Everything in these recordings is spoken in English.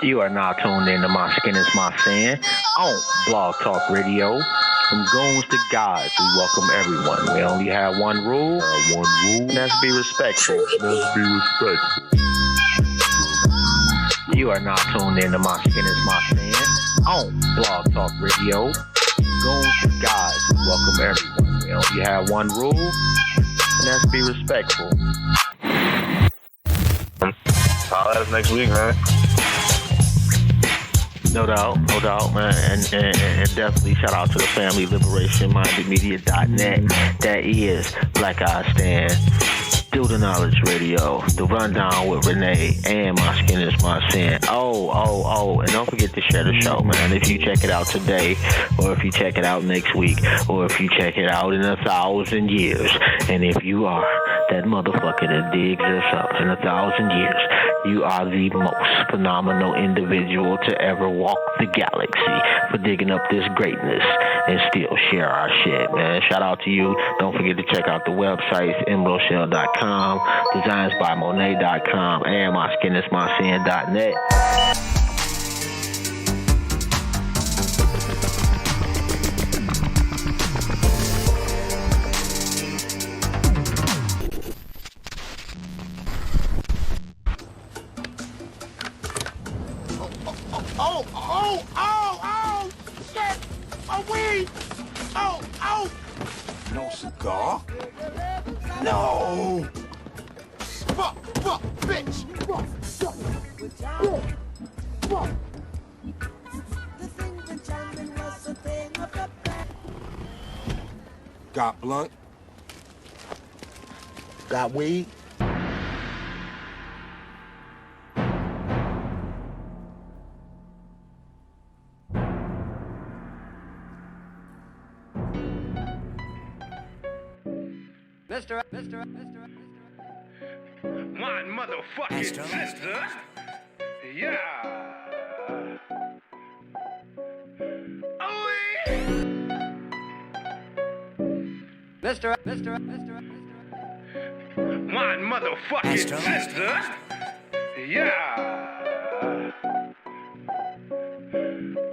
You are now tuned in to My Skin is My Sin on Blog Talk Radio. From goons to gods, we welcome everyone. We only have one rule, and that's be respectful. You are now tuned in to My Skin is My Sin on Blog Talk Radio. Goons to gods, we welcome everyone. We only have one rule, and that's be respectful. Holla at us next week, man. No doubt, man, and definitely shout out to the family, liberationmindedmedia.net. That is Black Eye Stand, Do the Knowledge Radio, The Rundown with Renee, and My Skin is My Sin. And don't forget to share the show, man. If you check it out today, or if you check it out next week, or if you check it out in 1,000 years, and if you are that motherfucker that digs this up in 1,000 years, you are the most phenomenal individual to ever walk the galaxy for digging up this greatness and still share our shit, man. Shout out to you. Don't forget to check out the websites, emeraldshell.com, designsbymonet.com, and myskinismysin.net. Shit! A weed! No cigar? No! Fuck, bitch! Got blunt? Got weed? Mr. My motherfucking sister. Yeah. Oh, yeah. Mr. My motherfucking sister. Yeah.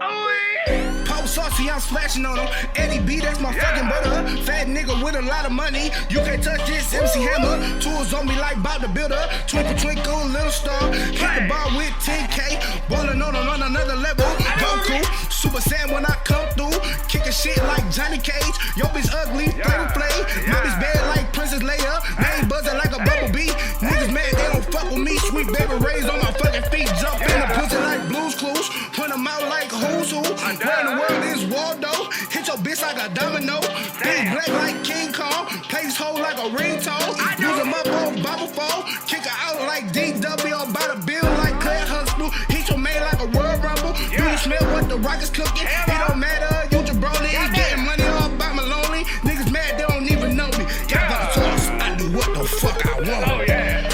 Oh, yeah. Pop saucy, I'm splashing on him. Eddie B, that's my fucking brother. Fat nigga with a lot of money. You can't touch this MC Hammer. Tools on me like Bob the Builder. Twinkle, twinkle, little star. Hit the bar with 10K. Ballin' on another level. Goku, Super Saiyan when I come through. Kicking shit like Johnny Cage. Yo bitch ugly, play. My bitch bad like Princess Leia. Name buzzing like a bumblebee. Niggas mad, they don't fuck with me. Sweet baby raised on my fucking feet. Jump in the pussy like Blue's Clues. Run them out like who's who. Where in the world is Waldo? Hit your bitch like a domino. Big black like King Kong. Place hole like a ringtone. Use them up on Bible fall. Kick her out like DW. Or by the bill like Claire Huxtable. Hit your man like a World Rumble. Do you smell what the rock is cooking? It don't matter, you jabroni. Getting money all by my lonely. Niggas mad, they don't even know me. Got the sauce, I do what the fuck I want. Oh, yeah.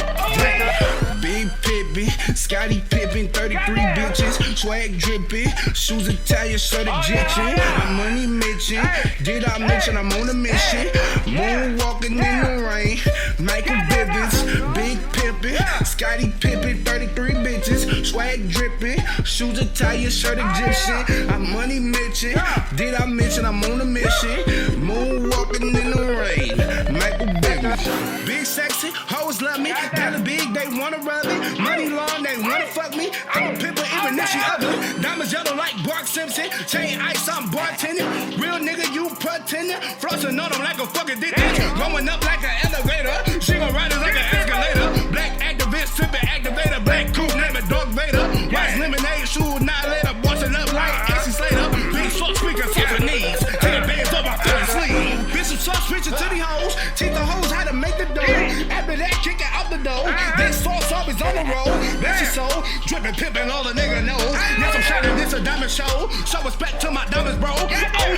Big Pippin, Scotty Pippen, 33 bitches, swag dripping, shoes Italian, shirt Egyptian, I'm money mention, did I mention I'm on a mission, moonwalking in the rain, Michael Bivens, Big Pippin, Scotty Pippen, 33 bitches, swag dripping, shoes Italian, shirt Egyptian, I'm money mention, did I mention I'm on a mission, moonwalking in the rain, Michael Bivens, big sexy, hoes love me, got a big, they wanna rub it. Money long, they wanna fuck me. I'm a pimper, even if she ugly. Diamonds yellow like Bart Simpson. Chain ice, I'm bartending. Real nigga, you pretending. Flossing on them like a fucking detective. Going up like an elevator. She gon' ride it like an escalator. Black activist, sipping activator. Black coupe, name it Dog Vader. White lemonade, shoe, annihilator. Bossing up like Cassie Slater. Big short speaker, sucker knees. Take a bands up my fucking sleeve. Bitch, some sauce, switching to the hoes. Teach the hoes how to make the dough. After that, kick it out the door. Then sauce up is on the road. That's your soul. Drippin', pimpin', all the nigga knows. Yes, I'm shining, this a diamond show. Show respect to my diamonds, bro. Oh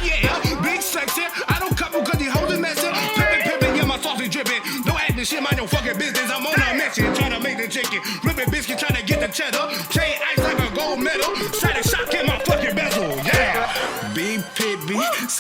yeah, big sexy. I don't couple cause these hoes is messing. Pimpin', yeah, my sauce is drippin'. Don't act this shit, mind your fucking business. I'm on a mission, tryna make the chicken. Rippin' biscuit, tryna get the cheddar. Chain ice like a gold medal. Side shock in my fucking bezel, yeah. Big Pit,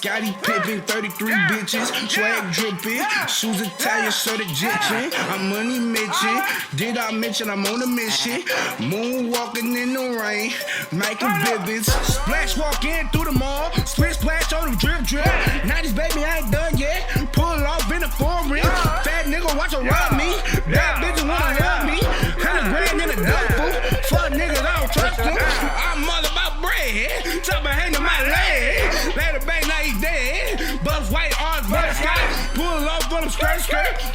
Scotty Pippen, 33 bitches. Swag dripping, shoes Italian, shirt Egyptian. I'm money mention. Did I mention I'm on a mission? Moonwalking in the rain. Michael Bibbins. Splash walking through the mall. Split splash on the drip drip. 90s baby, I ain't done yet. Pull off in the foreign. Fat nigga watch her rob me. Bad bitches wanna love me. 100 grand in a duffel. Fuck niggas, I don't trust them. I'm all about bread. Chopper hanging my leg. Let the bang, now he's dead. Buffs white arms, butterscotch. Pull off on them skirt.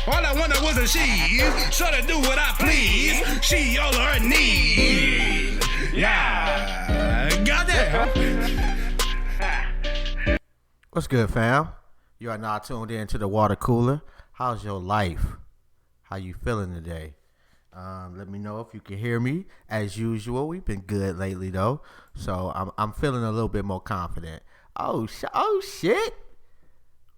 All I wanted was a she. So to do what I please. She all her knees. Yeah. Goddamn. What's good, fam? You are now tuned in to the water cooler. How's your life? How you feeling today? Let me know if you can hear me. As usual, we've been good lately though, so I'm feeling a little bit more confident. Oh shit!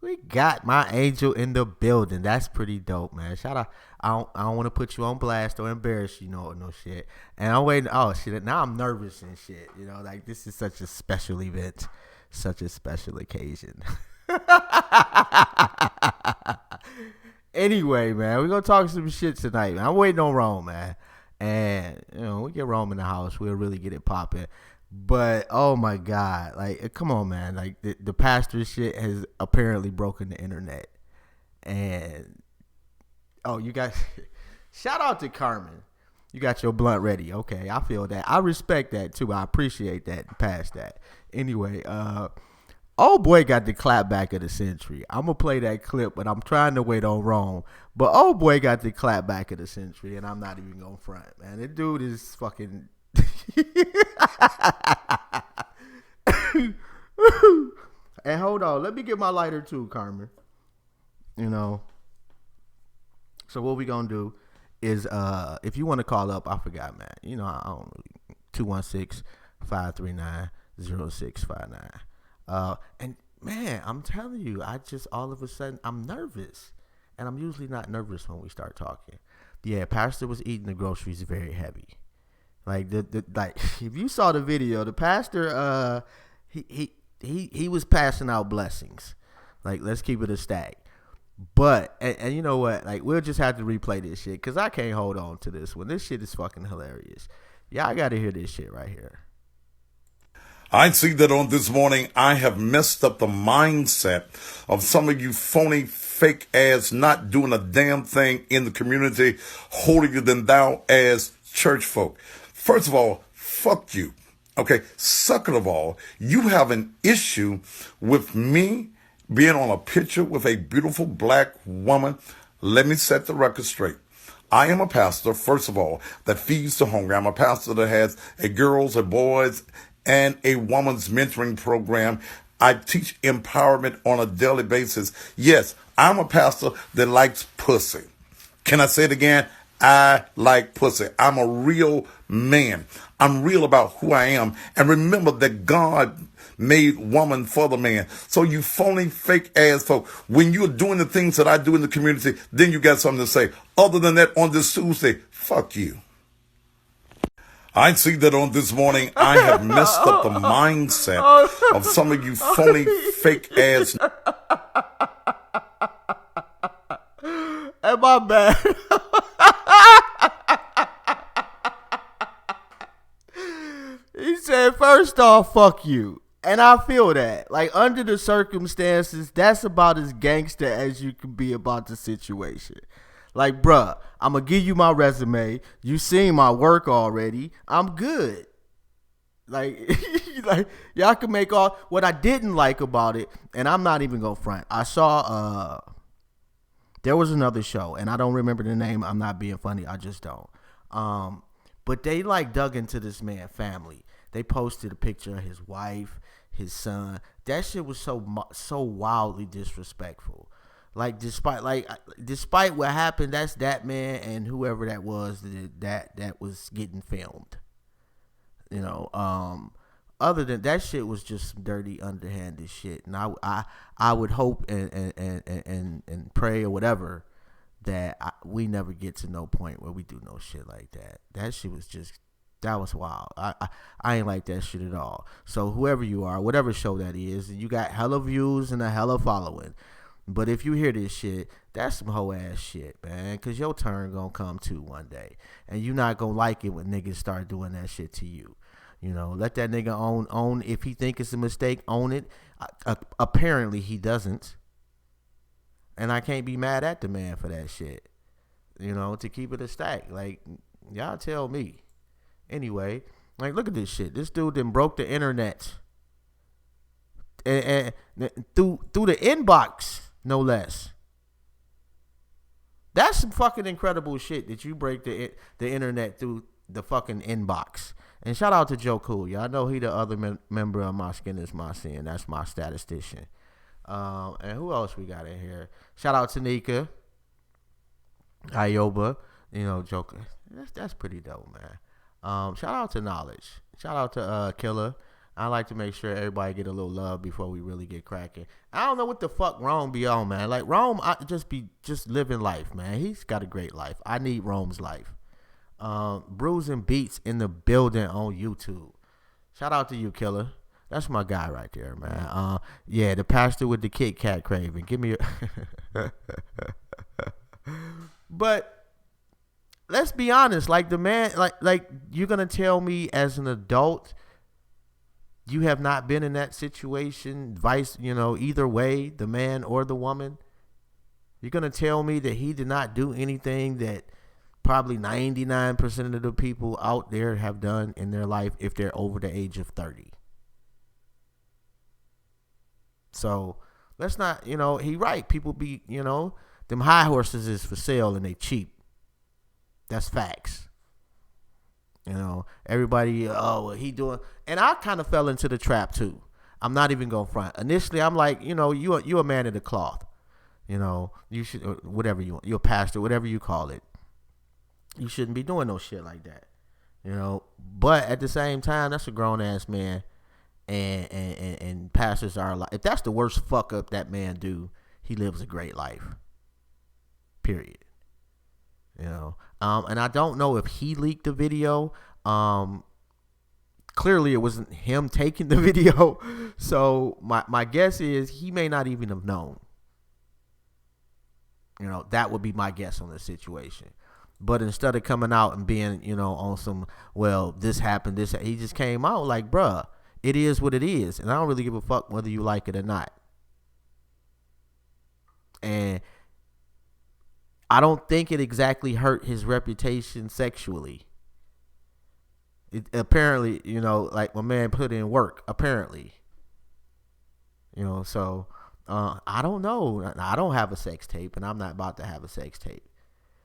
We got my angel in the building. That's pretty dope, man. Shout out. I don't want to put you on blast or embarrass you, no shit. And I'm waiting. Oh shit! Now I'm nervous and shit. You know, like this is such a special event, such a special occasion. Anyway, man, we're gonna talk some shit tonight, man. I'm waiting on Rome, man. And we get Rome in the house, we'll really get it popping. But oh my god, like come on, man. Like the pastor shit has apparently broken the internet. And you got shout out to Carmen. You got your blunt ready. Okay, I feel that. I respect that too. I appreciate that. Past that. Anyway, old boy got the clap back of the century. I'm going to play that clip, but I'm trying to wait on Rome. But old boy got the clap back of the century, and I'm not even going to front, man. This dude is fucking... And hold on. Let me get my lighter too, Carmen. So what we going to do is, if you want to call up, I forgot, man. I don't really... 216-539-0659. And man, I'm telling you, I just all of a sudden I'm nervous, and I'm usually not nervous when we start talking. Yeah, pastor was eating the groceries very heavy. Like like if you saw the video, the pastor he was passing out blessings. Like let's keep it a stack. But and you know what? Like we'll just have to replay this shit because I can't hold on to this one. This shit is fucking hilarious. Yeah, I gotta hear this shit right here. I see that on this morning, I have messed up the mindset of some of you phony, fake ass, not doing a damn thing in the community, holier than thou as church folk. First of all, fuck you. Okay. Second of all, you have an issue with me being on a picture with a beautiful black woman. Let me set the record straight. I am a pastor, first of all, that feeds the hungry. I'm a pastor that has a girls, a boys, and a woman's mentoring program. I teach empowerment on a daily basis. Yes, I'm a pastor that likes pussy. Can I say it again? I like pussy. I'm a real man. I'm real about who I am. And remember that God made woman for the man. So you phony, fake ass folk, when you're doing the things that I do in the community, then you got something to say. Other than that, on this Tuesday, fuck you. I see that on this morning, I have messed up the mindset of some of you phony, fake ass. Am I bad? He said, first off, fuck you. And I feel that. Like, under the circumstances, that's about as gangster as you can be about the situation. Like, bruh, I'm going to give you my resume. You seen my work already. I'm good. Like, like y'all can make all... What I didn't like about it, and I'm not even going to front. I saw... There was another show, and I don't remember the name. I'm not being funny. I just don't. But they, like, dug into this man's family. They posted a picture of his wife, his son. That shit was so wildly disrespectful. Like despite what happened, that's that man and whoever that was that was getting filmed. Other than that, shit was just some dirty, underhanded shit. And I would hope and pray or whatever that we never get to no point where we do no shit like that. That shit was just That was wild. I ain't like that shit at all. So whoever you are, whatever show that is, you got hella views and a hella following. But if you hear this shit, that's some hoe ass shit, man. Cause your turn gonna come too one day, and you not gonna like it when niggas start doing that shit to you. You know, let that nigga own. If he think it's a mistake, own it. Apparently he doesn't, and I can't be mad at the man for that shit. You know, to keep it a stack. Like, y'all tell me. Anyway, like, look at this shit. This dude then broke the internet, and through the inbox, no less. That's some fucking incredible shit that you break the internet through the fucking inbox. And shout out to Joe Cool. Y'all know he the other member of My Skin Is My Sin. That's my statistician. And who else we got in here? Shout out to Nika, Ioba. You know, Joker. That's pretty dope, man. Shout out to Knowledge. Shout out to Killer. I like to make sure everybody get a little love before we really get cracking. I don't know what the fuck Rome be on, man. Like, Rome, I just living life, man. He's got a great life. I need Rome's life. Bruising Beats in the building on YouTube. Shout out to you, Killer. That's my guy right there, man. Yeah, the pastor with the Kit Kat craving. Give me a... But let's be honest. Like, the man, like you're going to tell me as an adult... You have not been in that situation, either way, the man or the woman. You're going to tell me that he did not do anything that probably 99% of the people out there have done in their life if they're over the age of 30. So let's not, he right. People be, them high horses is for sale and they cheap. That's facts. Everybody, he doing, and I kind of fell into the trap too. I'm not even going to front. Initially, I'm like, you a man of the cloth. You should, whatever you want, you're a pastor, whatever you call it. You shouldn't be doing no shit like that. But at the same time, that's a grown ass man, and pastors are like, if that's the worst fuck up that man do, he lives a great life. Period. And I don't know if he leaked the video. Clearly it wasn't him taking the video. So my guess is he may not even have known. That would be my guess on the situation. But instead of coming out and being, on some, well, this happened, he just came out like, bruh, it is what it is. And I don't really give a fuck whether you like it or not. And I don't think it exactly hurt his reputation sexually. It apparently, like my man put in work, apparently. So I don't know. I don't have a sex tape, and I'm not about to have a sex tape.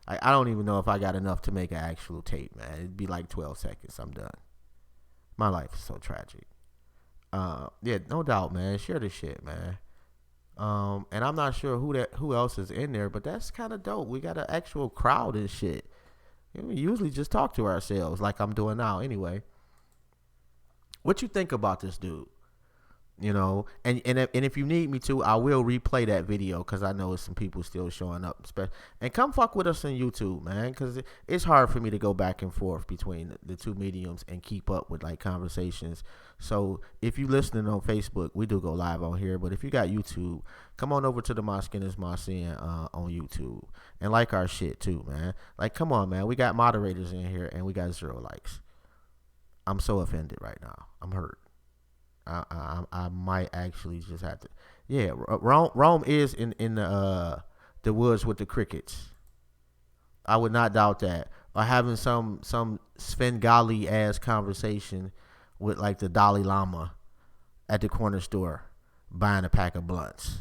I don't even know if I got enough to make an actual tape, man. It'd be like 12 seconds. I'm done. My life is so tragic. Yeah, no doubt, man. Share the shit, man. And I'm not sure who else is in there, but that's kind of dope. We got an actual crowd and shit. We usually just talk to ourselves like I'm doing now anyway. What you think about this dude? And if you need me to, I will replay that video because I know some people still showing up. And come fuck with us on YouTube, man, because it's hard for me to go back and forth between the two mediums and keep up with like conversations. So if you listening on Facebook, we do go live on here. But if you got YouTube, come on over to the My Skin Is My Sin on YouTube and like our shit too, man. Like, come on, man. We got moderators in here and we got 0 likes. I'm so offended right now. I'm hurt. I might actually just have to. Yeah, Rome is in the woods with the crickets. I would not doubt that. Or having some Svengali ass conversation with like the Dalai Lama at the corner store buying a pack of blunts.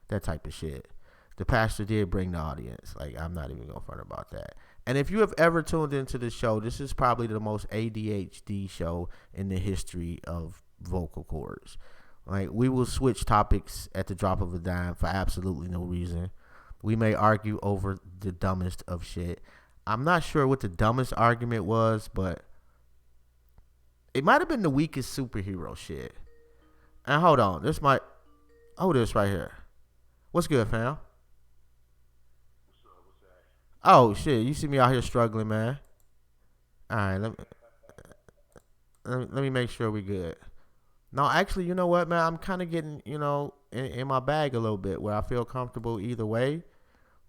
That type of shit. The pastor did bring the audience. Like, I'm not even going to front about that. And if you have ever tuned into the show, this is probably the most ADHD show in the history of vocal cords. Like, we will switch topics at the drop of a dime for absolutely no reason. We may argue over the dumbest of shit. I'm not sure what the dumbest argument was, but it might have been the weakest superhero shit. And hold on, this right here. What's good, fam? Oh shit, you see me out here struggling, man. All right, let me make sure we good. No, actually, you know what, man? I'm kind of getting, in my bag a little bit where I feel comfortable either way.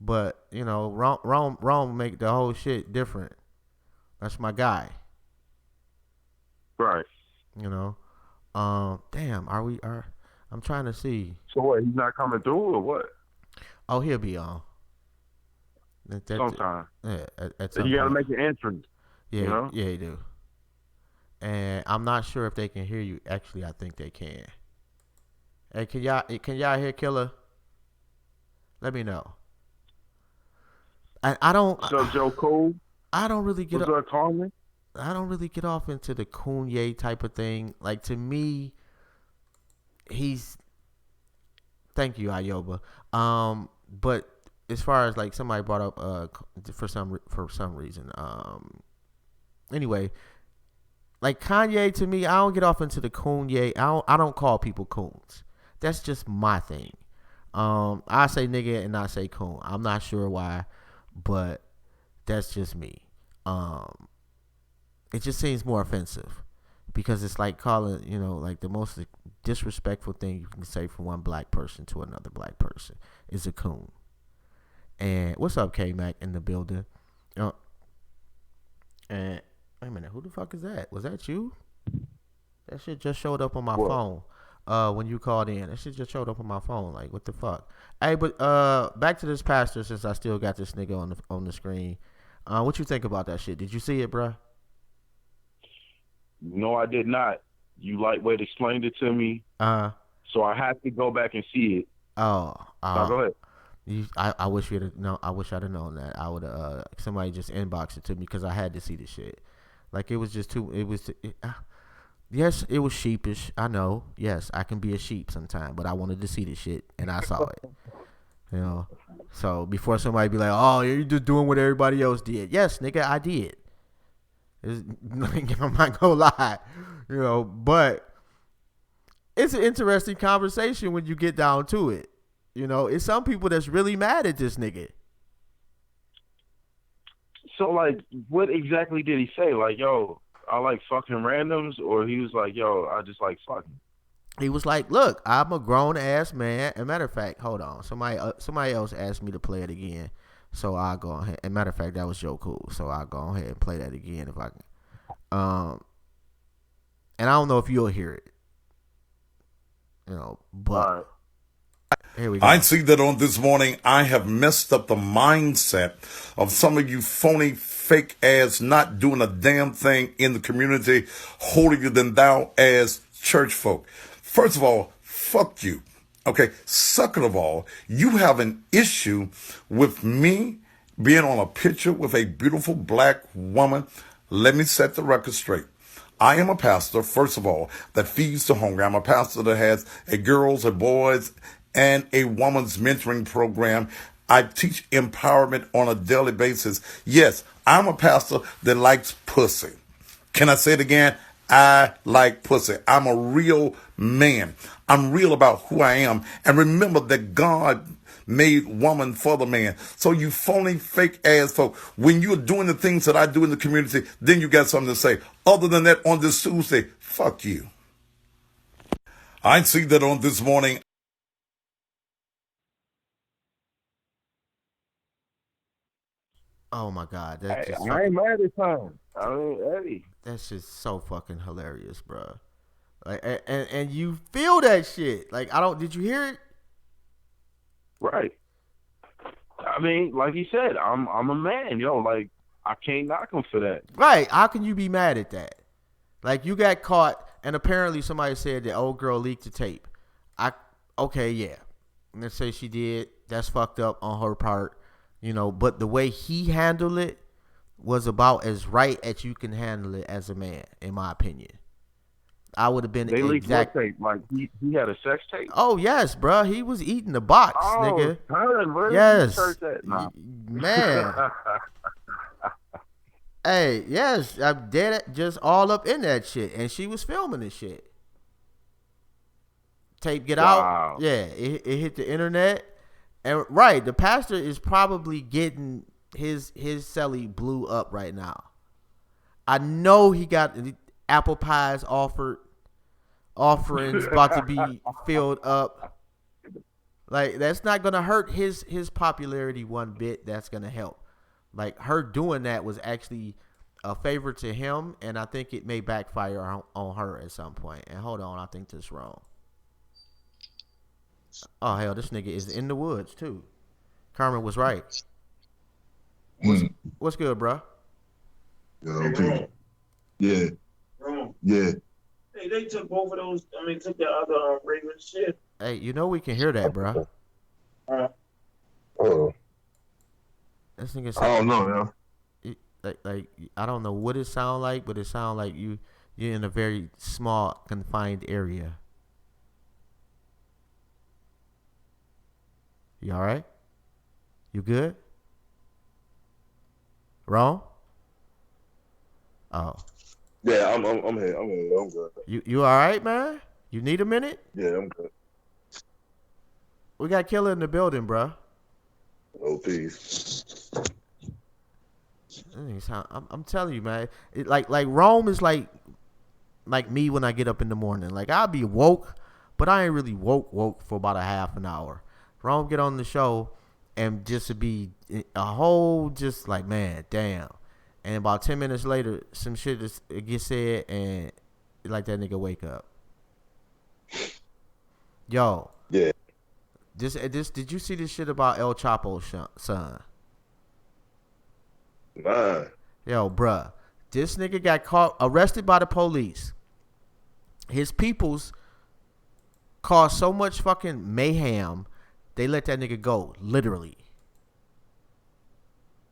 But, Rome make the whole shit different. That's my guy. Right. Damn, I'm trying to see. So what, he's not coming through or what? Oh, he'll be on. Sometime. Yeah, at So some you got to point. make an entrance. Yeah, yeah, you do. And I'm not sure if they can hear you. Actually, I think they can. Hey, can y'all hear Killer? Let me know. I don't. So Joe Cole. I don't really get. What's up, Carmen? I don't really get off into the Kanye type of thing. Like, to me, he's. Thank you, Ayoba. But as far as like somebody brought up for some reason. Anyway, like Kanye, to me, I don't get off into the Kanye. I don't call people coons. That's just my thing. I say nigga and not say coon. I'm not sure why, but that's just me. It just seems more offensive because it's like calling, like the most disrespectful thing you can say from one black person to another black person is a coon. And what's up, K-Mac in the building? And wait a minute, who the fuck is that? Was that you? That shit just showed up on my phone. When you called in, that shit just showed up on my phone. Like, what the fuck? Hey, but back to this pastor, since I still got this nigga on the screen. What you think about that shit? Did you see it, bruh? No, I did not. You lightweight explained it to me. So I have to go back and see it. Oh, go ahead. I wish you'd have known. I wish I'd have known that. I would somebody just inboxed it to me because I had to see the shit. Like, it was just too. It was. Yes, it was sheepish. I know. Yes, I can be a sheep sometime, but I wanted to see the shit and I saw it. So before somebody be like, "Oh, you're just doing what everybody else did." Yes, nigga, I did. I'm not gonna lie, but it's an interesting conversation when you get down to it. It's some people that's really mad at this nigga. So, like, what exactly did he say? Like, yo, I like fucking randoms, or he was like, yo, I just like fucking. He was like, look, I'm a grown ass man. As a matter of fact, hold on, somebody else asked me to play it again, so I'll go ahead. As a matter of fact, that was Joe Cool, so I'll go ahead and play that again if I can. And I don't know if you'll hear it, but here we go. I see that on this morning, I have messed up the mindset of some of you phony, fake ass, not doing a damn thing in the community, holier than thou as church folk. First of all, fuck you. Okay. Second of all, you have an issue with me being on a picture with a beautiful black woman. Let me set the record straight. I am a pastor, first of all, that feeds the hungry. I'm a pastor that has a girls, a boys, and a woman's mentoring program. I teach empowerment on a daily basis. Yes, I'm a pastor that likes pussy. Can I say it again? I like pussy. I'm a real man. I'm real about who I am. And remember that God made woman for the man. So you phony, fake ass folk, when you're doing the things that I do in the community, then you got something to say. Other than that, on this Tuesday, fuck you. I see that on this morning. Oh my God, I ain't mad at time. I mean, Eddie. That's just so fucking hilarious, bro. Like, and you feel that shit. Like, did you hear it? Right. I mean, like he said, I'm a man, like, I can't knock him for that. Right. How can you be mad at that? Like, you got caught, and apparently somebody said the old girl leaked the tape. Okay, yeah. Let's say she did. That's fucked up on her part, but the way he handled it was about as right as you can handle it as a man, in my opinion. I would have been They leaked what tape? Like, he had a sex tape? Oh, yes, bro. He was eating the box, nigga. Where yes. Nah. Man. Hey, yes. I'm dead just all up in that shit. And she was filming this shit. Tape get out. Yeah, it hit the internet. And right, the pastor is probably getting his celly blew up right now. I know he got apple pies offerings about to be filled up. Like, that's not gonna hurt his popularity one bit. That's gonna help. Like, her doing that was actually a favor to him, and I think it may backfire on her at some point. And hold on, I think this is wrong. Oh hell, this nigga is in the woods too. Carmen was right. What's good, bro? Yeah, okay. Yeah. Yeah. Hey, they took both of those. I mean, took the other Raven shit. Hey, you know we can hear that, bro. Oh. This nigga I don't know, like I don't know what it sound like, but it sound like you're in a very small, confined area. You all right? You good? Wrong? Oh. Yeah, I'm here. I'm good. You all right, man? You need a minute? Yeah, I'm good. We got Killer in the building, bro. Oh, peace. I'm telling you, man. Like Rome is like me when I get up in the morning. Like, I'll be woke, but I ain't really woke for about a half an hour. Rome get on the show and just to be a whole just like, man, damn. And about 10 minutes later, some shit gets said and like that nigga wake up. Yo. Yeah. This did you see this shit about El Chapo's son? Nah. Yo, bruh. This nigga got arrested by the police. His peoples caused so much fucking mayhem, they let that nigga go. Literally.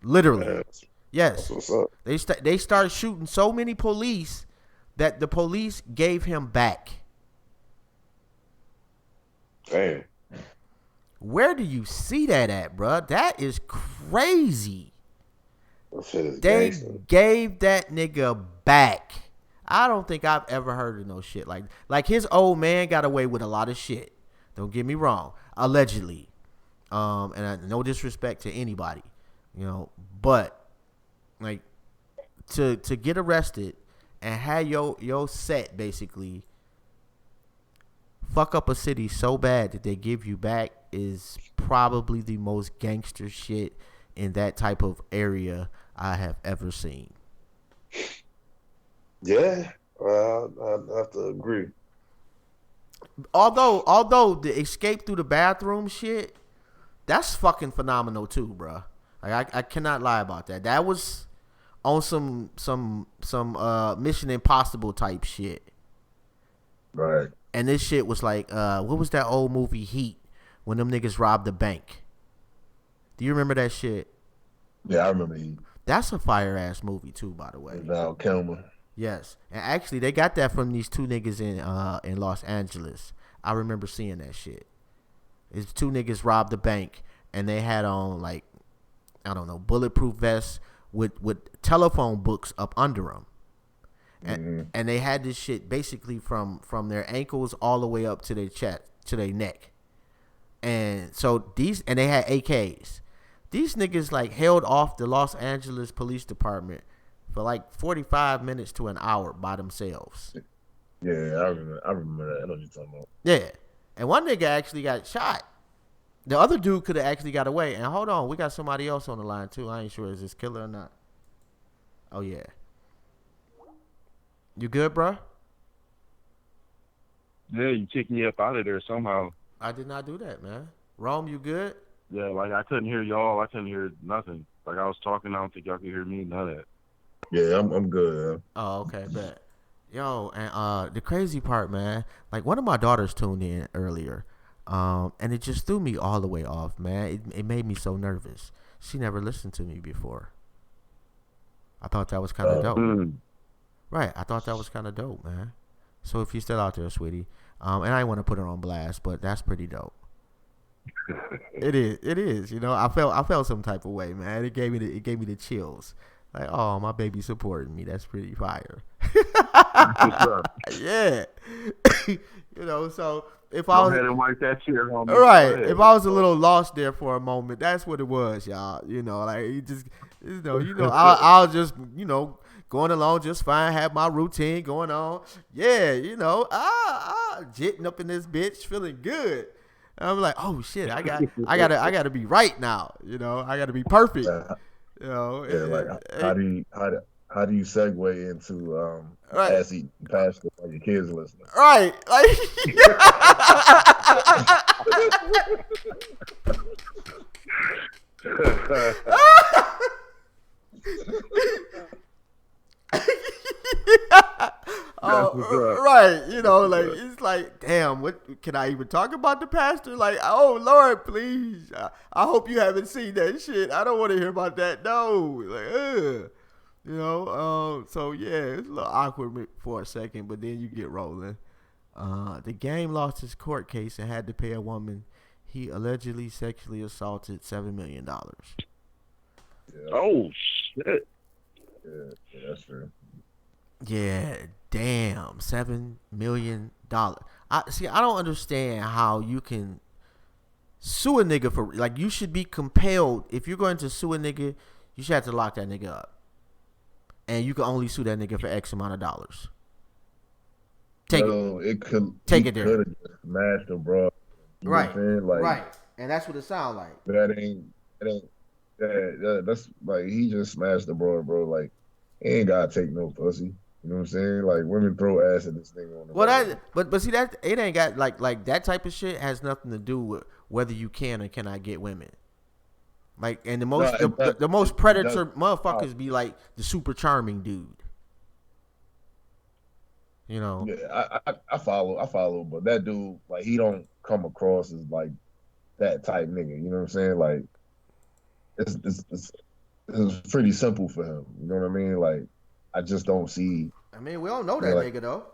Man, Yes. what's up? They started shooting so many police that the police gave him back. Damn. Where do you see that at, bruh? That is crazy. That shit is They gangster. gave that nigga back. I don't think I've ever heard of no shit like his old man got away with a lot of shit. Don't get me wrong, allegedly. No disrespect to anybody, but like to get arrested and have your set basically fuck up a city so bad that they give you back is probably the most gangster shit in that type of area I have ever seen. Yeah, well, I have to agree. Although the escape through the bathroom shit, that's fucking phenomenal too, bro. Like I cannot lie about that. That was on some Mission Impossible type shit. Right. And this shit was like, what was that old movie Heat when them niggas robbed the bank? Do you remember that shit? Yeah, I remember he. That's a fire ass movie too, by the way. Val Kilmer. Yes, and actually they got that from these two niggas in Los Angeles. I remember seeing that shit. It's two niggas robbed the bank and they had on like, I don't know, bulletproof vests with telephone books up under them. And they had this shit basically from their ankles all the way up to their chest, to their neck. And so they had AKs. These niggas like held off the Los Angeles Police Department for like 45 minutes to an hour by themselves. Yeah, I remember that. I know what you're talking about. Yeah. And one nigga actually got shot. The other dude could have actually got away. And hold on, we got somebody else on the line too. I ain't sure is this Killer or not. Oh yeah. You good, bro? Yeah, you kicked me up out of there somehow. I did not do that, man. Rome, you good? Yeah, like I couldn't hear y'all. I couldn't hear nothing. Like I was talking, I don't think y'all could hear me. None of that. Yeah, I'm good. Oh, okay, bet. Yo, and the crazy part, man, like one of my daughters tuned in earlier, and it just threw me all the way off, man. It made me so nervous. She never listened to me before. I thought that was kind of dope. Right, I thought that was kind of dope, man. So if you're still out there, sweetie, and I didn't want to put her on blast, but that's pretty dope. It is. I felt some type of way, man. It gave me the chills. Like, oh, my baby supporting me. That's pretty fire. Yeah. So if I was ahead and wipe that chair on me. right, if I was a little lost there for a moment, that's what it was, y'all. Like you just, I'll just, going along just fine. Have my routine going on. Yeah, jitting up in this bitch, feeling good. And I'm like, oh shit, I gotta be right now. I gotta be perfect. Like how do you segue into right. ass eating pastor while your kids listening? Right, like. Right, it's like, damn, what can I even talk about the pastor? Like, oh Lord, please, I hope you haven't seen that shit. I don't want to hear about that. No, like, so yeah, it's a little awkward for a second, but then you get rolling. The game lost his court case and had to pay a woman he allegedly sexually assaulted $7 million. Yeah. Oh shit. Yeah, that's true. Yeah, damn, $7 million. I don't understand how you can sue a nigga for, like, you should be compelled. If you're going to sue a nigga, you should have to lock that nigga up, and you can only sue that nigga for X amount of dollars. Take it there. Could have just smashed him, bro. You right, know what I'm saying? Like, right, and that's what it sounds like. That's like he just smashed the bro. Like, he ain't gotta take no pussy. You know what I'm saying? Like, women throw ass at this thing on the but see, that it ain't got like that type of shit has nothing to do with whether you can or cannot get women. Like, and the most predator motherfuckers be like the super charming dude. Yeah, I follow, but that dude, like, he don't come across as like that type nigga. You know what I'm saying? Like, it's pretty simple for him. You know what I mean? Like, I just don't see. I mean, we don't know that nigga though.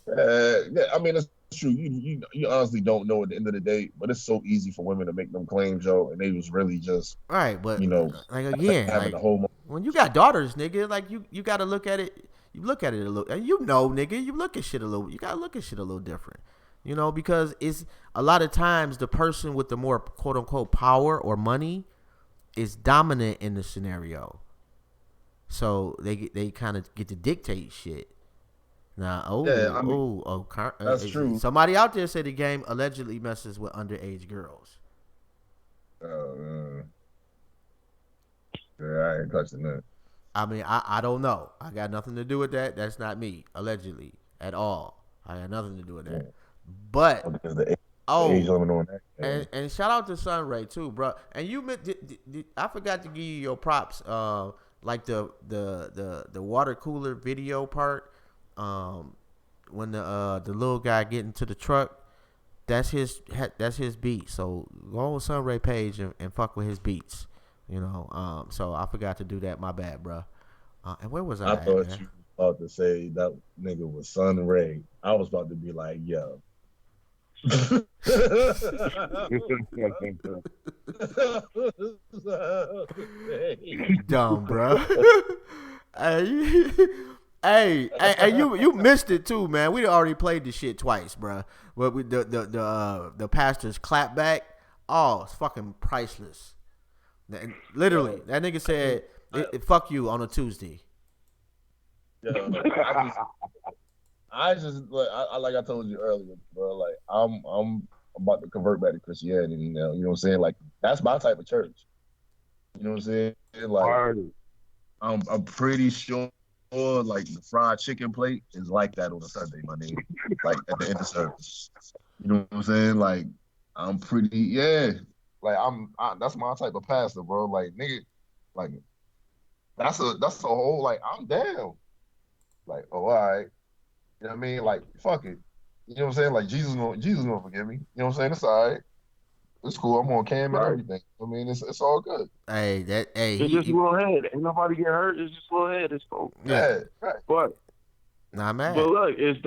Yeah, I mean, it's true. You honestly don't know at the end of the day, but it's so easy for women to make them claims, Joe, and they was really just right. But like again, having the whole when you got daughters, nigga, like you got to look at it. You look at it a little, and nigga, you look at shit a little. You gotta look at shit a little different, because it's a lot of times the person with the more quote unquote power or money is dominant in the scenario, so they kind of get to dictate shit. Now, that's true. Somebody out there said the game allegedly messes with underage girls. Yeah, I ain't touching that. I mean, I don't know. I got nothing to do with that. That's not me, allegedly, at all. I got nothing to do with that. Yeah. But and shout out to Sunray too, bro. And you I forgot to give you your props. Like the water cooler video part. When the little guy get into the truck, that's his beat. So go on Sunray page and fuck with his beats. So I forgot to do that. My bad, bro. And where was I? I thought you were about to say that nigga was Sun Ray. I was about to be like, yo. Dumb, bro. Hey, you missed it too, man. We already played the shit twice, bro. But the pastor's clap back. Oh, it's fucking priceless. Literally, that nigga said, "Fuck you" on a Tuesday. Yeah, I told you earlier, bro. Like, I'm about to convert back to Christianity now. You know what I'm saying? Like, that's my type of church. You know what I'm saying? Like, I'm pretty sure, like, the fried chicken plate is like that on a Sunday, my nigga. Like, at the end of service. You know what I'm saying? Like, I'm pretty, like, that's my type of pastor, bro. Like, nigga, like, that's a whole, like, I'm down. Like, oh, all right. You know what I mean? Like, fuck it. You know what I'm saying? Like, Jesus gonna forgive me. You know what I'm saying? It's all right. It's cool. I'm on cam and everything. I mean, it's all good. It's just a little head. Ain't nobody get hurt. It's just a little head. It's cool. Yeah, right. But nah, man. But look, it's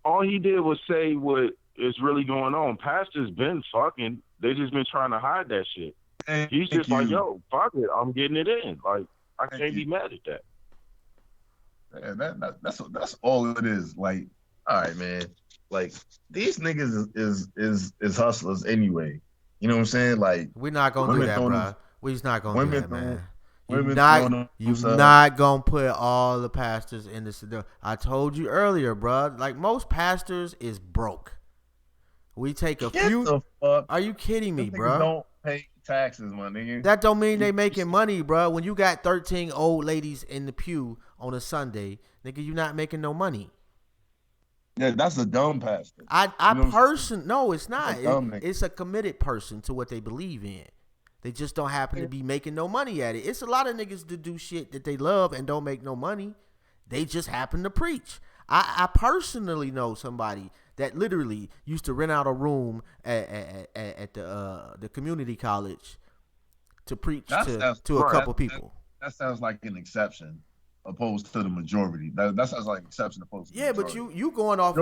all he did was say what is really going on. Pastors been fucking. They just been trying to hide that shit. He's just like, yo, fuck it. I'm getting it in. Like, I can't be mad at that. Yeah, that's all it is. Like, all right, man. Like, these niggas is hustlers anyway. You know what I'm saying? Like, we're not gonna do that, bro. We're just not gonna do that, man. Women throwing You're themselves. not gonna put all the pastors in this. I told you earlier, bro. Like most pastors is broke. We take a Get few. the fuck. Are you kidding me, Them niggas bro? don't pay taxes, my nigga. That don't mean they making money, bro. When you got 13 old ladies in the pew on a Sunday, nigga, you not making no money. Yeah, that's a dumb pastor. No, it's not. Nigga. It's a committed person to what they believe in. They just don't happen to be making no money at it. It's a lot of niggas that do shit that they love and don't make no money. They just happen to preach. I personally know somebody that literally used to rent out a room at the community college to preach to a couple people. That sounds like an exception opposed to the majority. That sounds like an exception opposed to the majority. But you going off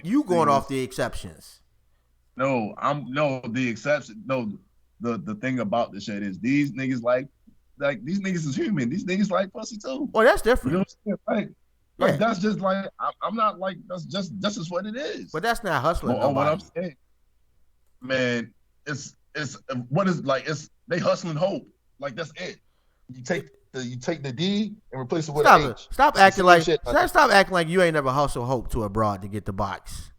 you going off the exceptions. The exception. No, the thing about this shit is these niggas like these niggas is human. These niggas like pussy too. Well, that's different. You know what I'm saying? Like that's just like I'm not like that's just what it is. But that's not hustling. What I'm saying, man, it's what is like it's they hustling hope. Like that's it. You take the D and replace it with an H. Stop acting like you ain't never hustle hope to a broad to get the box.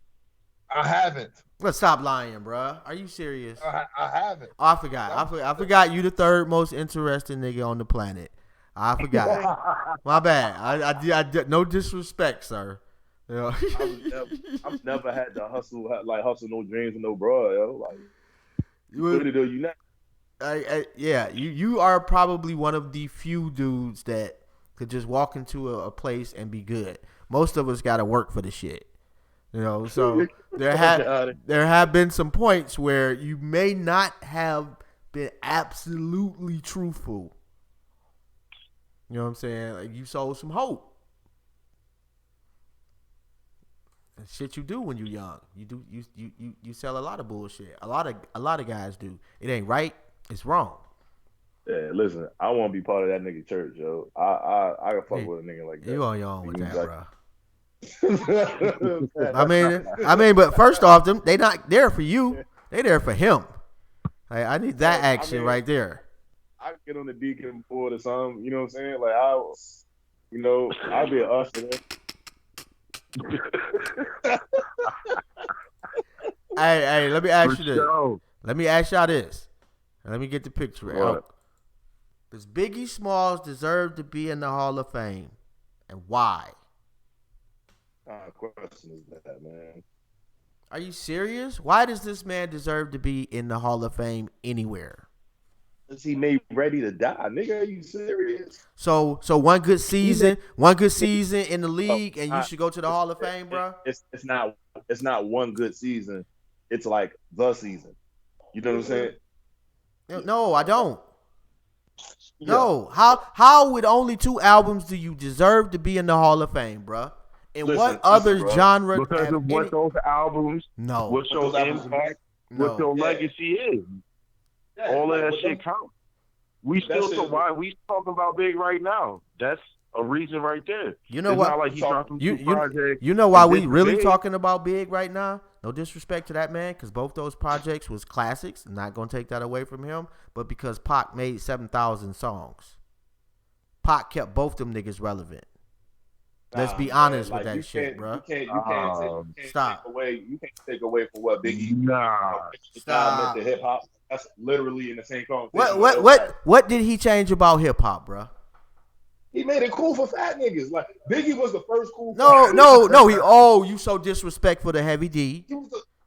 I haven't. Let's stop lying, bro. Are you serious? I haven't. Oh, I forgot. I forgot you the third most interesting nigga on the planet. I forgot. My bad. I did no disrespect, sir. You know? I've never had to hustle no dreams and no bro, yo. Like, you not. You are probably one of the few dudes that could just walk into a place and be good. Most of us got to work for the shit. You know, so there have been some points where you may not have been absolutely truthful. You know what I'm saying? Like you sold some hope. And shit you do when you young. You sell a lot of bullshit. A lot of guys do. It ain't right. It's wrong. Yeah, listen, I want to be part of that nigga church, yo. I can fuck with a nigga like that. You on your own with that, bro. I mean, but first off, they not there for you. They there for him. I need that action right there. I get on the deacon board or something. You know what I'm saying? Like I'll be an usher. Hey, let me ask you this. Let me ask y'all this. Let me get the picture out. Does Biggie Smalls deserve to be in the Hall of Fame, and why? Question is that, man? Are you serious? Why does this man deserve to be in the Hall of Fame anywhere? Is he made ready to die, nigga? Are you serious? So one good season in the league, and you should go to the Hall of Fame, bro. It's not one good season. It's like the season. You know what I'm saying? No, I don't. Yeah. No, how with only 2 albums do you deserve to be in the Hall of Fame, bro? And what other genre? Because of what those albums, what your impact, what your legacy is. Yeah, all of that shit counts. We talking about Big right now. That's a reason right there. You know it's what? Not like he dropped some projects. You know why we really talking about Big right now? No disrespect to that man, because both those projects was classics. I'm not gonna take that away from him, but because Pac made 7,000 songs, Pac kept both them niggas relevant. Let's be honest with that shit, bro. You can't take away from what Biggie. Stop. The hip hop. That's literally in the same conversation. What did he change about hip hop, bro? He made it cool for fat niggas. Like Biggie was the first cool. No. You so disrespectful to Heavy D.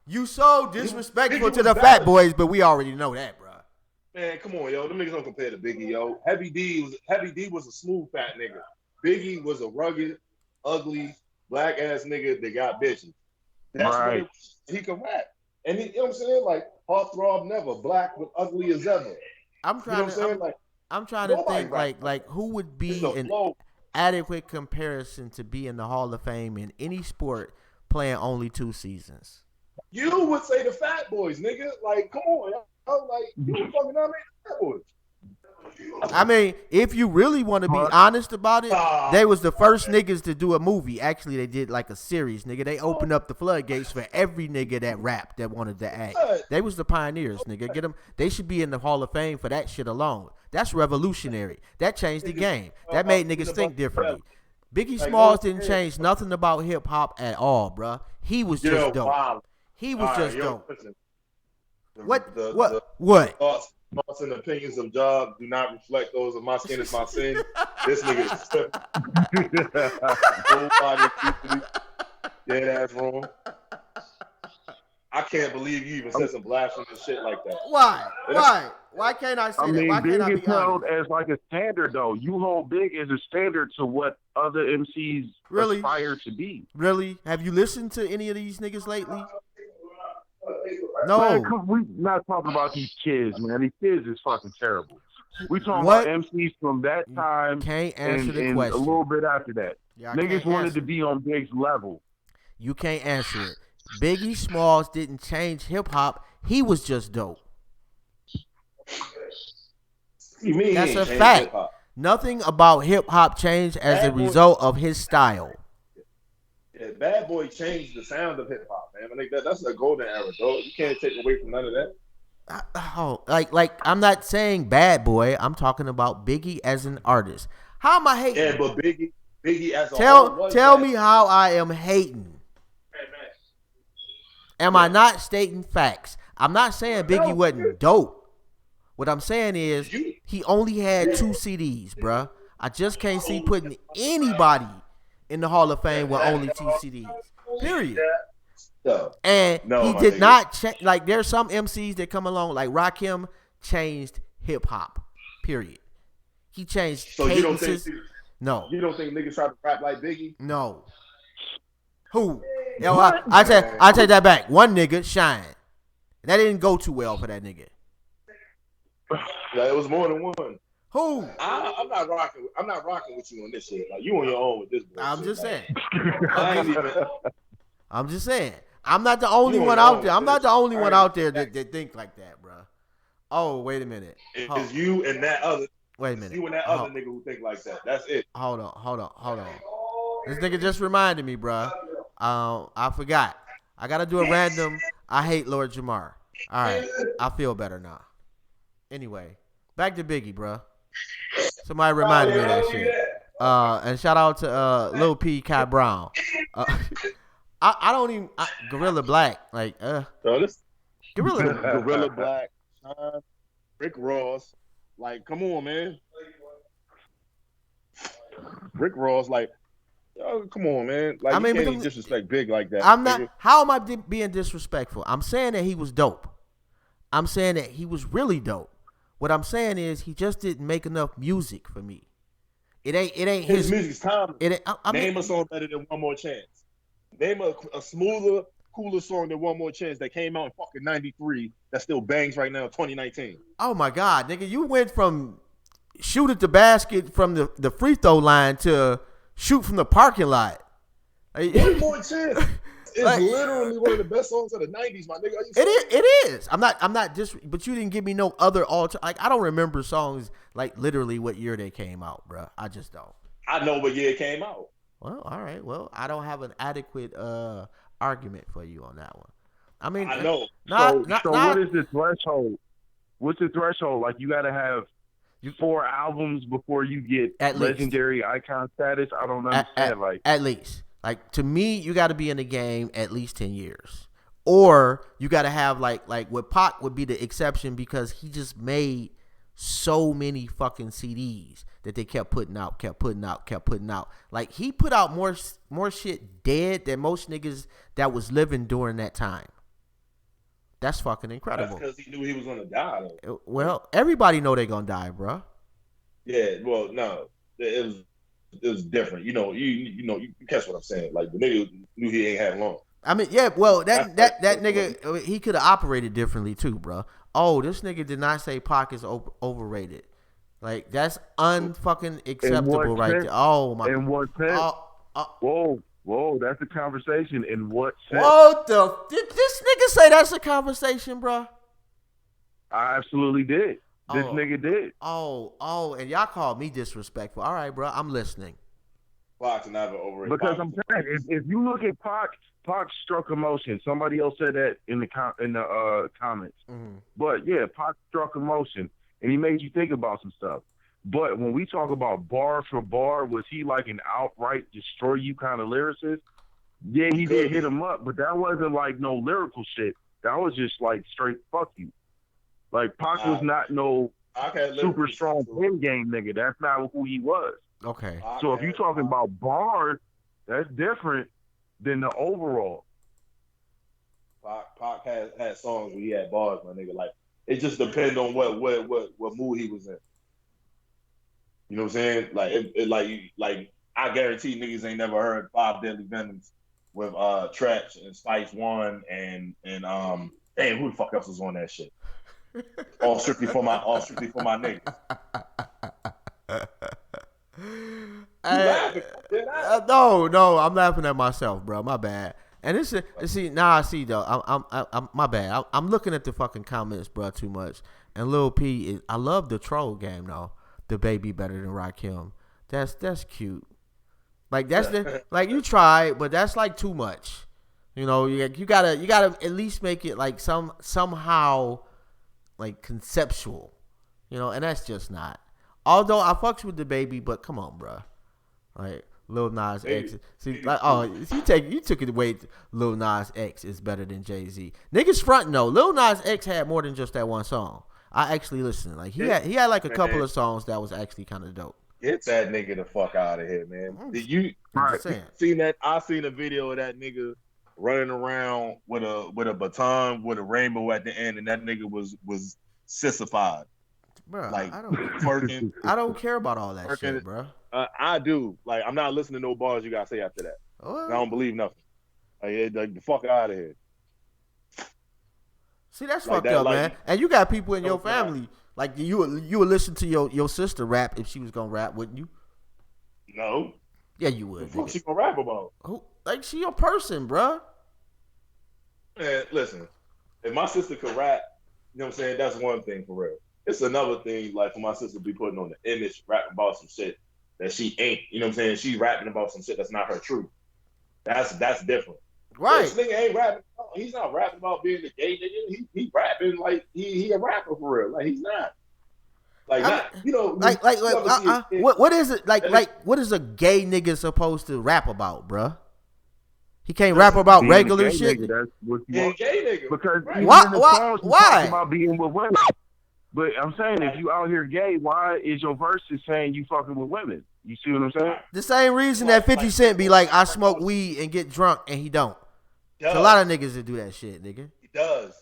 You so disrespectful to the fat boys, but we already know that, bro. Man, come on, yo. Them niggas don't compare to Biggie, yo. Heavy D was a smooth fat nigga. Biggie was a rugged, ugly, black ass nigga that got bitches. That's right. He can rap. And you know what I'm saying? Like, heartthrob never, black but ugly as ever. I'm trying to think like who would be an adequate comparison to be in the Hall of Fame in any sport playing only 2 seasons. You would say the Fat Boys, nigga. Like, come on, yo. Like, you fucking not making Fat Boys. I mean, if you really want to be honest about it, they was the first niggas to do a movie. Actually, they did like a series, nigga. They opened up the floodgates for every nigga that rapped that wanted to act. They was the pioneers, nigga. Get them. They should be in the Hall of Fame for that shit alone. That's revolutionary. That changed the game. That made niggas think differently. Biggie Smalls didn't change nothing about hip hop at all, bruh. He was just dope. He was just dope. What? Thoughts and opinions of Job do not reflect those of my skin is my sin. This nigga is nobody dead ass wrong. I can't believe you even said some blasphemous shit like that. Why? Why can't I say that? Why Big can't I is be held honest? as like a standard, though. You hold Big as a standard to what other MCs aspire to be. Really? Have you listened to any of these niggas lately? No. Man, we not talking about these kids, man. These kids is fucking terrible. We talking about MCs from that time can't answer the and question. a little bit after that. Yeah, niggas wanted to be on Big's level. You can't answer it. Biggie Smalls didn't change hip hop. He was just dope. You mean that's a fact. Hip-hop? Nothing about hip hop changed as a result of his style. Yeah, Bad Boy changed the sound of hip hop, man. I think that's a golden era, though. You can't take away from none of that. Like I'm not saying Bad Boy. I'm talking about Biggie as an artist. How am I hating? Yeah, but Biggie as a whole. Tell me how I am hating. Am I not stating facts? I'm not saying Biggie wasn't dope. What I'm saying is he only had 2 CDs, bruh. I just can't see putting anybody in the Hall of Fame with only 2 CDs. Period. And he did not change. Like, there's some MCs that come along, like Rakim changed hip hop. Period. He changed cadences. No. You don't think niggas try to rap like Biggie? No. Who? I take that back. One nigga, Shine. That didn't go too well for that nigga. Yeah, it was more than one. Who? I'm not rocking with you on this shit. Like, you on your own with this bullshit. I'm just saying. I'm just saying. I'm not the only one out there. I'm not the only one out there that think like that, bro. Oh, wait a minute. It's you and that other. Wait a minute. You and that other nigga who think like that. That's it. Hold on. This nigga just reminded me, bro. I forgot. I gotta do a random. I hate Lord Jamar. All right, I feel better now. Anyway, back to Biggie, bro. Somebody reminded me of that shit. And shout out to Lil P. Kai Brown. I don't even Gorilla Black, like Gorilla Black, Rick Ross, like, come on, man. Rick Ross, like, oh, come on, man. Like, you can't even disrespect Big like that. I'm not. How am I being disrespectful? I'm saying that he was dope. I'm saying that he was really dope. What I'm saying is he just didn't make enough music for me. It ain't his music's timeless. Name a song better than One More Chance. Name a smoother, cooler song than One More Chance that came out in fucking 93 that still bangs right now in 2019. Oh my God, nigga, you went from shoot at the basket from the free throw line to shoot from the parking lot. One More Chance. It's like, literally one of the best songs of the 90s, my nigga. It is. I'm not just, but you didn't give me no other like, I don't remember songs like literally what year they came out, bro. I just don't. I know what year it came out. Well, all right. Well, I don't have an adequate argument for you on that one. I mean, I know. So what is the threshold? What's the threshold? Like, you got to have 4 albums before you get legendary icon status? I don't understand. At least. Like, to me, you got to be in the game at least 10 years. Or you got to have, like what Pac would be the exception because he just made so many fucking CDs that they kept putting out. Like, he put out more shit dead than most niggas that was living during that time. That's fucking incredible. That's because he knew he was going to die, though. Well, everybody know they going to die, bro. Yeah, well, no. It was different. You catch what I'm saying. Like, the nigga knew he ain't had long. I mean, yeah, well, that nigga, he could have operated differently too, bro. Oh, this nigga did not say Pac is overrated. Like, that's unfucking acceptable right there. Oh, my. In what sense? Whoa, that's a conversation. In what sense? Did this nigga say that's a conversation, bro? I absolutely did. This nigga did. And y'all called me disrespectful. All right, bro, I'm listening. Pac's never overrated. Because I'm saying, if you look at Pac struck emotion. Somebody else said that in the comments. Mm-hmm. But yeah, Pac struck emotion, and he made you think about some stuff. But when we talk about bar for bar, was he like an outright destroy you kind of lyricist? Yeah, he did hit him up, but that wasn't like no lyrical shit. That was just like straight fuck you. Like Pac was not no super strong pen game nigga. That's not who he was. Okay. So if you're talking about bars, that's different than the overall. Pac had songs where he had bars, my nigga. Like it just depends on what mood he was in. You know what I'm saying? Like like I guarantee niggas ain't never heard Five Deadly Venoms with Tretch and Spice One and damn, who the fuck else was on that shit? all strictly for my niggas. No, I'm laughing at myself, bro. My bad. And I'm my bad. I'm looking at the fucking comments, bro, too much. And Lil P, I love the troll game though. The baby better than Rakim. That's cute. Like that's like you tried, but that's like too much. You know, you gotta at least make it like somehow like conceptual. You know, and that's just not. Although I fucks with the baby, but come on, bro. Like Lil Nas X. See, like you took it away. Lil Nas X is better than Jay-Z. Niggas frontin' though. Lil Nas X had more than just that one song. I actually listened. Like he had like a couple of songs that was actually kind of dope. Get that nigga the fuck out of here, man. Did you seen that? I seen a video of that nigga running around with a baton with a rainbow at the end, and that nigga was sissified. Bro, like I don't care about all that shit, bro. I do. Like I'm not listening to no bars you gotta say after that. I don't believe nothing. Like the fuck out of here. See, that's fucked up, man. And you got people in your family. Like you would listen to your sister rap if she was gonna rap, wouldn't you? No. Yeah, you would. What the fuck she gonna rap about? Like she a person, bro. Man, listen. If my sister could rap, you know what I'm saying? That's one thing for real. It's another thing, like for my sister to be putting on the image, rapping about some shit that she ain't. You know what I'm saying? She's rapping about some shit that's not her truth. That's different. Right. This nigga ain't rapping. He's not rapping about being a gay nigga. He rapping like he a rapper for real. Like he's not. Like not, you know. What is it like? What is a gay nigga supposed to rap about, bruh? He can't rap about regular shit. Nigga, that's what you gay nigga. Because why? About being with women. But I'm saying, if you out here gay, why is your verses saying you fucking with women? You see what I'm saying? The same reason that 50 Cent be like, I smoke weed and get drunk, and he don't. There's a lot of niggas that do that shit, nigga. He does.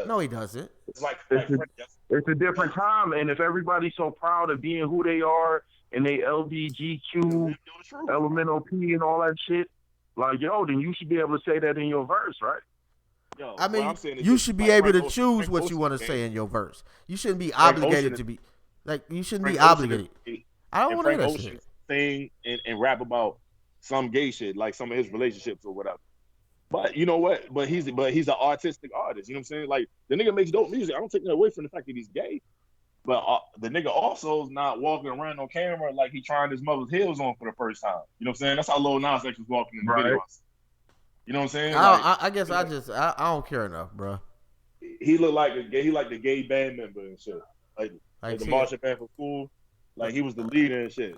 No, he doesn't. It's like it's a different time, and if everybody's so proud of being who they are, and they LBGQ, elemental P, and all that shit, like, yo, then you should be able to say that in your verse, right? Yo, I mean, you should be able to choose what you want to say in your verse. You shouldn't be obligated to be like. You shouldn't be obligated. I don't want to hear that shit. Sing and rap about some gay shit, like some of his relationships or whatever. But you know what? But he's an artistic artist. You know what I'm saying? Like the nigga makes dope music. I don't take that away from the fact that he's gay. But the nigga also is not walking around on camera like he trying his mother's heels on for the first time. You know what I'm saying? That's how Lil Nas X was walking in the video. You know what I'm saying? I guess I don't care enough, bro. He looked like the gay band member and shit. Like the marching band for school. Like he was the leader and shit.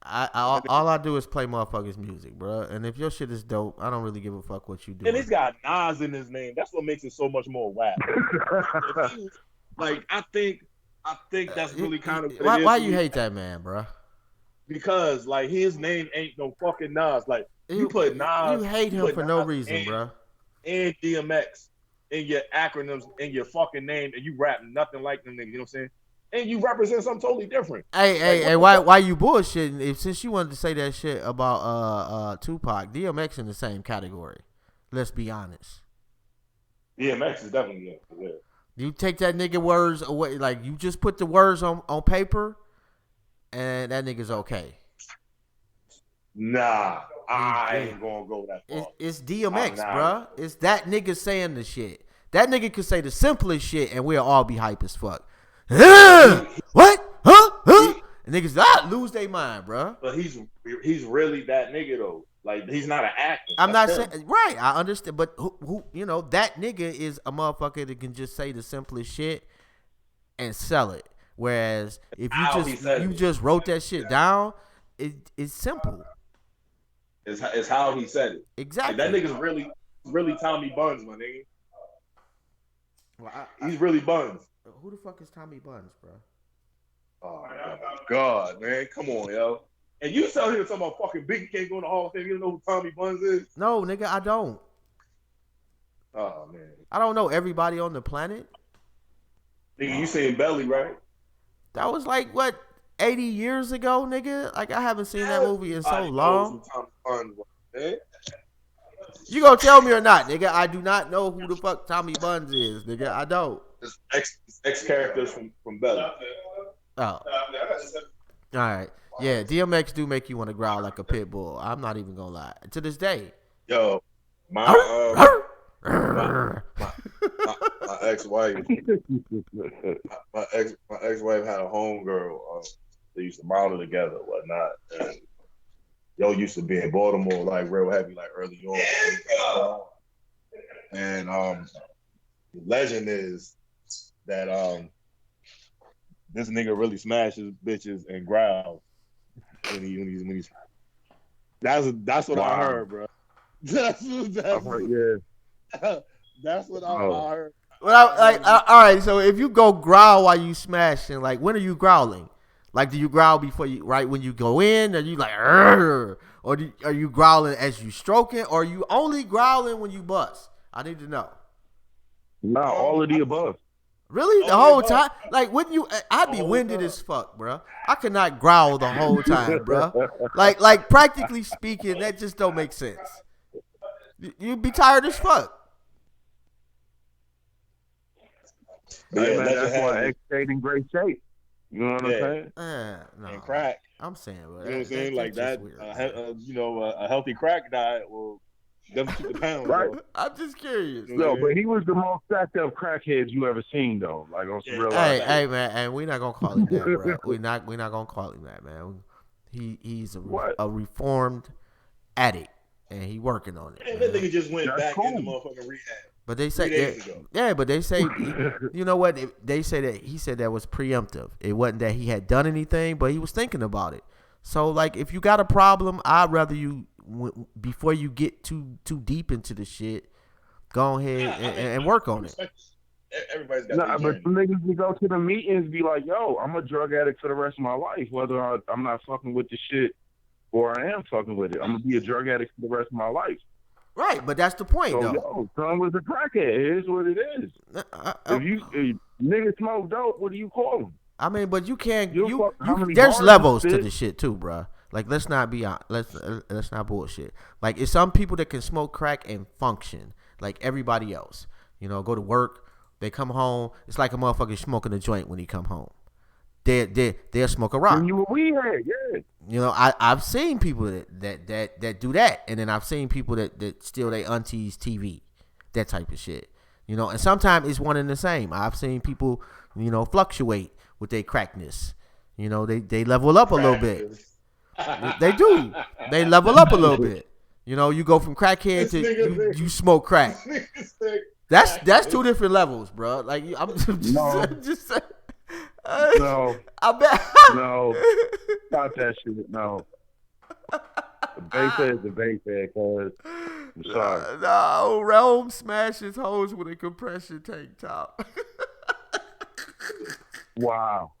All I do is play motherfuckers' music, bro. And if your shit is dope, I don't really give a fuck what you do. And he's got Nas in his name. That's what makes it so much more whack. Like I think that's really kind of why you hate that man, bro? Because like his name ain't no fucking Nas. Like you put Nas. You hate him for no reason, bro. And DMX in your acronyms in your fucking name, and you rap nothing like them niggas. You know what I'm saying? And you represent something totally different. Hey, why you bullshitting? Since you wanted to say that shit about Tupac, DMX in the same category. Let's be honest. DMX is definitely yeah. You take that nigga words away, like you just put the words on paper, and that nigga's okay. Nah, I ain't gonna go that far. It's DMX, bruh. It's that nigga saying the shit. That nigga could say the simplest shit, and we'll all be hype as fuck. What? Huh? And niggas lose their mind, bro. But he's really that nigga though. Like he's not an actor. I'm not saying right. I understand, but who that nigga is a motherfucker that can just say the simplest shit and sell it. Whereas if you just wrote that shit down, it's simple. It's how he said it. Exactly. Like, that nigga's really Tommy Buns, my nigga. Well, he's really Buns. Who the fuck is Tommy Buns, bro? Oh my God, man, come on, yo. And you tell him talking about fucking Biggie can't go in the Hall of Fame. You don't know who Tommy Buns is? No, nigga, I don't. Oh man, I don't know everybody on the planet. Nigga, you saying Belly, right? That was like what 80 years ago, nigga. Like I haven't seen that movie in so long. You gonna tell me or not, nigga? I do not know who the fuck Tommy Buns is, nigga. I don't. It's ex characters from Belly. Oh. All right. Yeah, DMX do make you want to growl like a pit bull. I'm not even gonna lie. To this day. Yo, my ex-wife, my ex-wife had a homegirl. They used to model together, whatnot. And yo used to be in Baltimore, like real heavy, like early on. And the legend is that this nigga really smashes bitches and growls when he's. That's what I heard, bro. That's what I heard. Well, all right. So if you go growl while you smashing, like when are you growling? Like, do you growl before you, right when you go in, or you like, or are you growling as you stroking, or are you only growling when you bust? I need to know. Nah, all of the above. Really? The whole time? Like, wouldn't you? I'd be winded as fuck, bro. I could not growl the whole time, bro. Like practically speaking, that just don't make sense. You'd be tired as fuck. Yeah, man, that's why X stayed in great shape. You know what I'm saying? No. And crack. I'm saying, bro. You know what I'm saying? Like that, a healthy crack diet will definitely keep the pounds. Right. I'm just curious. No, but he was the most stacked up crackheads you ever seen, though. Like on some real. Hey, man, and we're not gonna call him that, bro. We're not gonna call him that, man. He's a reformed addict, and he working on it. And that nigga just went back into motherfucking rehab. But they say, but they say, you know what? They say that he said that was preemptive. It wasn't that he had done anything, but he was thinking about it. So, like, if you got a problem, I'd rather you, before you get too deep into the shit, go ahead and work on it. Everybody's got but some niggas will go to the meetings and be like, yo, I'm a drug addict for the rest of my life, whether I'm not fucking with the shit or I am fucking with it. I'm going to be a drug addict for the rest of my life. Right, but that's the point, though. Yo, son was a crackhead. It is what it is. If niggas smoke dope, what do you call them? I mean, but you can't. There's levels to the shit too, bro. Like, let's not bullshit. Like, it's some people that can smoke crack and function like everybody else. You know, go to work, they come home. It's like a motherfucker smoking a joint when he come home. They'll smoke a rock. And you a weedhead, yeah. You know, I've seen people that do that, and then I've seen people that steal their auntie's TV, that type of shit. You know, and sometimes it's one and the same. I've seen people, you know, fluctuate with their crackness. You know, they level up a little bit. They do. They level up a little bit. You know, you go from crackhead to you smoke crack. That's two different levels, bro. Like, I'm just saying. No. I bet. No. Stop that shit. No. The bass head is the bass head, cuz. I'm sorry. No, Rome smashes hoes with a compression tank top. Wow.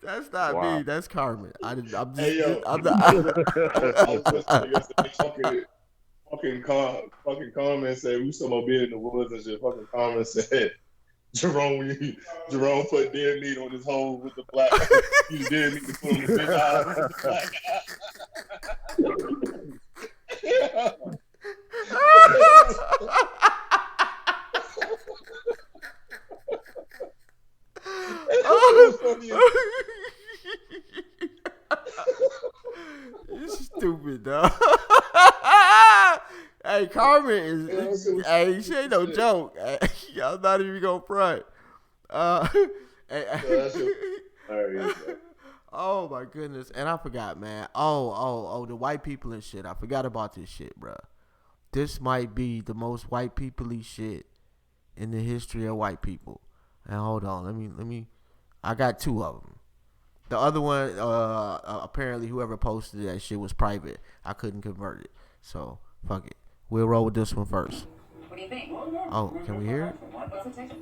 That's not me. That's Carmen. I'm not. Fucking Carmen said we talking about being in the woods and shit. Fucking Carmen said Jerome put deer meat on his hole with the black. You deer meat to put on the big eye with the black You stupid, dog. Hey, Carmen is. Hey, she ain't no joke. I'm not even gonna front. Oh my goodness, and I forgot, man. Oh, the white people and shit. I forgot about this shit, bro. This might be the most white people-y shit in the history of white people. And hold on, let me. I got two of them. The other one, apparently whoever posted that shit was private. I couldn't convert it, so fuck it. We'll roll with this one first. What do you think? Oh, can we hear it? What's it taste?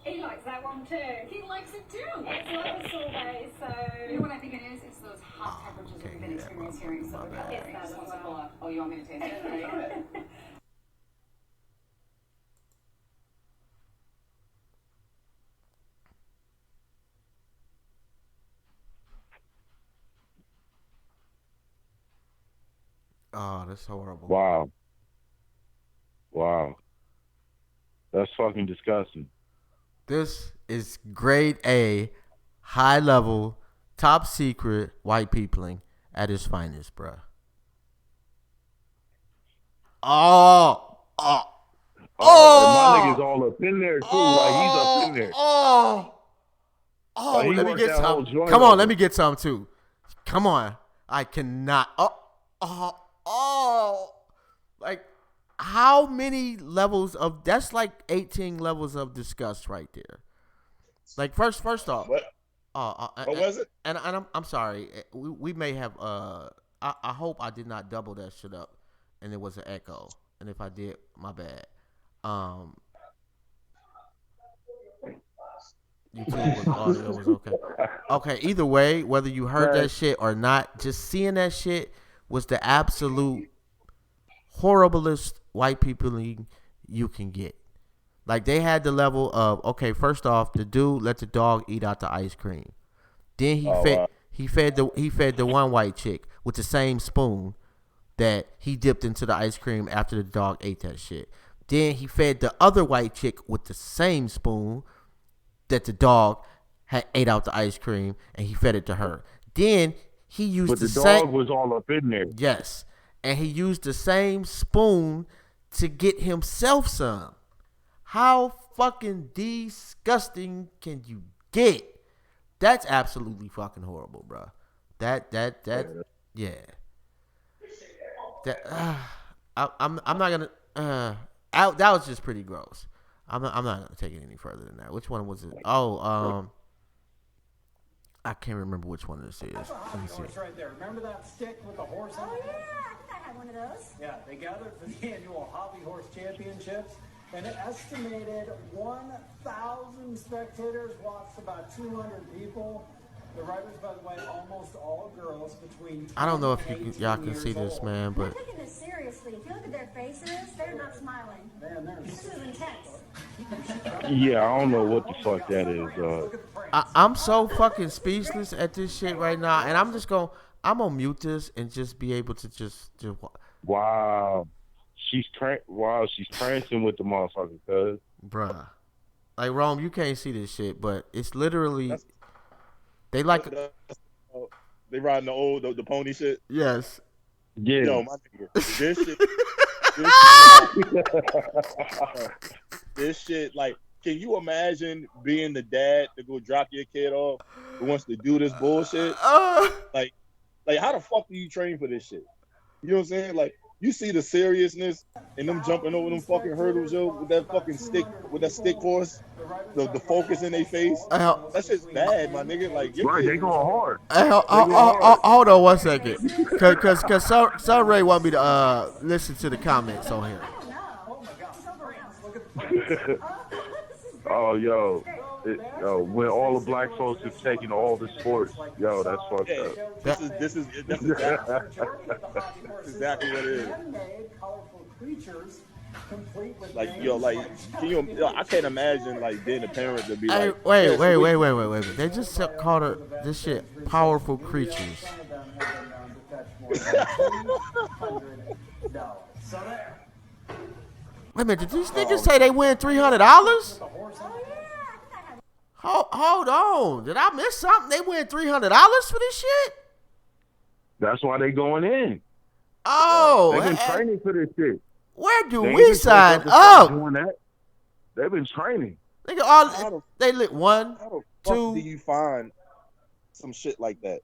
He likes that one too. He likes it too. It's like a sorbet, so... You know what I think it is? It's those hot temperatures that we've been experiencing here in Southern California. It's that as well. Oh, you want me to taste it? Oh, that's horrible. Wow. That's fucking disgusting. This is grade A, high level, top secret white peopling at its finest, bruh. Oh, my nigga's all up in there too. Like he's up in there. Let me get some. Come on, let me get some too. Come on. I cannot. Like, how many levels of, that's like 18 levels of disgust right there. Like, first off. What was it? And I'm sorry. We may have, I hope I did not double that shit up and it was an echo. And if I did, my bad. YouTube with audio was okay. Okay, either way, whether you heard that shit or not, just seeing that shit was the absolute horriblest white people you can get. Like, they had the level of, okay, first off, the dude let the dog eat out the ice cream. Then he fed the one white chick with the same spoon that he dipped into the ice cream after the dog ate that shit. Then he fed the other white chick with the same spoon that the dog had ate out the ice cream, and he fed it to her. Then he used but the dog was all up in there. Yes, and he used the same spoon to get himself some. How fucking disgusting can you get? That's absolutely fucking horrible, bro. That yeah. I'm not gonna. That was just pretty gross. I'm not gonna take it any further than that. Which one was it? Oh, I can't remember which one this is. Let me see. Right there. Remember that stick with the horse on it? Oh, yeah. I think I had one of those. Yeah, they gathered for the annual Hobby Horse Championships, and an estimated 1,000 spectators watched about 200 people. The riders, by the way, almost all girls between 10 I don't know if y'all can years see this, old. man, but I'm taking this seriously. If you look at their faces, they're not smiling. Man, This is intense. Yeah, I don't know what the fuck that is. I'm so fucking speechless at this shit right now, and I'm gonna mute this and just be able to just Wow, she's prancing with the motherfucker, cuz. Bruh. Like, Rome, you can't see this shit, but it's literally they like they riding the pony shit. Yes. Yeah. Yo, my nigga, this shit, like, can you imagine being the dad to go drop your kid off who wants to do this bullshit? Like how the fuck do you train for this shit? You know what I'm saying? Like, you see the seriousness and them jumping over them fucking hurdles, yo, with that fucking stick, with that stick horse, the focus in their face. That shit's bad, my nigga. Like, right, they going hard. Hold on 1 second, cause Son Ray want me to listen to the comments on here. Oh, yo, when all the black folks have taken all the sports, yo, that's fucked up. This is exactly what it is. Like, yo, like, I can't imagine, like, being a parent to be like, wait. They just called this shit powerful creatures. Wait a minute, did these niggas say they win $300? Hold on, did I miss something? They win $300 for this shit? That's why they going in. Oh, they've been training for this shit. Where do we sign up? Doing that. They've been training. They lit one, fuck do you find some shit like that?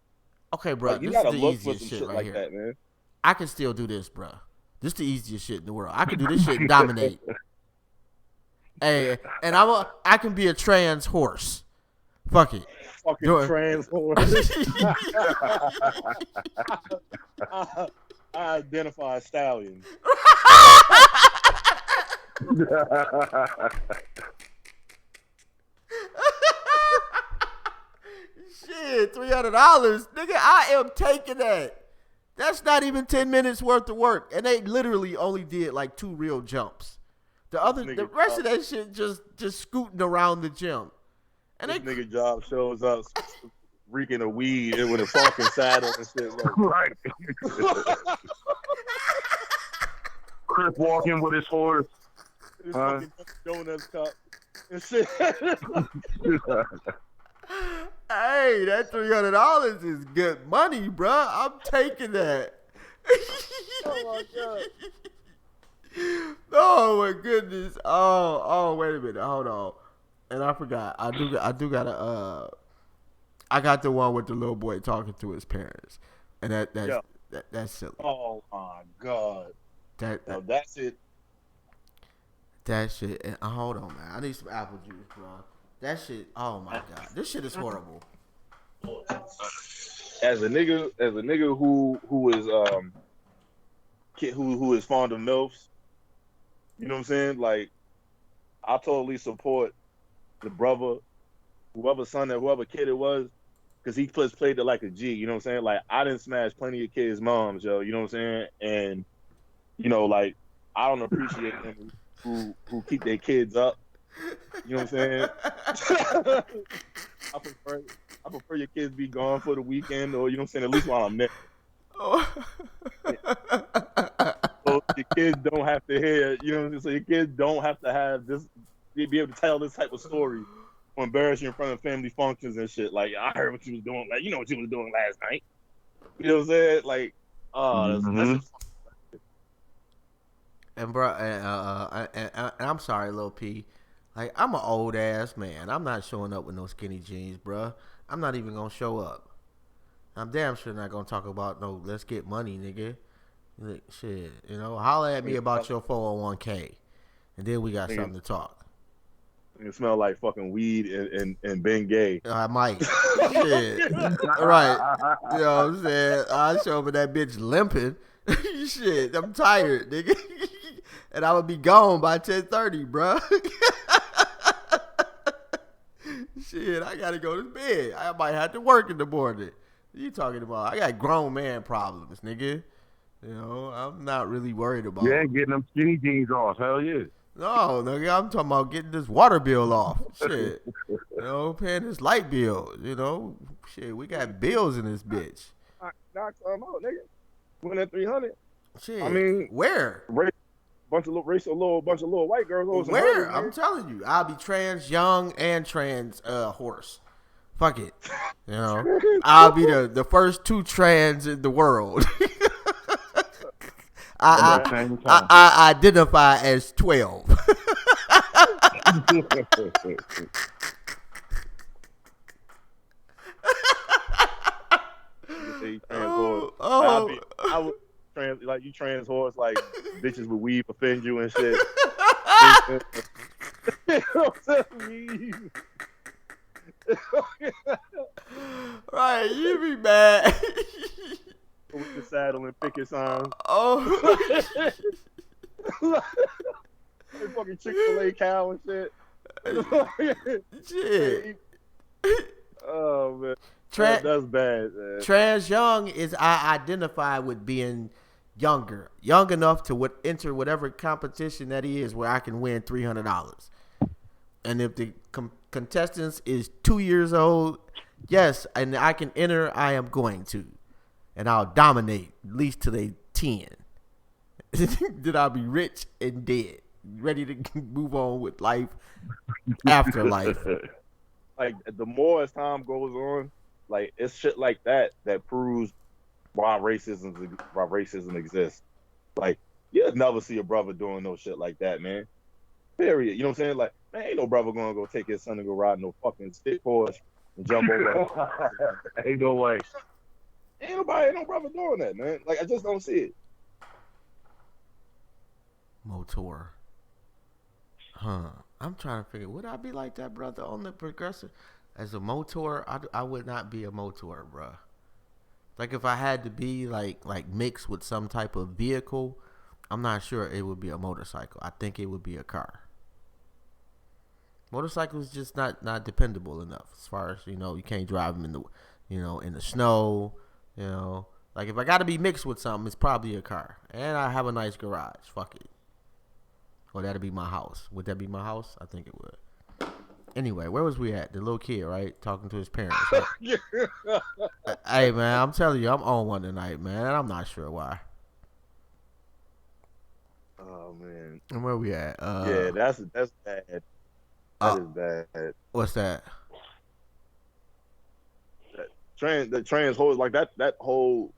Okay, bro, Like, you this is gotta the look for easiest some shit shit right like here. that, man. I can still do this, bro. This is the easiest shit in the world. I can do this shit and dominate. Hey, and I can be a trans horse. Fuck it. Fucking trans horse. I identify as stallion. Shit, $300, nigga. I am taking that. That's not even 10 minutes worth of work, and they literally only did like 2 real jumps. The rest of that shit just scooting around the gym. And this nigga job shows up reeking of weed and with a fucking saddle and shit. Like. Right. Chris walking with his horse. His fucking donuts cup and shit. Hey, that $300 is good money, bruh. I'm taking that. Oh my god. Oh my goodness. Oh, wait a minute. Hold on. And I forgot. I do gotta I got the one with the little boy talking to his parents. And that's silly. Oh my god. That's it. That shit. And, hold on, man. I need some apple juice, bro. That shit. Oh my god. This shit is horrible. As a nigga who is fond of MILFs, you know what I'm saying? Like, I totally support the brother, whoever kid it was, because he played it like a G, you know what I'm saying? Like, I didn't smash plenty of kids' moms, yo, you know what I'm saying? And, you know, like, I don't appreciate them who keep their kids up. You know what I'm saying? I prefer your kids be gone for the weekend, or, you know what I'm saying, at least while I'm there. So your kids don't have to hear, you know what I'm saying? So your kids don't have to have this, be able to tell this type of story or embarrass you in front of family functions and shit. Like, I heard what you was doing, like, you know what you was doing last night. You know what I'm saying? Like, that's just. And bro, and I'm sorry, Lil P. Like, I'm an old ass man. I'm not showing up with no skinny jeans, bro. I'm not even gonna show up. I'm damn sure not gonna talk about no let's get money, nigga. Like, shit, you know, holler at me about your 401k, and then we got something to talk. It smell like fucking weed and Bengay. I might. Shit. Right. You know what I'm saying? I show up with that bitch limping. Shit, I'm tired, nigga. And I would be gone by 10:30, bro. Shit, I gotta go to bed. I might have to work in the morning. What you talking about? I got grown man problems, nigga. You know, I'm not really worried about. Yeah, getting them skinny jeans off. Hell yeah. No, nigga, I'm talking about getting this water bill off. Shit. You know, paying this light bill. You know, shit, we got bills in this bitch. Knock some out, nigga. Win at 300. Shit. I mean, where? Bunch of little white girls. Where? I'm telling you, I'll be trans young and trans horse. Fuck it. You know, I'll be the first 2 trans in the world. I identify as 12. I would trans horse, like bitches with weave offend you and shit. Right, you be mad. With the saddle and picket signs. Oh. Like fucking Chick-fil-A cow and shit. Shit. Oh man. That's bad, man. Trans young is I identify with being young enough to enter whatever competition that is where I can win $300. And if the contestants is 2 years old, yes, and I can enter, I am going to. And I'll dominate at least till they 10. Then I'll be rich and dead, ready to move on with life after life. Like, the more as time goes on, like, it's shit like that proves why racism exists. Like, you'll never see a brother doing no shit like that, man. Period. You know what I'm saying? Like, man, ain't no brother gonna go take his son to go ride no fucking stick horse and jump over. Ain't no way. Ain't no brother doing that, man. Like, I just don't see it. Motor. Huh. I'm trying to figure, would I be like that, brother, on the progressive? As a motor, I would not be a motor, bro. Like, if I had to be, like mixed with some type of vehicle, I'm not sure it would be a motorcycle. I think it would be a car. Motorcycles just not dependable enough as far as, you can't drive them in the snow, Like, if I got to be mixed with something, it's probably a car. And I have a nice garage. Fuck it. Or that'd be my house. Would that be my house? I think it would. Anyway, where was we at? The little kid, right? Talking to his parents. Right? Hey, man, I'm telling you, I'm on one tonight, man. And I'm not sure why. Oh, man. And where we at? Yeah, that's bad. That is bad. What's that? The trans whole, like, that whole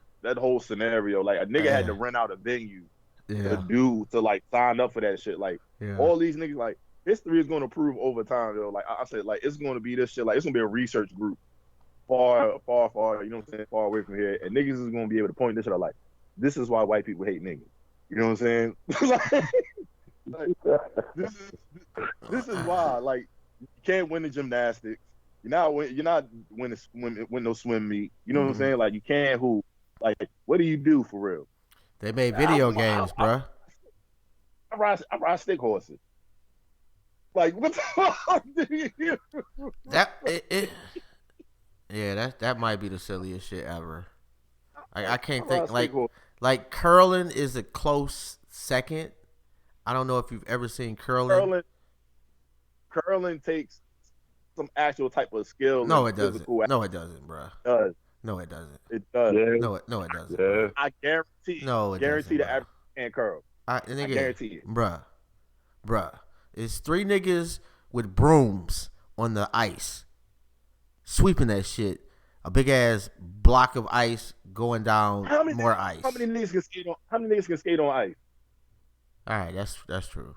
scenario. Like, a nigga had to rent out a venue to like sign up for that shit. Like, all these niggas, like, history is going to prove over time, though. Like I said, like, it's going to be this shit. Like, it's going to be a research group far, you know what I'm saying, far away from here. And niggas is going to be able to point this shit out, like, this is why white people hate niggas. You know what I'm saying? like, this is why. Like, you can't win the gymnastics. You're not win no swim meet. You know what I'm saying? Like, you can't hoop. Like, what do you do for real? They made video games, bruh. I ride stick horses. Like, what the fuck do you do? That might be the silliest shit ever. I can't think, like curling is a close second. I don't know if you've ever seen curling. Curling takes some actual type of skill. No, it doesn't. No, it doesn't, bro. It does. No, it doesn't. It does. Yeah. No, it doesn't. Yeah. I guarantee. No, it guarantee doesn't, the average can curl. I guarantee it, bruh. It's 3 niggas with brooms on the ice, sweeping that shit. A big ass block of ice going down more ice. How many niggas can skate on? How many niggas can skate on ice? All right, that's true.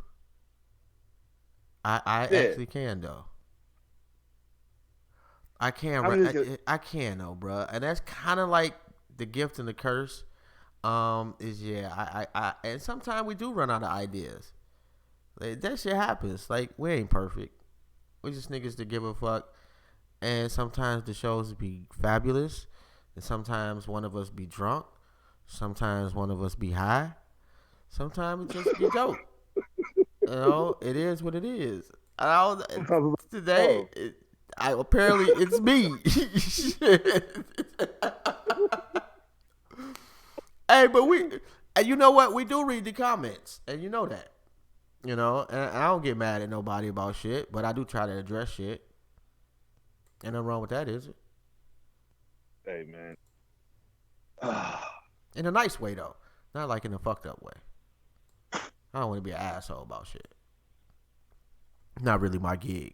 I actually can though. I can though, bro. And that's kind of like the gift and the curse. I and sometimes we do run out of ideas. Like, that shit happens. Like, we ain't perfect. We just niggas that give a fuck. And sometimes the shows be fabulous. And sometimes one of us be drunk. Sometimes one of us be high. Sometimes it just be dope. It is what it is. Today, apparently it's me. Hey, but and you know what? We do read the comments, and you know that. And I don't get mad at nobody about shit, but I do try to address shit. Ain't nothing wrong with that, is it? Hey, man. In a nice way, though. Not like in a fucked up way. I don't want to be an asshole about shit. Not really my gig.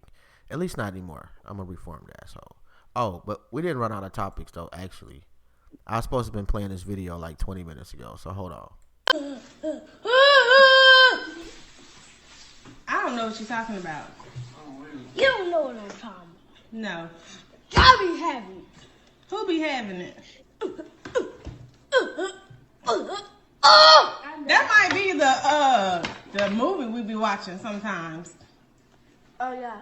At least not anymore. I'm a reformed asshole. Oh, but we didn't run out of topics, though, actually. I was supposed to have been playing this video like 20 minutes ago, so hold on. I don't know what you're talking about. You don't know what I'm talking about. No. I be having it. Who be having it? That might be the movie we be watching sometimes. Oh yeah.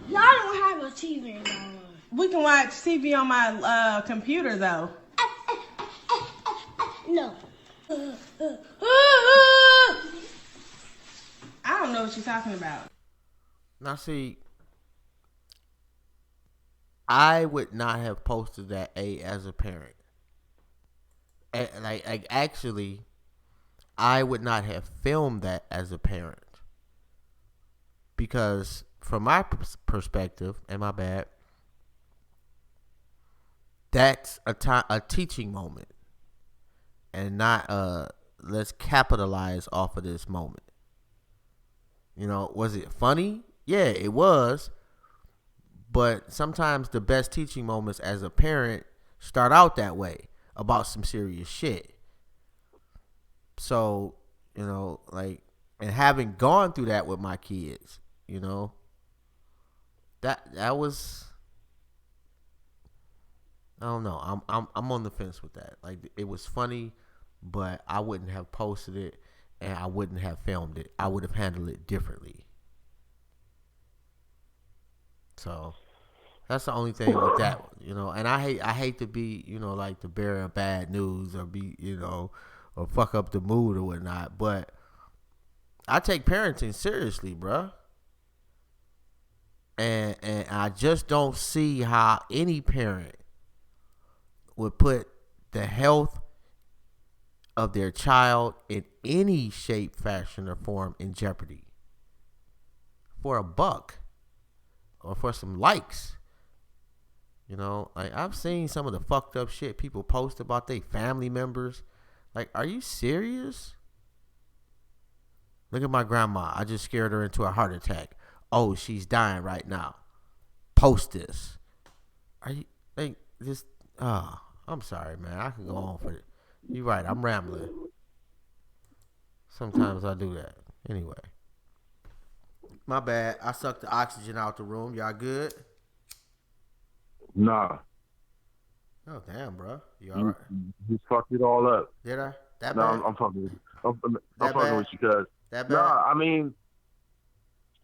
Y'all don't have a TV anymore. We can watch TV on my computer though. No. I don't know what you're talking about. Now see, I would not have posted that as a parent. Like actually, I would not have filmed that as a parent. Because from my perspective, and my bad, that's a teaching moment. And not let's capitalize off of this moment. Was it funny? Yeah, it was. But sometimes the best teaching moments as a parent start out that way, about some serious shit. So, and And having gone through that with my kids, that was, I don't know. I'm on the fence with that. Like, it was funny, but I wouldn't have posted it and I wouldn't have filmed it. I would have handled it differently. So that's the only thing with that, And I hate to be, like the bearer of bad news or be, or fuck up the mood or whatnot. But I take parenting seriously, bruh. And I just don't see how any parent would put the health of their child in any shape, fashion, or form in jeopardy for a buck or for some likes. Like, I've seen some of the fucked up shit people post about their family members. Like, are you serious? Look at my grandma. I just scared her into a heart attack. Oh, she's dying right now. Post this. Are you like this? I'm sorry, man. I can go on for it. You're right. I'm rambling. Sometimes I do that. Anyway, my bad. I sucked the oxygen out the room. Y'all good? Nah. Oh damn, bro. You all right? You fucked it all up. Did I? That no, bad? I'm fucking with you. I'm fucking bad? with you, cuz. That bad? Nah,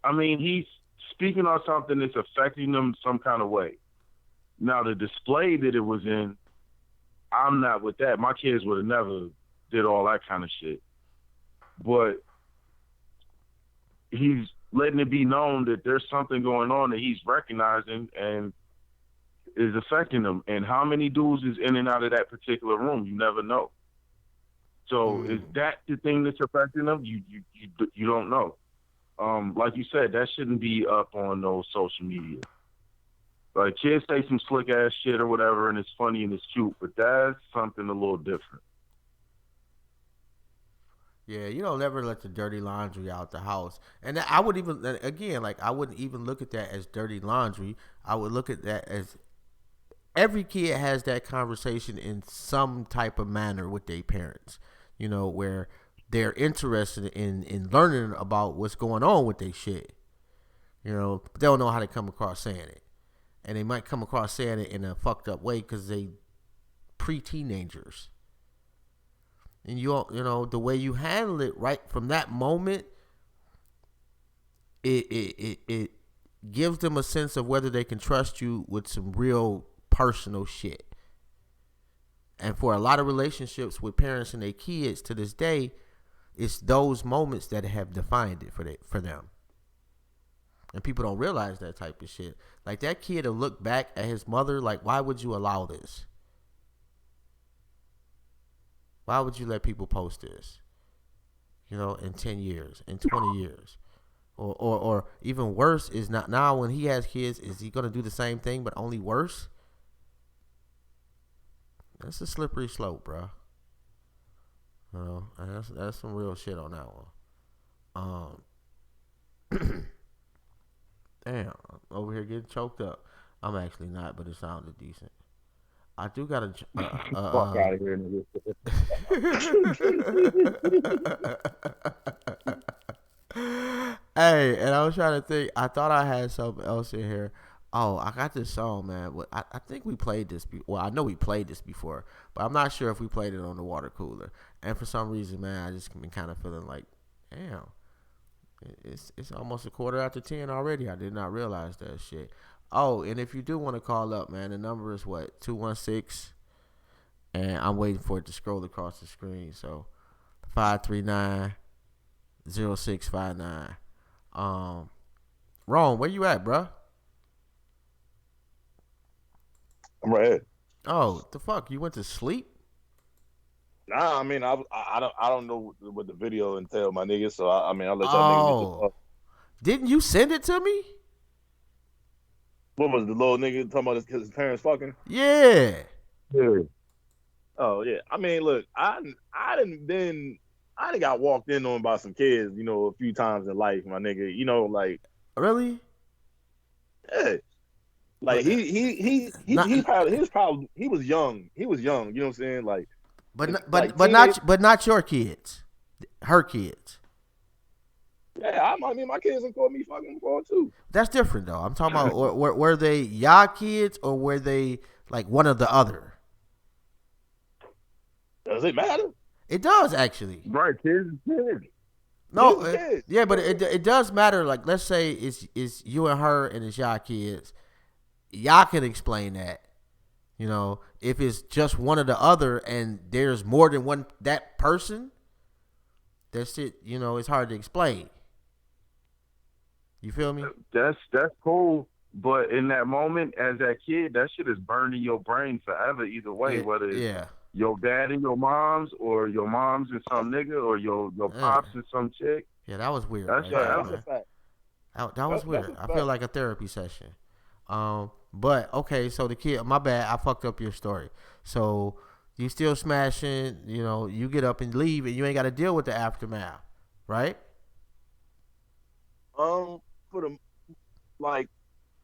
I mean, he's speaking on something that's affecting them some kind of way. Now, the display that it was in, I'm not with that. My kids would have never did all that kind of shit. But he's letting it be known that there's something going on that he's recognizing and is affecting them. And how many dudes is in and out of that particular room? You never know. So is that the thing that's affecting them? You don't know. Like you said, that shouldn't be up on no social media. Like, kids say some slick ass shit or whatever, and it's funny and it's cute, but that's something a little different. Yeah, you don't ever let the dirty laundry out the house. And I would even, again, like, I wouldn't even look at that as dirty laundry. I would look at that as every kid has that conversation in some type of manner with their parents, where they're interested in learning about what's going on with their shit. But they don't know how to come across saying it. And they might come across saying it in a fucked up way because they pre-teenagers. And the way you handle it right from that moment, it gives them a sense of whether they can trust you with some real personal shit. And for a lot of relationships with parents and their kids to this day, it's those moments that have defined it for them. And people don't realize that type of shit. Like, that kid will look back at his mother like, why would you allow this? Why would you let people post this? In 10 years, in 20 years. Or even worse is not now when he has kids, is he going to do the same thing but only worse? That's a slippery slope, bro. And that's some real shit on that one. Damn, I'm over here getting choked up. I'm actually not, but it sounded decent. I do got to fuck out of here, nigga. Hey, and I was trying to think. I thought I had something else in here. Oh, I got this song, man. I think we played this. Well, I know we played this before, but I'm not sure if we played it on the water cooler. And for some reason, man, I just been kind of feeling like, damn. It's almost 10:15 already. I did not realize that shit. Oh, and if you do want to call up, man, the number is what? 216. And I'm waiting for it to scroll across the screen. So 539-0659. Ron, where you at, bruh? I'm right here. Oh, the fuck? You went to sleep? Nah, I mean, I don't know what the video entailed, my nigga. So I'll let y'all niggas. Didn't you send it to me? What was the little nigga talking about his parents fucking? Yeah. Oh yeah. I mean, look, I done got walked in on by some kids, a few times in life, my nigga. Like. Really? Yeah. Like he was young. He was young. You know what I'm saying? Like. But not your kids, her kids. I mean, my kids have called me fucking before too. That's different though. I'm talking about were they y'all kids or were they like one or the other? Does it matter? It does actually. Right, kids is kids. No, yeah, but it does matter. Like, let's say it's you and her and it's y'all kids. Y'all can explain that. You know, if it's just one or the other and there's more than one that person, that's it. You know, it's hard to explain. You feel me? That's cool. But in that moment, as that kid, that shit is burned in your brain forever. Either way, whether it's your dad and your mom's, or your mom's and some nigga, or your pops and some chick. Yeah, that was weird. That's a fact. That was weird. I feel like a therapy session. But okay, so the kid, my bad, I fucked up your story. So you still smashing, you know, you get up and leave, and you ain't got to deal with the aftermath, right? For the like,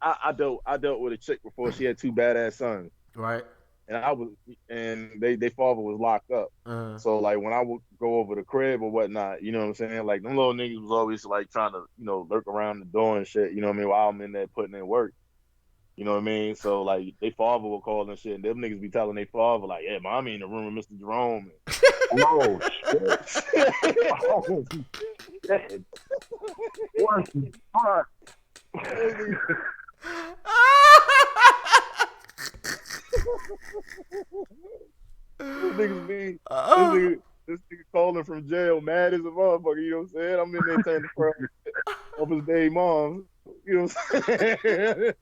I dealt with a chick before. She had two badass sons, right? And they father was locked up. So like when I would go over the crib or whatnot, you know what I'm saying? Like them little niggas was always like trying to, you know, lurk around the door and shit. You know what I mean? While I'm in there putting in work. You know what I mean? So like they father will call and shit, and them niggas be telling they father like, "Yeah, mommy in the room with Mr. Jerome." Oh shit! Oh shit! What the fuck? This nigga calling from jail, mad as a motherfucker. You know what I'm saying? I'm in there trying to front of his baby mom. You know what I'm saying?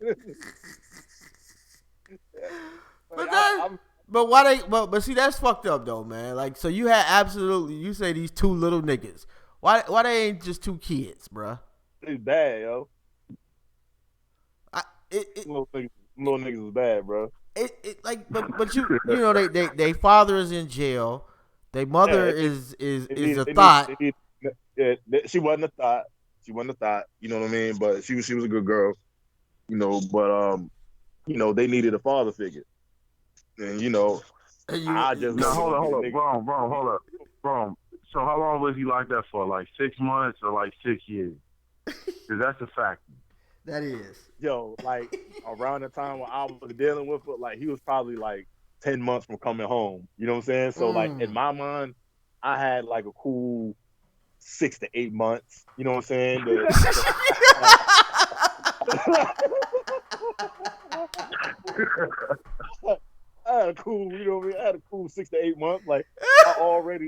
But why they? But see, that's fucked up though, man. Like, so you had absolutely. You say these two little niggas. Why they ain't just two kids, bruh? It's bad, yo. Little niggas is bad, bro. But you know they father is in jail. Their mother is a thought. She wasn't a thought. She wasn't a thought. You know what I mean? But she was a good girl. You know, but you know, they needed a father figure. And you know, I just hold up, bro. So how long was he like that for? Like 6 months or like 6 years? Because that's a fact. That is. Yo, like around the time when I was dealing with it, like he was probably like 10 months from coming home. You know what I'm saying? So like in my mind, I had like a cool 6 to 8 months. You know what I'm saying? I had a cool, you know what I mean? I had a cool 6 to 8 months. Like I already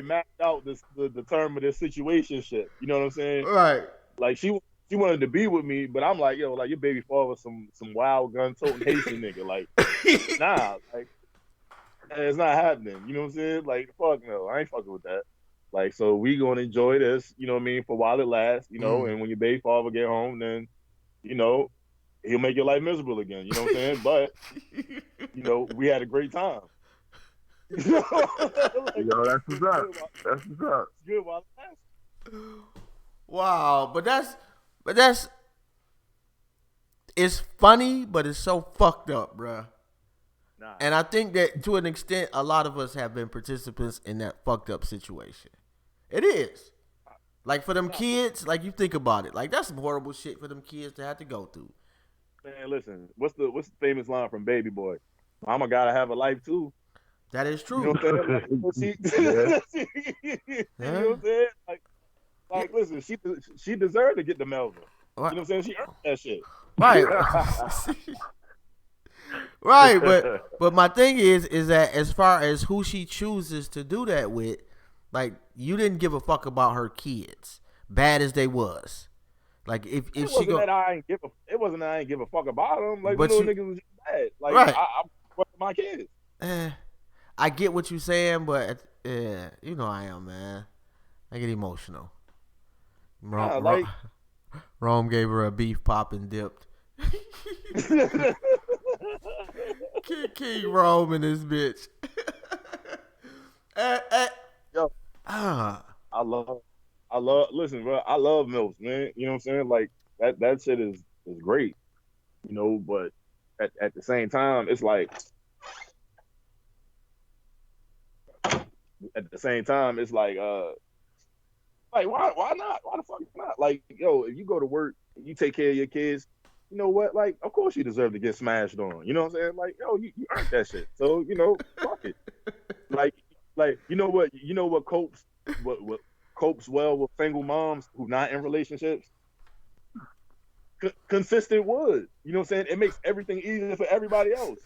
mapped out the term of this situation shit. You know what I'm saying? Right. Like she wanted to be with me, but I'm like, yo, like your baby father some wild gun toting Haitian nigga. Like, nah, like it's not happening. You know what I'm saying? Like, fuck no, I ain't fucking with that. Like, so we gonna enjoy this, you know what I mean, for while it lasts, you know, and when your baby father get home, then, you know, he'll make your life miserable again. You know what I'm saying? But, you know, we had a great time. Yo, that's what's up. That's what's up. It's good while it lasts. Wow, but that's it's funny, but it's so fucked up, bruh. Nah. And I think that to an extent, a lot of us have been participants in that fucked up situation. It is. Like for them kids, like you think about it, like that's some horrible shit for them kids to have to go through. Man, listen, what's the famous line from Baby Boy? Mama gotta have a life too. That is true. You know what I'm saying? You know what I'm saying? Like, listen, she deserved to get the Melvin. You know what I'm saying? She earned that shit. Right. Right, but my thing is that as far as who she chooses to do that with, like you didn't give a fuck about her kids, bad as they was. Like if she go, it wasn't that I ain't give a fuck about them. Like little niggas was just bad. Like right. I fuck my kids. I get what you're saying, but you know I am, man. I get emotional. Rome gave her a beef pop and dipped. King Rome and this bitch. Yo, I love. Listen, bro. I love MILFs, man. You know what I'm saying? Like that shit is great. You know, but at the same time, it's like. At the same time, it's like Like, why not? Why the fuck not? Like, yo, if you go to work, you take care of your kids, you know what? Like, of course you deserve to get smashed on. You know what I'm saying? Like, yo, you earned that shit. So, fuck it. Like, you know what? You know what copes well with single moms who not in relationships? Consistent wood. You know what I'm saying? It makes everything easier for everybody else.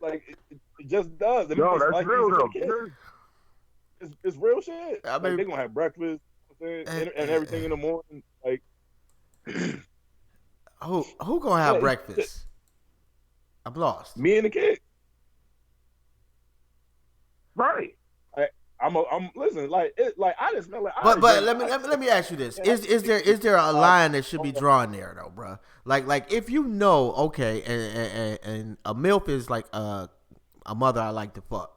Like, it just does. It No, makes that's life real easier for though. the kids. It's real shit. I Like, mean, they're gonna have breakfast, and everything in the morning. Like, who gonna have breakfast? I'm lost. Me and the kid. Right. I'm listen, like I just smell like. But let me ask you this: is there a line that should be drawn there though, bro? Like if you know, okay, and a MILF is like a mother I like to fuck.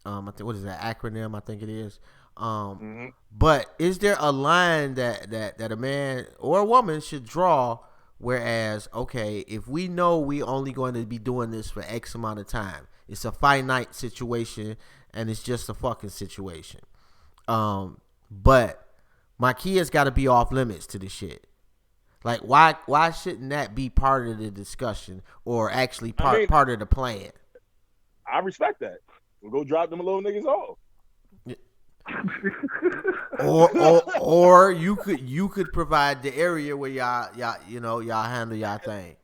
I think, what is that acronym? I think it is. But is there a line that a man or a woman should draw? Whereas, okay, if we know we only going to be doing this for X amount of time, it's a finite situation and it's just a fucking situation. But my kids got to be off limits to this shit. Like, why shouldn't that be part of the discussion or actually part of the plan? I respect that. We'll go drop them little niggas off. or you could provide the area where y'all handle y'all thing.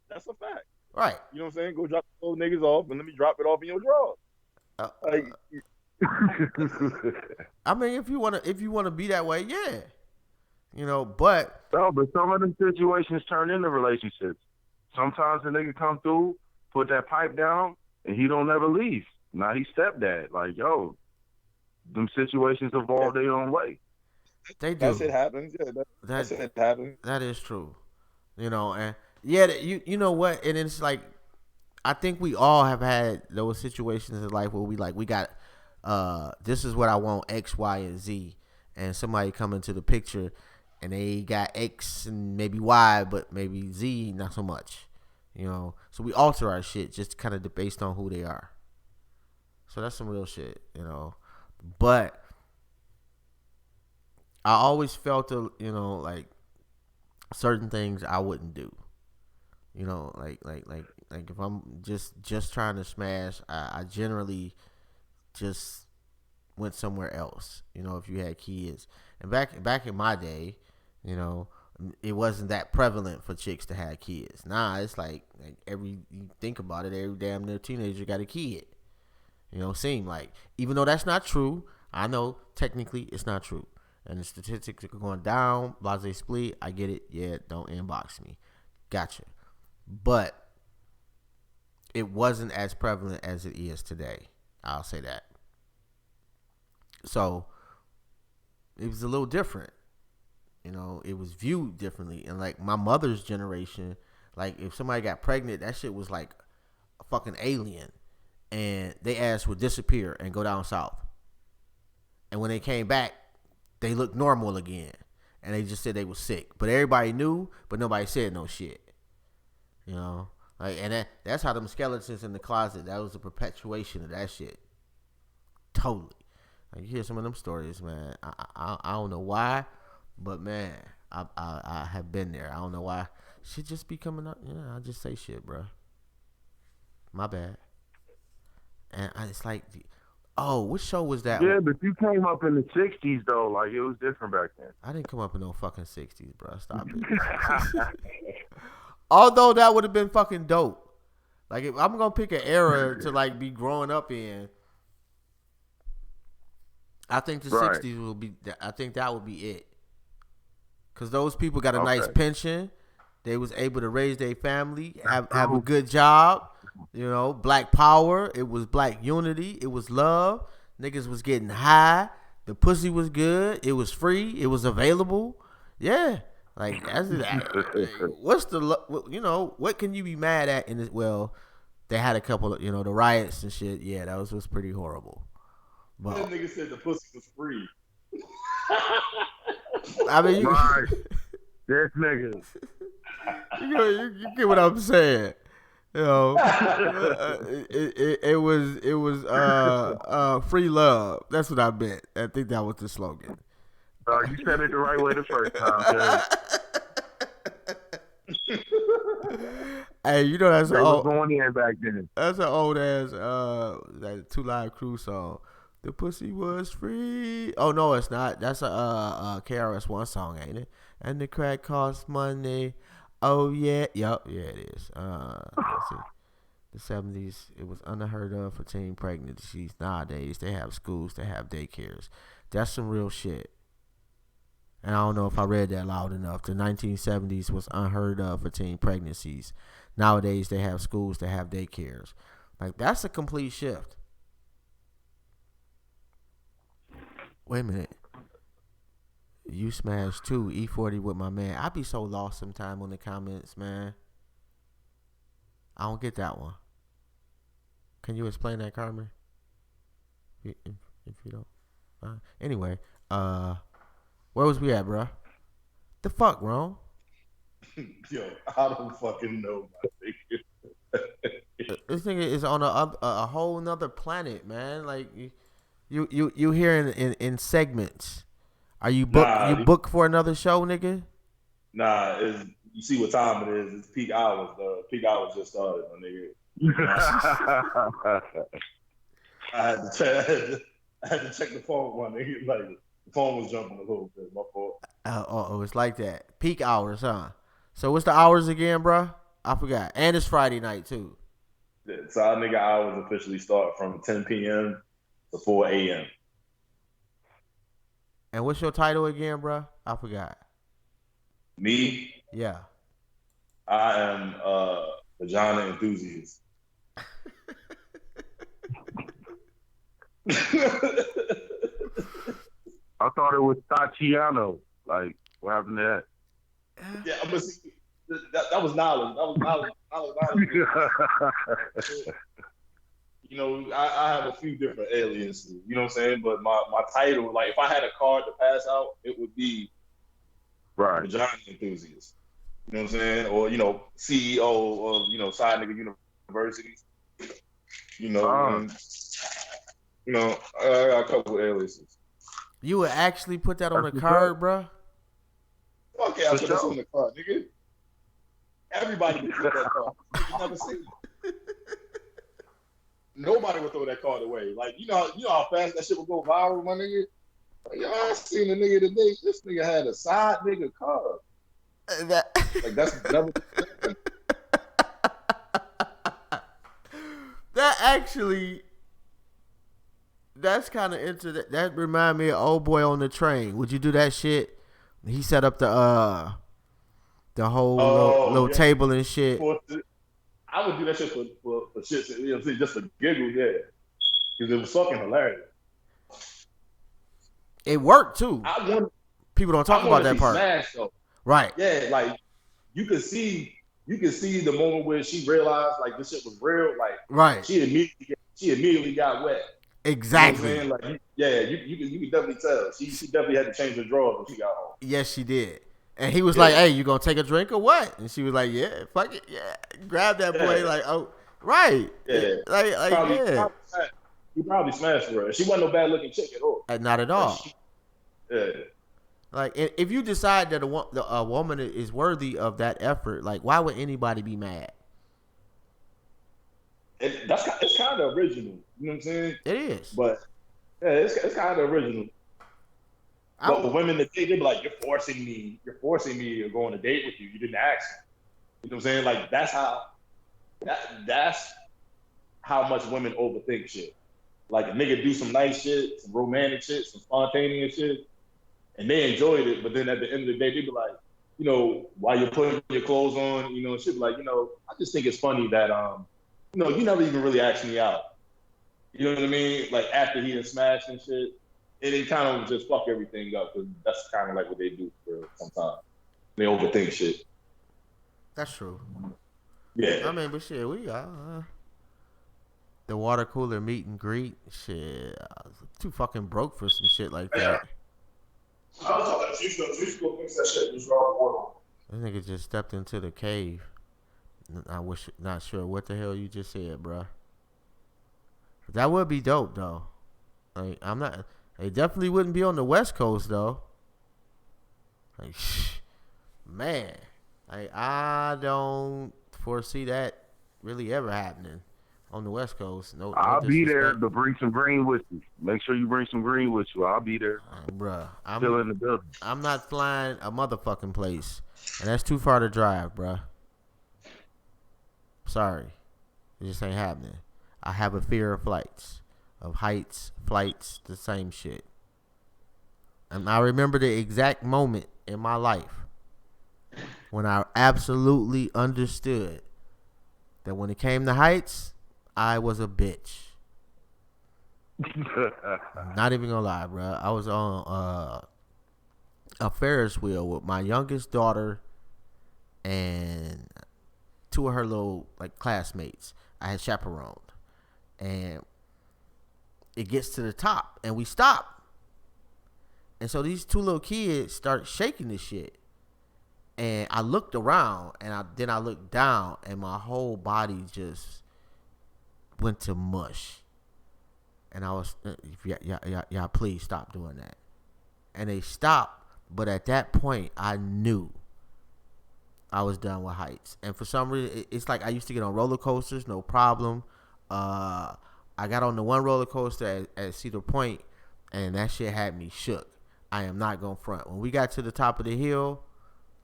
That's a fact. Right. You know what I'm saying? Go drop the little niggas off and let me drop it off in your drawers. I mean, if you wanna be that way, yeah. But but some of the situations turn into relationships. Sometimes the nigga come through, put that pipe down, and he don't ever leave. Now he stepdad. Like, yo, them situations evolve their own way. They do. That shit happens. Yeah, that shit happens. That is true. And yeah, you know what? And it's like, I think we all have had those situations in life where we got this is what I want, X, Y, and Z, and somebody come into the picture and they got X and maybe Y, but maybe Z not so much. So we alter our shit just kind of based on who they are. So that's some real shit, But I always felt, like certain things I wouldn't do. Like if I'm just trying to smash, I generally just went somewhere else. If you had kids, and back in my day, it wasn't that prevalent for chicks to have kids. Nah, it's like you think about it, every damn near teenager got a kid. Seem like, even though that's not true, I know technically it's not true, and the statistics are going down. Blase split, I get it. Yeah, don't inbox me. Gotcha. But it wasn't as prevalent as it is today. I'll say that. So it was a little different. It was viewed differently. And like my mother's generation, like if somebody got pregnant, that shit was like a fucking alien. And they ass would disappear and go down south. And when they came back, they looked normal again. And they just said they were sick. But everybody knew, but nobody said no shit. And that's how them skeletons in the closet, that was a perpetuation of that shit. Totally. Like, you hear some of them stories, man. I don't know why, but man, I have been there. I don't know why. Shit just be coming up. I just say shit, bro. My bad. And it's like, what show was that? Yeah, but you came up in the 60s, though. Like, it was different back then. I didn't come up in no fucking 60s, bro. Stop it. Although that would have been fucking dope. Like, if I'm going to pick an era to, like, be growing up in, I think the 60s will be, I think that would be it. Because those people got a nice pension. They was able to raise their family, have a good job. Black power. It was black unity. It was love. Niggas was getting high. The pussy was good. It was free. It was available. Yeah. Like, what's what can you be mad at in this? Well, they had a couple of, the riots and shit. Yeah, that was pretty horrible. But that nigga said the pussy was free. I mean, right. This nigga. You get what I'm saying. It was free love. That's what I meant. I think that was the slogan. You said it the right way the first time. Hey, you know that's they was going in back then. That's an old ass that 2 Live Crew song. The pussy was free. Oh no, it's not. That's a KRS-One song, ain't it? And the crack costs money. Oh yeah, yeah, it is. Let's see. The 70s, it was unheard of for teen pregnancies. Nowadays, they have schools, they have daycares. That's some real shit. And I don't know if I read that loud enough. The 1970s was unheard of for teen pregnancies. Nowadays, they have schools, they have daycares. Like, that's a complete shift. Wait a minute. You smashed 2 E40 with my man. I be so lost sometime on the comments, man. I don't get that one. Can you explain that, Carmen? If you don't. Anyway, where was we at, bro? The fuck, bro? Yo, I don't fucking know, my nigga. This nigga is on a whole nother planet, man. Like you here in segments. Are you booked for another show, nigga? Nah, you see what time it is. It's peak hours, though. Peak hours just started, my nigga. I had to check the phone, my nigga. Like, the phone was jumping a little bit. My fault. Oh, it's like that. Peak hours, huh? So what's the hours again, bro? I forgot. And it's Friday night, too. Yeah, so our nigga hours officially start from 10 p.m. to 4 a.m. And what's your title again, bro? I forgot. Me? Yeah. I am a vagina enthusiast. I thought it was Tatiano. Like, what happened to that? Yeah, but see, that was knowledge. That was knowledge. You know, I have a few different aliases. You know what I'm saying? But my title, like, if I had a card to pass out, it would be vagina enthusiast. You know what I'm saying? Or, you know, CEO of, you know, Side Nigga Universities. You know, and, you know, I got a couple of aliases. You would actually put that on a card, bro? Okay, I put this on the card, nigga. Everybody would put that card. You never seen it. Nobody would throw that card away. Like, you know how fast that shit would go viral, my nigga? Like, yo, I seen a nigga today. This nigga had a side nigga card. Like, that's never. That actually, that's kind of into that. That remind me of Old Boy on the Train. Would you do that shit? He set up the whole little table and shit. I would do that shit for shit, you know, just for giggles, yeah, because it was fucking hilarious. It worked too. People don't talk about that part. Smashed, though. Right. Yeah, like you could see the moment where she realized like this shit was real. Like, right. She immediately got wet. Exactly. You know what I'm saying? Like, you could definitely tell. She definitely had to change her drawers when she got home. Yes, she did. And he was like, "Hey, you gonna take a drink or what?" And she was like, "Yeah, fuck it, yeah." Grab that boy, like, "Oh, right." Yeah. Like, yeah. He probably smashed her. She wasn't no bad looking chick at all. Not at all. Yeah. Like, if you decide that a woman is worthy of that effort, like, why would anybody be mad? It's kind of original. You know what I'm saying? It is. But yeah, it's kind of original. But the women that they be like, you're forcing me to go on a date with you. You didn't ask me. You know what I'm saying? Like, that's how much women overthink shit. Like, a nigga do some nice shit, some romantic shit, some spontaneous shit, and they enjoyed it. But then at the end of the day, they be like, you know, while you're putting your clothes on, you know, and shit, be like, you know, I just think it's funny that, you know, you never even really asked me out. You know what I mean? Like, after he had smashed and shit. And they kind of just fuck everything up, because that's kind of like what they do for sometimes. They overthink shit. That's true. Yeah. I mean, but shit, we got the water cooler meet and greet. Shit, I was too fucking broke for some shit like that. I was talking to Juice go fix that shit. Just raw water. This nigga just stepped into the cave. Not sure what the hell you just said, bro. That would be dope, though. Like, I'm not. It definitely wouldn't be on the West Coast, though. Like, man, I don't foresee that really ever happening on the West Coast. No, I'll be there disrespect. to bring some green with you. Make sure you bring some green with you. I'll be there. Bruh, Still in the building. I'm not flying a motherfucking place, and that's too far to drive, bruh. Sorry, it just ain't happening. I have a fear of flights, of heights, flights, the same shit. And I remember the exact moment in my life when I absolutely understood that when it came to heights, I was a bitch. Not even gonna lie, bro. I was on a Ferris wheel with my youngest daughter and two of her little like classmates. I had chaperoned, and it gets to the top, and we stop. And so these two little kids start shaking this shit. And I looked around, and then I looked down, and my whole body just went to mush. And I was, y'all, please stop doing that. And they stopped, but at that point, I knew I was done with heights. And for some reason, it's like I used to get on roller coasters, no problem. I got on the one roller coaster at Cedar Point, and that shit had me shook. I am not going front. When we got to the top of the hill,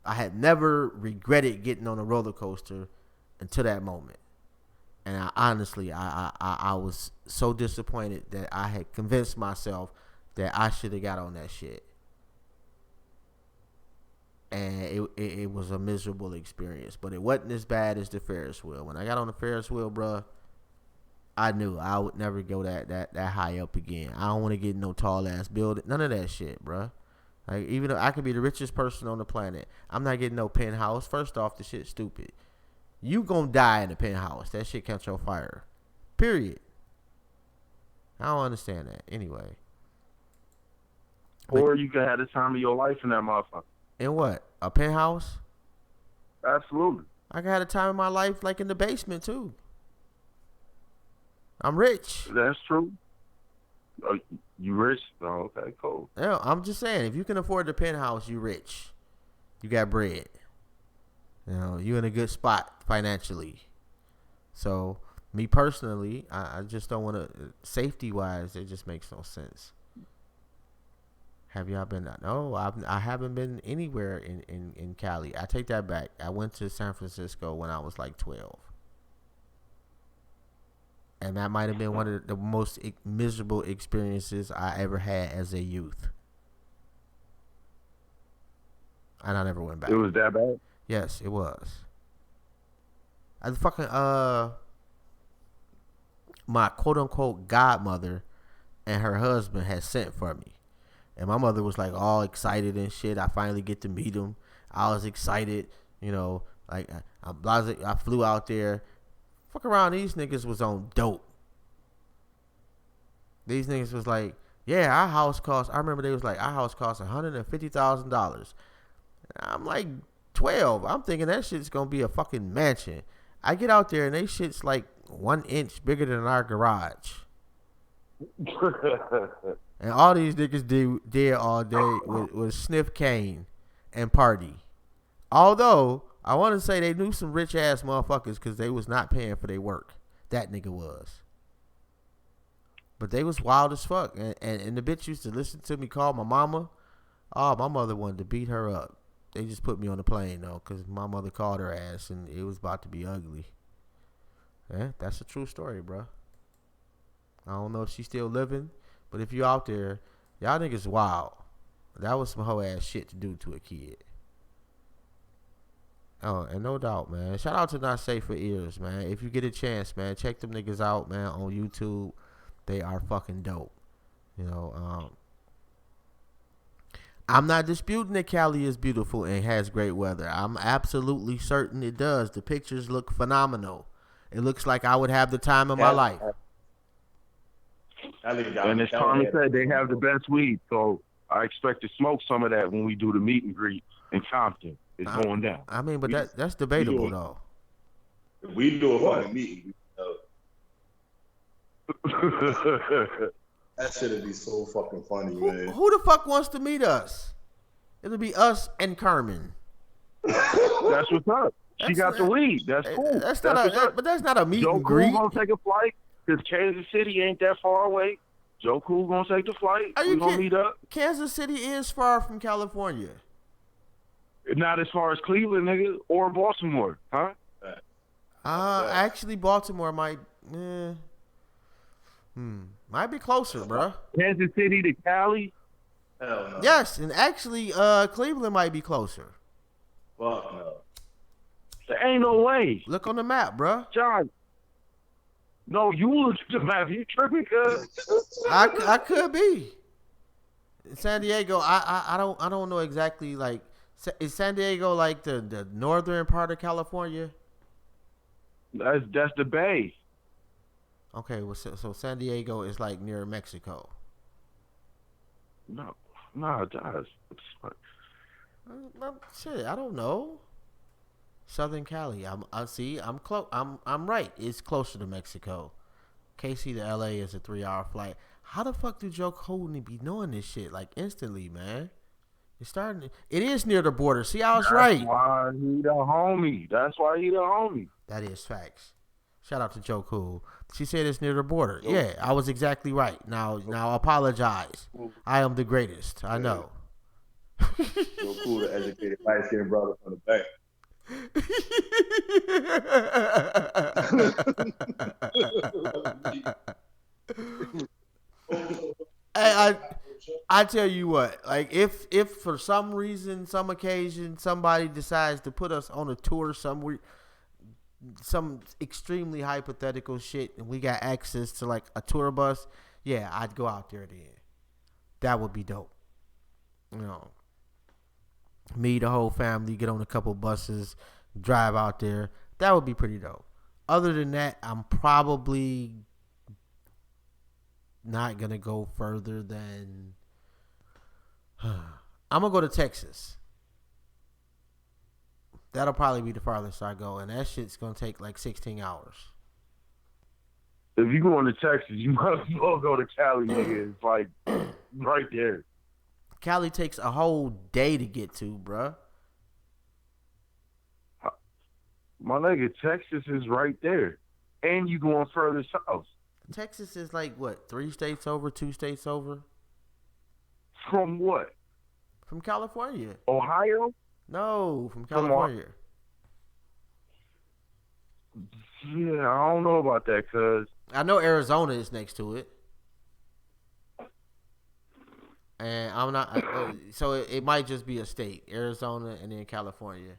I had never regretted getting on a roller coaster until that moment. And I was so disappointed that I had convinced myself that I should have got on that shit. And it was a miserable experience. But it wasn't as bad as the Ferris wheel. When I got on the Ferris wheel, bruh, I knew I would never go that high up again. I don't want to get no tall ass building. None of that shit, bruh. Like, even though I could be the richest person on the planet, I'm not getting no penthouse. First off, the shit's stupid. You gonna die in the penthouse. That shit catch on fire. Period. I don't understand that. Anyway. Or you can have the time of your life in that motherfucker. In what? A penthouse? Absolutely. I got a time of my life like in the basement too. I'm rich. That's true. You rich? Oh, okay, cool. Yeah, I'm just saying, if you can afford the penthouse, you rich. You got bread. You know, you in a good spot financially. So, me personally, I just don't want to, safety-wise, it just makes no sense. Have y'all been? No, I haven't been anywhere in Cali. I take that back. I went to San Francisco when I was like 12. And that might have been one of the most miserable experiences I ever had as a youth. And I never went back. It was that bad? Yes, it was. I fucking my quote unquote godmother and her husband had sent for me. And my mother was like all excited and shit. I finally get to meet him. I was excited, you know, like I flew out there. Fuck around, these niggas was on dope. These niggas was like, yeah, our house cost, I remember they was like, our house cost $150,000. I'm like 12. I'm thinking that shit's gonna be a fucking mansion. I get out there and they shit's like 1 inch bigger than our garage. And all these niggas did all day was sniff cane and party. Although, I want to say they knew some rich ass motherfuckers because they was not paying for their work. That nigga was. But they was wild as fuck. And the bitch used to listen to me call my mama. Oh, my mother wanted to beat her up. They just put me on the plane, though, because my mother called her ass and it was about to be ugly. Yeah, that's a true story, bro. I don't know if she's still living, but if you out there, y'all niggas wild. That was some hoe ass shit to do to a kid. Oh, and no doubt, man. Shout out to Not Safe for Ears, man. If you get a chance, man, check them niggas out, man, on YouTube. They are fucking dope. You know, I'm not disputing that Cali is beautiful and has great weather. I'm absolutely certain it does. The pictures look phenomenal. It looks like I would have the time of my life. And as Tommy said, they have the best weed, so I expect to smoke some of that when we do the meet and greet in Compton. It's going down. I mean, but that's debatable, though. We do a fucking meeting. That shit'd be so fucking funny, man. Who the fuck wants to meet us? It'll be us and Carmen. That's what's up. She got the lead. That's cool. But that's not a meet Joe and greet. Cool gonna take a flight because Kansas City ain't that far away. Joe Cool gonna take the flight. We gonna meet up. Kansas City is far from California. Not as far as Cleveland, nigga, or Baltimore, huh? Actually, Baltimore might be closer, bro. Kansas City to Cali. Hell no. Yes, and actually, Cleveland might be closer. Fuck no. There ain't no way. Look on the map, bro. John. No, you look at the map. You tripping, cuz? I could be. San Diego, I don't know exactly. Like, is San Diego like the northern part of California? That's the Bay. Okay, well, so San Diego is like near Mexico. No, it does. Shit, I don't know. Southern Cali. I'm close. I'm right. It's closer to Mexico. KC to LA is a 3-hour flight. How the fuck do Joe Cooley be knowing this shit like instantly, man? It's starting. It is near the border. See, I was right. That's why he the homie. That is facts. Shout out to Joe Cool. She said it's near the border. Yeah, I was exactly right. Now apologize. I am the greatest. I know. Joe Cool, the educated light skinned brother from the back. Hey, I tell you what, like if for some reason, some occasion, somebody decides to put us on a tour somewhere, some extremely hypothetical shit, and we got access to like a tour bus, yeah, I'd go out there then. That would be dope. You know, me, the whole family, get on a couple buses, drive out there. That would be pretty dope. Other than that, I'm probably not gonna go further than I'm gonna go to Texas. That'll probably be the farthest I go, and that shit's gonna take like 16 hours. If you going to Texas, you might as well go to Cali, nigga. It's like right there. Cali takes a whole day to get to, bruh. My nigga, Texas is right there, and you going further south. Texas is like what, 3 states over, 2 states over? From what? From California. Ohio? No, from California. Yeah, I don't know about that, cuz. I know Arizona is next to it. And I'm not, so it might just be a state, Arizona and then California.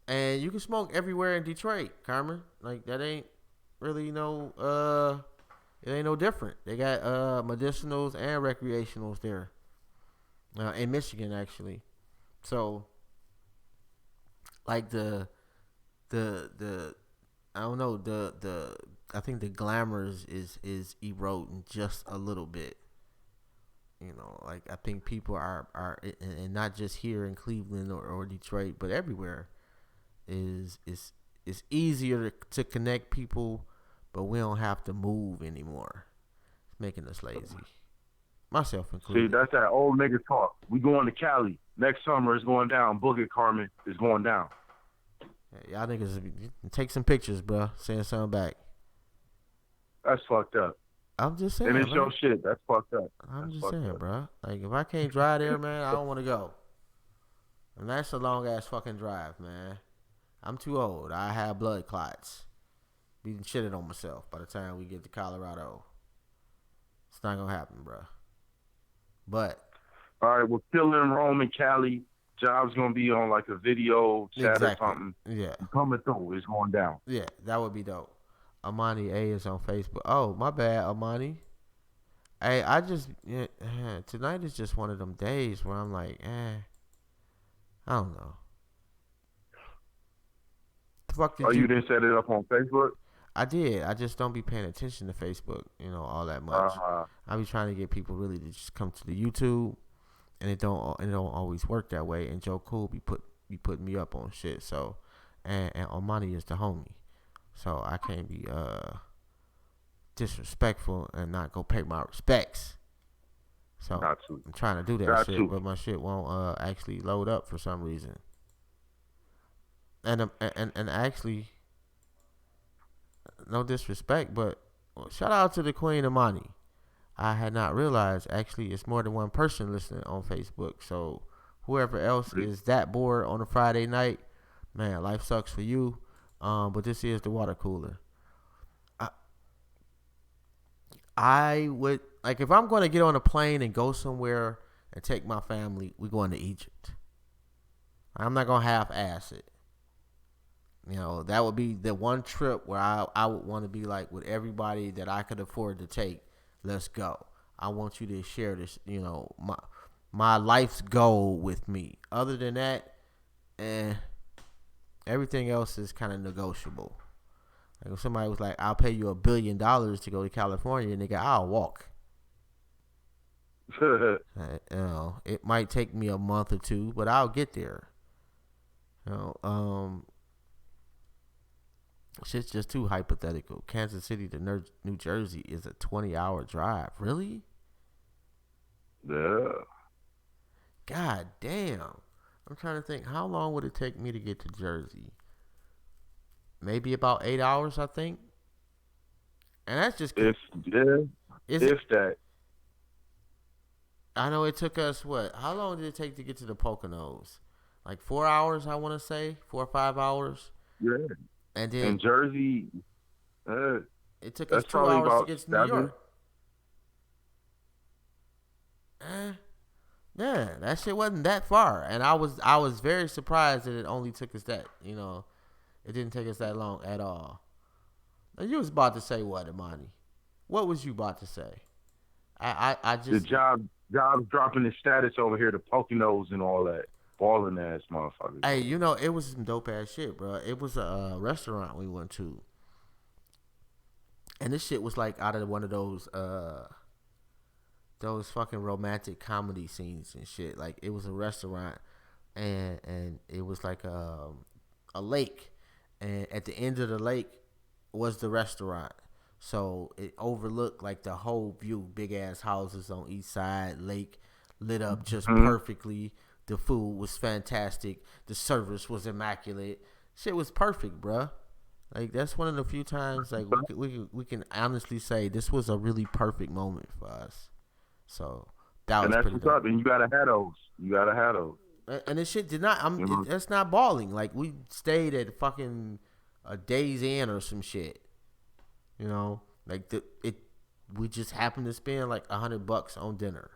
And you can smoke everywhere in Detroit, Carmen. Like, that ain't really it ain't no different. They got medicinals and recreationals there. In Michigan, actually. So, like the I don't know, I think the glamour is eroding just a little bit. You know, like I think people are and not just here in Cleveland or Detroit, but everywhere is easier to connect people, but we don't have to move anymore. It's making us lazy. Myself included. See, that's that old nigga talk. We going to Cali. Next summer it's going down. Book it, Carmen. It's going down. Yeah, y'all niggas take some pictures, bro. Send something back. That's fucked up. I'm just saying. And it's your shit. That's fucked up. I'm just saying, bro. Like, if I can't drive there, man, I don't want to go. And that's a long-ass fucking drive, man. I'm too old. I have blood clots. Beating shitted on myself by the time we get to Colorado. It's not going to happen, bro. But. All right, well, still in Rome and Cali. Job's going to be on like a video chat or something. Yeah. Coming through. It's going down. Yeah, that would be dope. Amani A is on Facebook. Oh, my bad, Amani. Hey, tonight is just one of them days where I'm like, I don't know. The fuck did you didn't set it up on Facebook? I did. I just don't be paying attention to Facebook, all that much. I be trying to get people really to just come to the YouTube, and it don't always work that way. And Joe Cool be putting me up on shit. So, and Amani is the homie. So I can't be disrespectful and not go pay my respects. So Got to. I'm trying to do that Got shit, to. but my shit won't actually load up for some reason. And actually, no disrespect, but shout out to the Queen of Money. I had not realized actually it's more than one person listening on Facebook. So whoever else is that bored on a Friday night, man, life sucks for you. But this is the water cooler. I would like if I'm going to get on a plane and go somewhere and take my family, we're going to Egypt. I'm not going to half-ass it. You know, that would be the one trip where I would want to be like with everybody that I could afford to take. Let's go. I want you to share this, you know, my life's goal with me. Other than that, everything else is kind of negotiable. Like if somebody was like, I'll pay you $1 billion to go to California, nigga, I'll walk. You know, it might take me a month or two, but I'll get there. You know, shit's just too hypothetical. Kansas City to New Jersey is a 20-hour drive. Really? Yeah. God damn. I'm trying to think, how long would it take me to get to Jersey? Maybe about 8 hours, I think. And that's just... If that. I know it took us, what? How long did it take to get to the Poconos? Like 4 hours, I want to say. 4 or 5 hours. Yeah. And then... in Jersey, it took us 2 hours to get to New York. Yeah, that shit wasn't that far. And I was very surprised that it only took us that, you know... It didn't take us that long at all. Now, you was about to say what, Imani? What was you about to say? I just... The job dropping his status over here to Poconos and all that. Balling ass motherfuckers. Hey, you know, it was some dope ass shit, bro. It was a restaurant we went to. And this shit was like out of one of those fucking romantic comedy scenes and shit. Like, it was a restaurant and it was like a lake. And at the end of the lake was the restaurant. So it overlooked like the whole view, big ass houses on each side, lake lit up just perfectly. The food was fantastic. The service was immaculate. Shit was perfect, bruh. Like that's one of the few times like we can honestly say this was a really perfect moment for us. So that was pretty dope. And you gotta have those. And this shit did not. That's not balling. Like we stayed at fucking a Days Inn or some shit. You know, like we just happened to spend like $100 on dinner.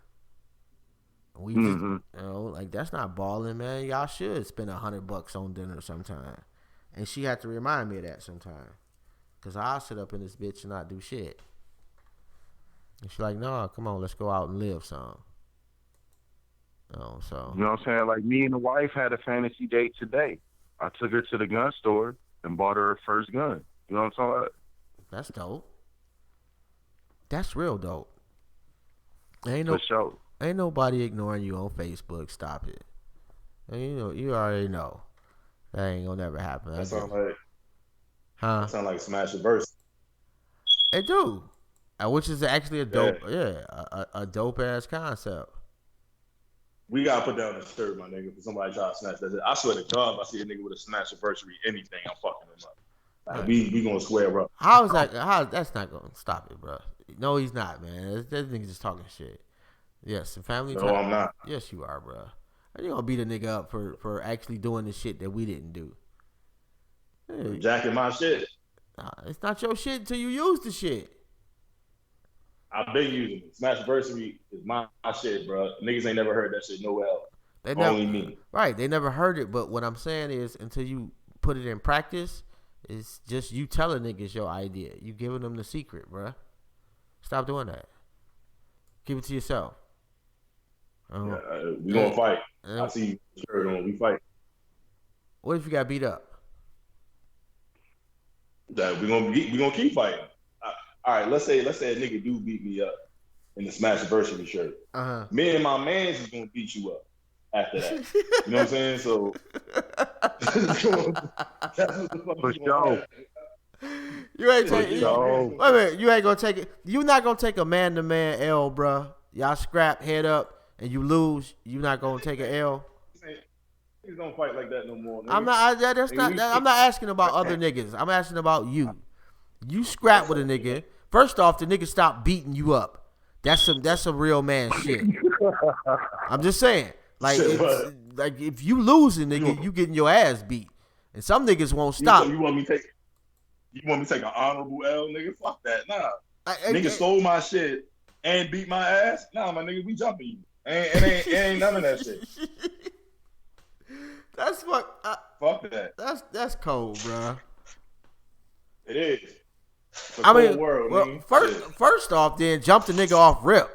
We just, you know, like that's not balling, man. Y'all should spend $100 on dinner sometime. And she had to remind me of that sometime, cause I'll sit up in this bitch and not do shit. And she's like, "No, come on, let's go out and live some." So you know what I'm saying? Like me and the wife had a fantasy date today. I took her to the gun store and bought her first gun. You know what I'm talking about? That's dope. That's real dope. Ain't nobody ignoring you on Facebook. Stop it. And you already know that ain't gonna never happen. That sound like Smash a Verse. It do, which is actually a dope, a dope ass concept. We gotta put that on a shirt, my nigga, for somebody try to snatch that. I swear to God, if I see a nigga with a Smashiversary anything, I'm fucking him up. Like, we gonna swear up. How is that? That's not gonna stop it, bro. No, he's not, man. That nigga just talking shit. Yes, family. No, I'm not. Yes, you are, bro. You gonna beat a nigga up for actually doing the shit that we didn't do? Hey. Jacking my shit. It's not your shit until you use the shit. I've been using it. Smashiversary is my shit, bro. Niggas ain't never heard that shit nowhere else. Only me. Right, they never heard it. But what I'm saying is, until you put it in practice, it's just you telling niggas your idea. You giving them the secret, bro. Stop doing that. Keep it to yourself. We gonna fight. I see you shirt on. We fight. What if you got beat up? That we gonna keep fighting. All right, let's say a nigga do beat me up in the Smashiversary shirt. Me and my mans is gonna beat you up after that. You know what I'm saying? So that's what the fuck for sure. You ain't taking. Wait a minute, you ain't gonna take it. You not gonna take a man-to-man L, bro. y'all scrap head up and you lose, you not gonna take an L? Niggas don't fight like that no more. Nigga. I'm not. I'm not asking about other niggas. I'm asking about you. You scrap with a nigga. First off, the nigga stop beating you up. That's some real man shit. I'm just saying. Like, like if you losing, nigga, you getting your ass beat, and some niggas won't stop. You want me to take an honorable L, nigga? Fuck that, nah. Nigga stole my shit and beat my ass. Nah, my nigga, we jumping you. Ain't none of that shit. That's fuck that. That's cold, bro. It is. I mean, world, first off, then jump the nigga off rip.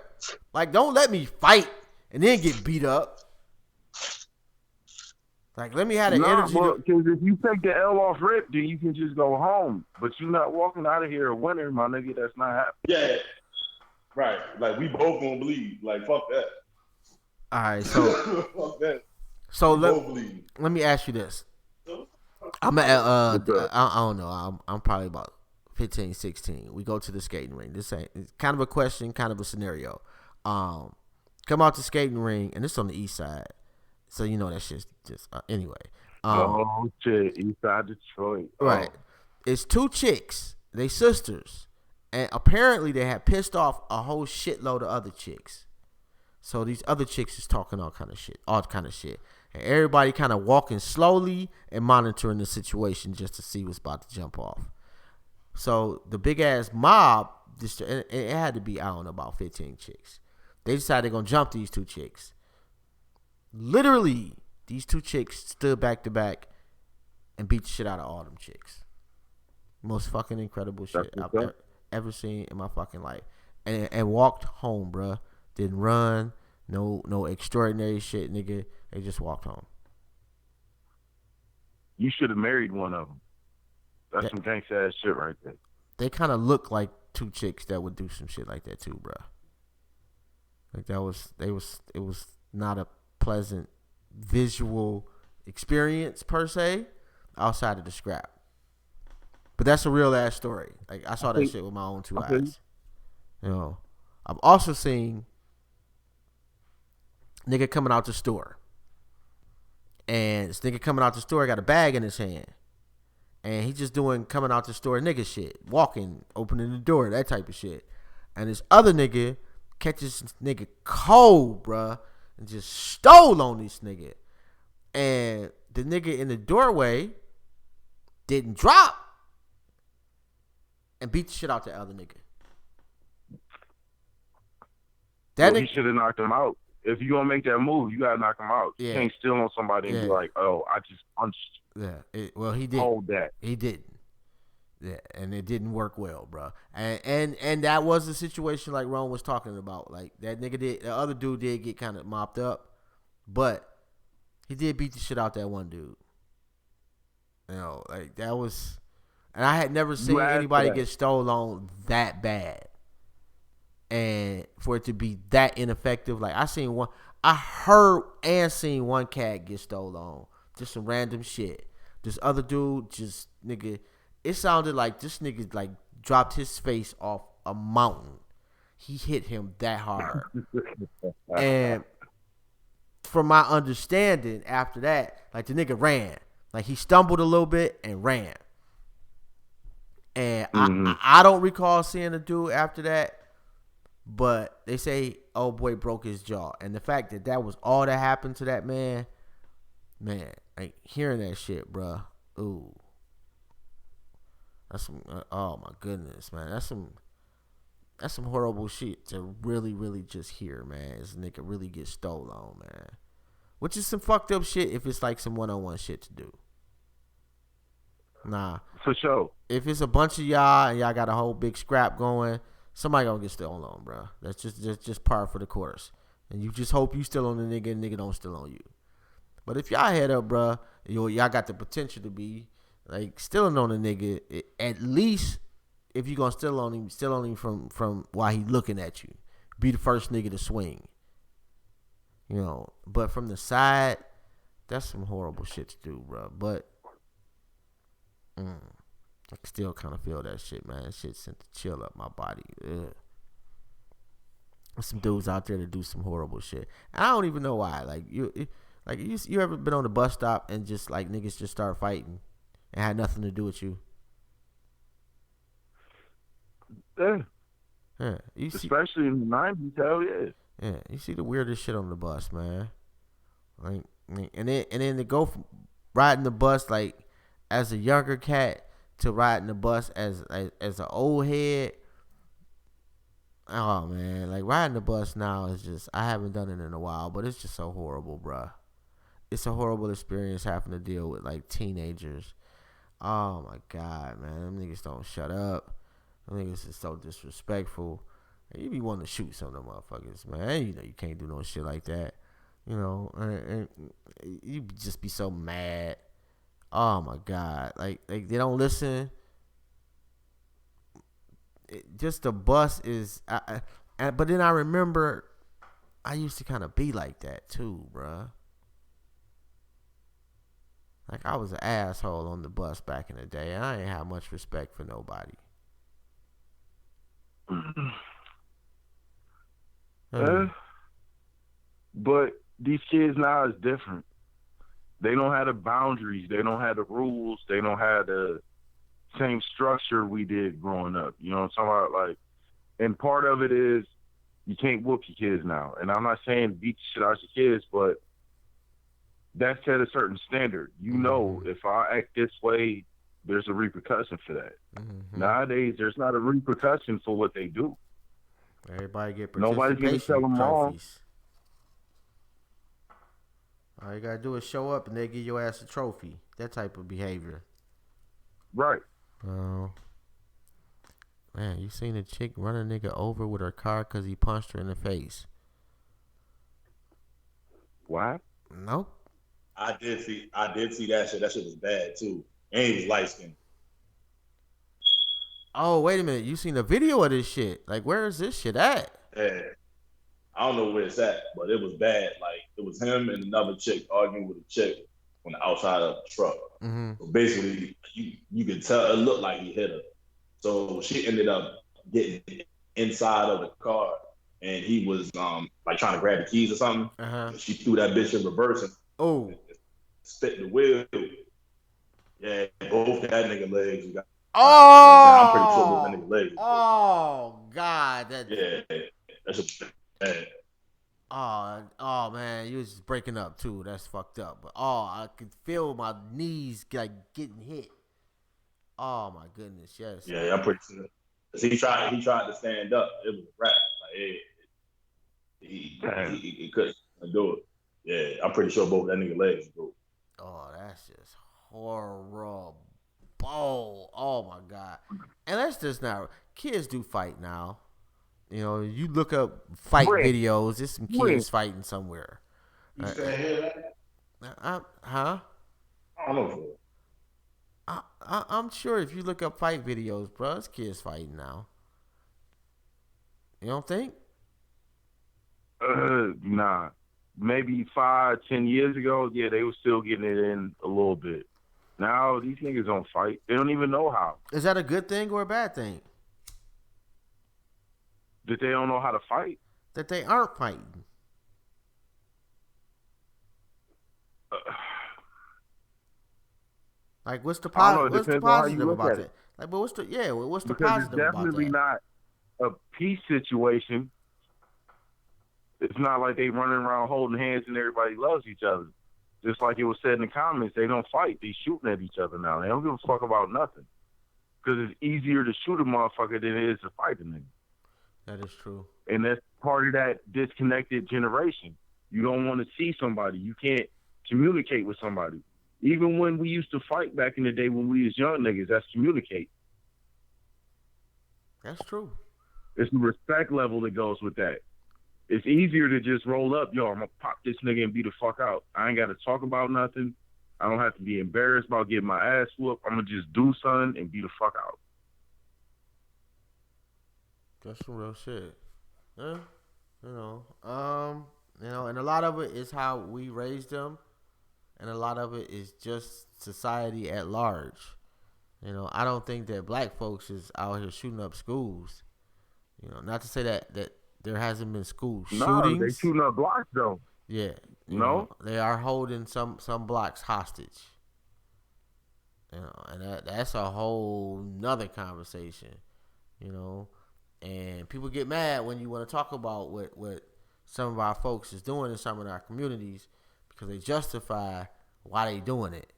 Like, don't let me fight and then get beat up. Like, let me have the energy. Because if you take the L off rip, then you can just go home. But you're not walking out of here a winner, my nigga. That's not happening. Yeah. Right. Like, we both gonna bleed. Like, fuck that. All right, so. Fuck that. So let me ask you this. I'm at, I don't know. I'm probably about 15, 16. We go to the skating ring. This ain't, it's kind of a question, kind of a scenario. Come out to skating ring, and it's on the east side. So you know that shit's just anyway. Oh shit, east side Detroit. Right. It's two chicks. They sisters, and apparently they had pissed off a whole shitload of other chicks. So these other chicks is talking all kind of shit. And everybody kind of walking slowly and monitoring the situation just to see what's about to jump off. So the big ass mob, it had to be, I don't know, about 15 chicks. They decided they're going to jump these two chicks. Literally, these two chicks stood back to back and beat the shit out of all them chicks. Most fucking incredible shit I've ever seen in my fucking life. And walked home, bruh. Didn't run. No extraordinary shit, nigga. They just walked home. You should have married one of them. That's some gangsta ass shit right there. They kind of look like two chicks that would do some shit like that too, bro. Like it was not a pleasant visual experience per se, outside of the scrap. But that's a real ass story. Like I saw that shit with my own two eyes. You know, I've also seen nigga coming out the store. And this nigga coming out the store got a bag in his hand. And he just doing coming out the store nigga shit. Walking, opening the door, that type of shit. And this other nigga catches this nigga cold, bruh. And just stole on this nigga. And the nigga in the doorway didn't drop. And beat the shit out the other nigga. He should have knocked him out. If you gonna make that move, you gotta knock him out. You can't steal on somebody and be like, "Oh, I just punched." Yeah, he did. Hold that. He didn't. Yeah, and it didn't work well, bro. And that was the situation like Ron was talking about. Like that nigga did, the other dude did get kind of mopped up, but he did beat the shit out that one dude. You know, like that was, and I had never seen anybody get stole on that bad. And for it to be that ineffective, like I heard and seen one cat get stole on. Just some random shit. This other dude just, nigga, it sounded like this nigga like dropped his face off a mountain. He hit him that hard. And from my understanding, after that, like the nigga ran. Like he stumbled a little bit and ran. And I don't recall seeing a dude after that. But they say old boy broke his jaw. And the fact that was all that happened to that man, like hearing that shit, bro. Ooh. That's some, oh my goodness, man. That's some horrible shit to really, really just hear, man. This nigga really get stole on, man. Which is some fucked up shit if it's like some one-on-one shit to do. Nah. For sure. If it's a bunch of y'all and y'all got a whole big scrap going, somebody gonna get stolen on, bro. That's just par for the course. And you just hope you still on the nigga and nigga don't still on you. But if y'all head up, bro, y'all got the potential to be like stealing on a nigga. At least if you gonna steal on him from while he looking at you. Be the first nigga to swing. You know, but from the side, that's some horrible shit to do, bro. But I still kind of feel that shit, man. That shit sent the chill up my body. Ugh. some dudes out there that do some horrible shit. And I don't even know why. Like you ever been on the bus stop and just like niggas just start fighting and had nothing to do with you? Yeah. Yeah. You see, especially in the 90s, hell yeah. Yeah, you see the weirdest shit on the bus, man. Like, and then to go from riding the bus like as a younger cat to riding the bus as an old head. Oh man, like riding the bus now is just, I haven't done it in a while, but it's just so horrible, bruh. It's a horrible experience having to deal with like teenagers. Oh my god, man, them niggas don't shut up. Them niggas is so disrespectful. You be wanting to shoot some of them motherfuckers, man. You know you can't do no shit like that. You know, and you just be so mad. Oh my god, like they don't listen. Just the bus is, but then I remember I used to kind of be like that too, bruh. Like I was an asshole on the bus back in the day. I ain't have much respect for nobody. But these kids now is different. They don't have the boundaries. They don't have the rules. They don't have the same structure we did growing up. You know what I'm talking about? Like, and part of it is you can't whoop your kids now. And I'm not saying beat the shit out your kids, but that's at a certain standard. You know, if I act this way, there's a repercussion for that. Nowadays, there's not a repercussion for what they do. Everybody get Nobody's gonna tell them trophies. All you gotta do is show up and they give your ass a trophy. That type of behavior. Right. Man, you seen a chick run a nigga over with her car because he punched her in the face? What? Nope. I did see that shit. That shit was bad too. And he was light skinned. Oh, wait a minute. You seen the video of this shit? Like, where is this shit at? Yeah. I don't know where it's at, but it was bad. Like, it was him and another chick arguing with a chick on the outside of the truck. So basically, you could tell it looked like he hit her. So she ended up getting inside of the car, and he was like trying to grab the keys or something. She threw that bitch in reverse and spit the wheel. Yeah, both that nigga legs. I'm pretty sure both that nigga legs. Oh God, That's just bad. Oh man, you was just breaking up too. That's fucked up. But I could feel my knees like getting hit. Oh my goodness, yes. Yeah, I'm pretty sure. Cause he tried to stand up. It was a wrap. Like he couldn't do it. Yeah, I'm pretty sure both that nigga legs broke. Oh, that's just horrible. Oh my God. And that's just not, kids do fight now. You know, you look up fight videos, there's some kids fighting somewhere. You saying huh? I don't know. I'm sure if you look up fight videos, bro, it's kids fighting now. You don't think? Nah. Maybe 5-10 years ago, yeah, they were still getting it in a little bit. Now these niggas don't fight. They don't even know how. Is that a good thing or a bad thing? That they don't know how to fight? That they aren't fighting. Like, what's the positive about that? Like, but what's the because positive it's definitely about that? not a peace situation. It's not like they running around holding hands and everybody loves each other. Just like it was said in the comments, they don't fight. They shooting at each other now. They don't give a fuck about nothing. Because it's easier to shoot a motherfucker than it is to fight a nigga. That is true. And that's part of that disconnected generation. You don't want to see somebody. You can't communicate with somebody. Even when we used to fight back in the day when we was young niggas, that's communicate. That's true. It's the respect level that goes with that. It's easier to just roll up, yo, I'm going to pop this nigga and beat the fuck out. I ain't got to talk about nothing. I don't have to be embarrassed about getting my ass whooped. I'm going to just do something and beat the fuck out. That's some real shit. Yeah. And a lot of it is how we raised them. And a lot of it is just society at large. You know, I don't think that black folks is out here shooting up schools. You know, not to say that there hasn't been school No, shootings. they shooting up blocks though. Yeah, no, they are holding some blocks hostage. And that's a whole nother conversation, And people get mad when you want to talk about what some of our folks is doing in some of our communities because they justify why they doing it,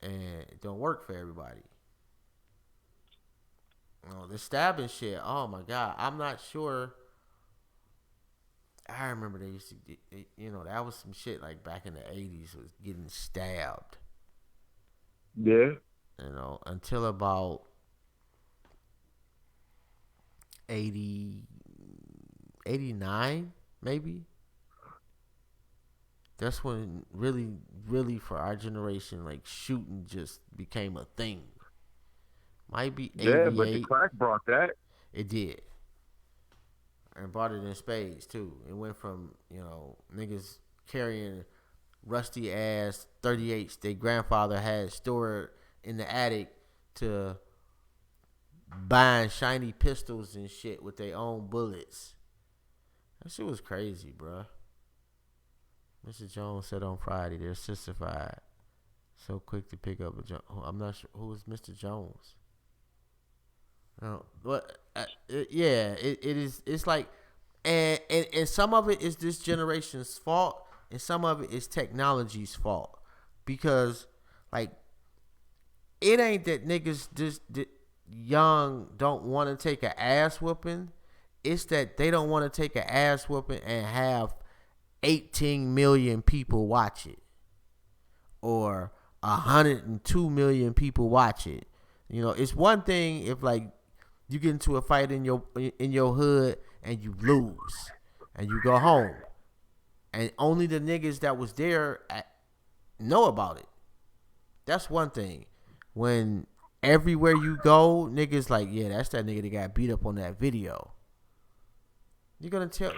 and it don't work for everybody. The stabbing shit. Oh my God, I'm not sure. I remember they used to, that was some shit like back in the 80s was getting stabbed. Yeah. Until about 80, 89, maybe. That's when really, really for our generation, like shooting just became a thing. Might be 88. Yeah, but the crack brought that. It did. And brought it in spades too. It went from, niggas carrying rusty ass 38s their grandfather had stored in the attic to buying shiny pistols and shit with their own bullets. That shit was crazy, bruh. Mr. Jones said on Friday they're sissified. So quick to pick up a Jones. I'm not sure who is Mr. Jones. But it is. It's like, and some of it is this generation's fault, and some of it is technology's fault, because like it ain't that niggas just young don't want to take an ass whooping. It's that they don't want to take an ass whooping and have 18 million people watch it, or 102 million people watch it. It's one thing if like you get into a fight in your hood and you lose and you go home and only the niggas that was there know about it. That's one thing. When everywhere you go, niggas like, yeah, that's that nigga that got beat up on that video. You're gonna tell.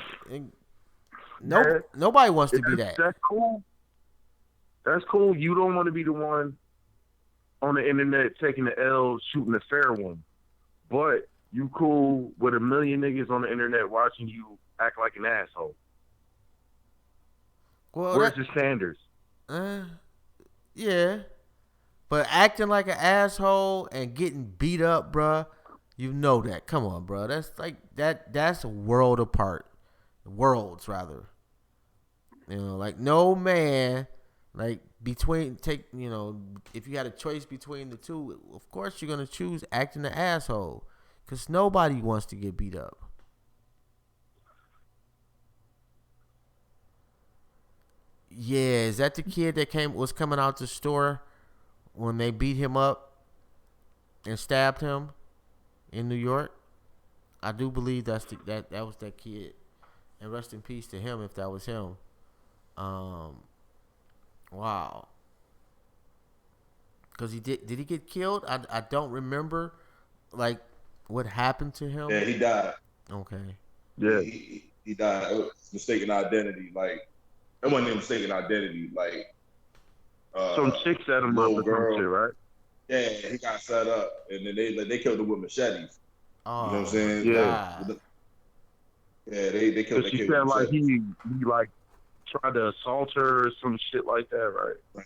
Nobody wants to be that. That's cool. That's cool. You don't want to be the one on the internet taking the L, shooting the fair one. But you cool with a million niggas on the internet watching you act like an asshole. Well, where's the standards? Yeah. But acting like an asshole and getting beat up, bruh, you know that. Come on, bruh. That's like that's a world apart. Worlds, rather. Like no man, like if you had a choice between the two, of course you're going to choose acting an asshole. Because nobody wants to get beat up. Yeah, is that the kid that was coming out the store when they beat him up and stabbed him in New York? I do believe that was that kid. And rest in peace to him if that was him. Wow. Because did he get killed? I don't remember like what happened to him. Yeah, he died. Okay. Yeah. He died. It was mistaken identity. Like, it wasn't even mistaken identity. Like, some chick set him up or some shit, right? Yeah, he got set up, and then they killed him with machetes. Oh, you know what I'm saying? Yeah. Yeah, they killed. She said like he like tried to assault her or some shit like that, right?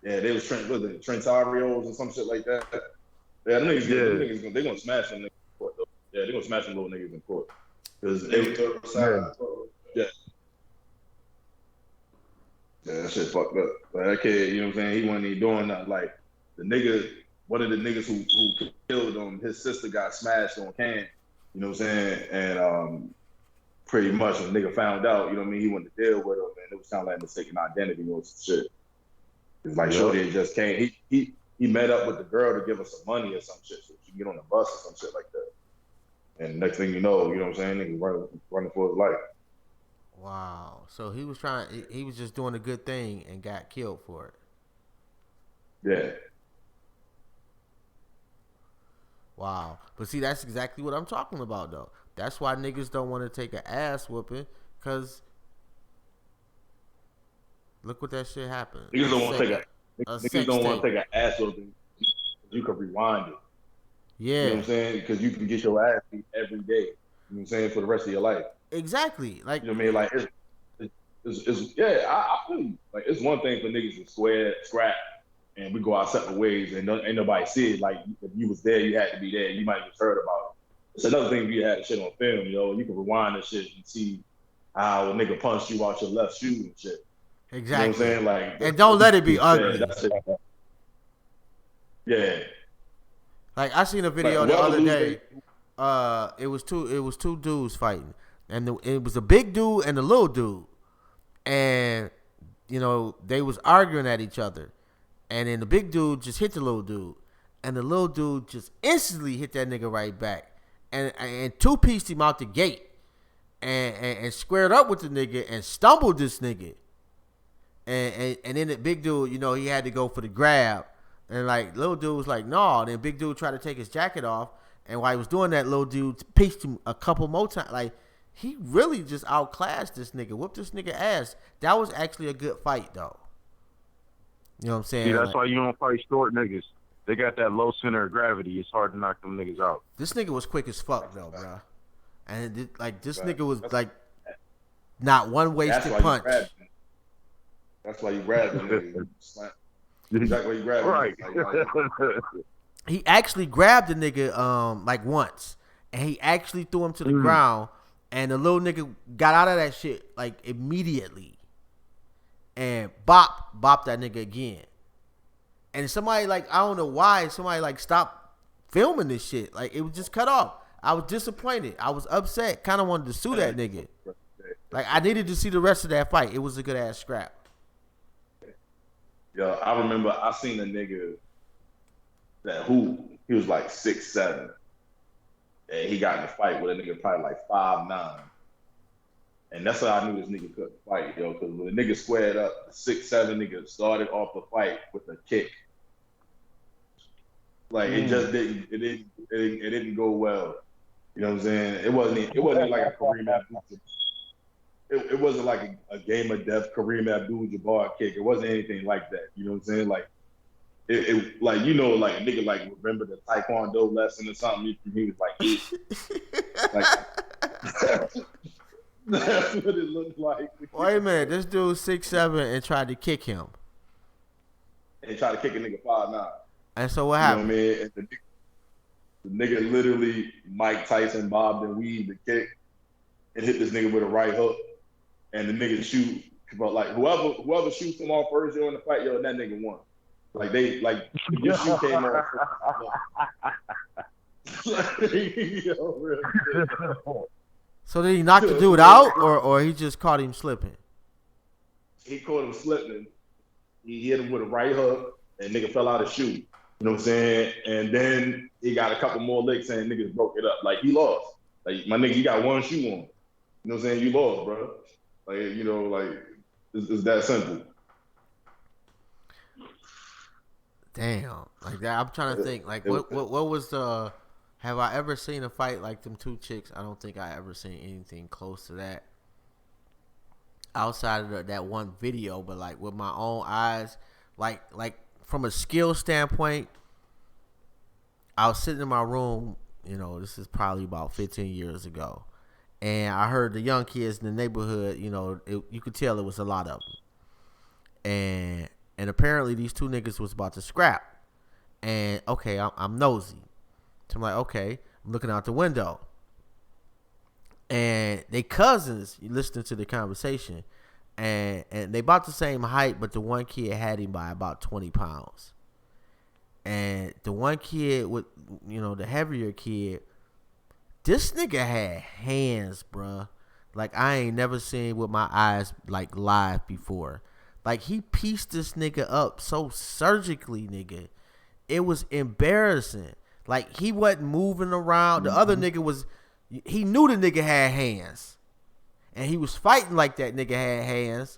Yeah, they was Trentarios or some shit like that. Yeah, them niggas they gonna smash them niggas in court though. Yeah, they gonna smash them little niggas in court because they yeah. Yeah, that shit fucked up. But that kid, you know what I'm saying? He wasn't even doing nothing. Like one of the niggas who killed him, his sister got smashed on can. You know what I'm saying? And pretty much when the nigga found out, you know what I mean, he wanted to deal with him, and it was kind of like mistaken identity or some shit. It's like Shorty just came. He met up with the girl to give her some money or some shit so she can get on the bus or some shit like that. And next thing you know what I'm saying, nigga running for his life. Wow. So he was just doing a good thing and got killed for it. Yeah. Wow. But see, that's exactly what I'm talking about, though. That's why niggas don't want to take an ass whooping, because look what that shit happened. Niggas don't want to take an ass whooping. You can rewind it. Yeah. You know what I'm saying? Because you can get your ass beat every day. You what I'm saying, for the rest of your life. Exactly. Like, you know what I mean? Like it's yeah, I feel you. Like it's one thing for niggas to scrap, and we go our separate ways, and ain't nobody see it. Like if you was there, you had to be there. You might have just heard about it. It's another thing if you had the shit on film, you can rewind the shit and see how a nigga punched you out your left shoe and shit. Exactly. You know what I'm saying? Like, and don't let it be ugly. That's it. Yeah. Like I seen a video the other day. It was two dudes fighting, and it was a big dude and a little dude, and they was arguing at each other, and then the big dude just hit the little dude, and the little dude just instantly hit that nigga right back, and two-pieced him out the gate, and squared up with the nigga and stumbled this nigga, and then the big dude, he had to go for the grab, and like little dude was like, no, and then big dude tried to take his jacket off, and while he was doing that, little dude pieced him a couple more times. Like, he really just outclassed this nigga, whooped this nigga ass. That was actually a good fight, though. You know what I'm saying? See, that's why you don't fight short niggas. They got that low center of gravity. It's hard to knock them niggas out. This nigga was quick as fuck, though, bro. And this nigga was like not one wasted punch. That's why you grab him. That's why you grab him. Right. He actually grabbed the nigga like once, and he actually threw him to the ground, and the little nigga got out of that shit like immediately, and bop that nigga again. And somebody, like, I don't know why somebody like stopped filming this shit. Like, it was just cut off. I was disappointed. I was upset. Kind of wanted to sue that nigga. Like, I needed to see the rest of that fight. It was a good ass scrap. Yo, I remember I seen a nigga he was like 6'7", and he got in a fight with a nigga probably like 5'9", and that's how I knew this nigga couldn't fight, yo. Because when the nigga squared up, the 6'7" nigga started off the fight with a kick. Like it just didn't go well. You know what I'm saying? It wasn't like a Kareem Abdul. It wasn't like a game of death Kareem Abdul-Jabbar kick. It wasn't anything like that. You know what I'm saying? Like it like a nigga like remember the Taekwondo lesson or something. He was like that's what it looked like. Wait a minute, this dude 6'7" and tried to kick him. And he tried to kick a nigga 5'9". And so what happened? You know what I mean? And the nigga literally Mike Tyson bobbed and weaved the kick and hit this nigga with a right hook. And the nigga shoot, but like whoever shoots him off first in the fight, that nigga won. Like your shoe came off. So did he knock the dude out, or he just caught him slipping? He caught him slipping. He hit him with a right hook, and nigga fell out of shoe. You know what I'm saying? And then he got a couple more licks, and niggas broke it up. Like he lost. Like my nigga, you got one shoe on. You know what I'm saying? You lost, bro. Like it's that simple. Damn, like that. I'm trying to think. Like what was the? Have I ever seen a fight like them two chicks? I don't think I ever seen anything close to that. Outside of that one video, but like with my own eyes, like from a skill standpoint, I was sitting in my room. This is probably about 15 years ago. And I heard the young kids in the neighborhood, you could tell it was a lot of them. And apparently these two niggas was about to scrap. And, okay, I'm nosy. So I'm like, okay, I'm looking out the window. And they cousins listening to the conversation. And they about the same height, but the one kid had him by about 20 pounds. And the one kid with, the heavier kid, this nigga had hands, bruh. Like, I ain't never seen with my eyes, like, live before. Like, he pieced this nigga up so surgically, nigga. It was embarrassing. Like, he wasn't moving around. The other nigga he knew the nigga had hands. And he was fighting like that nigga had hands.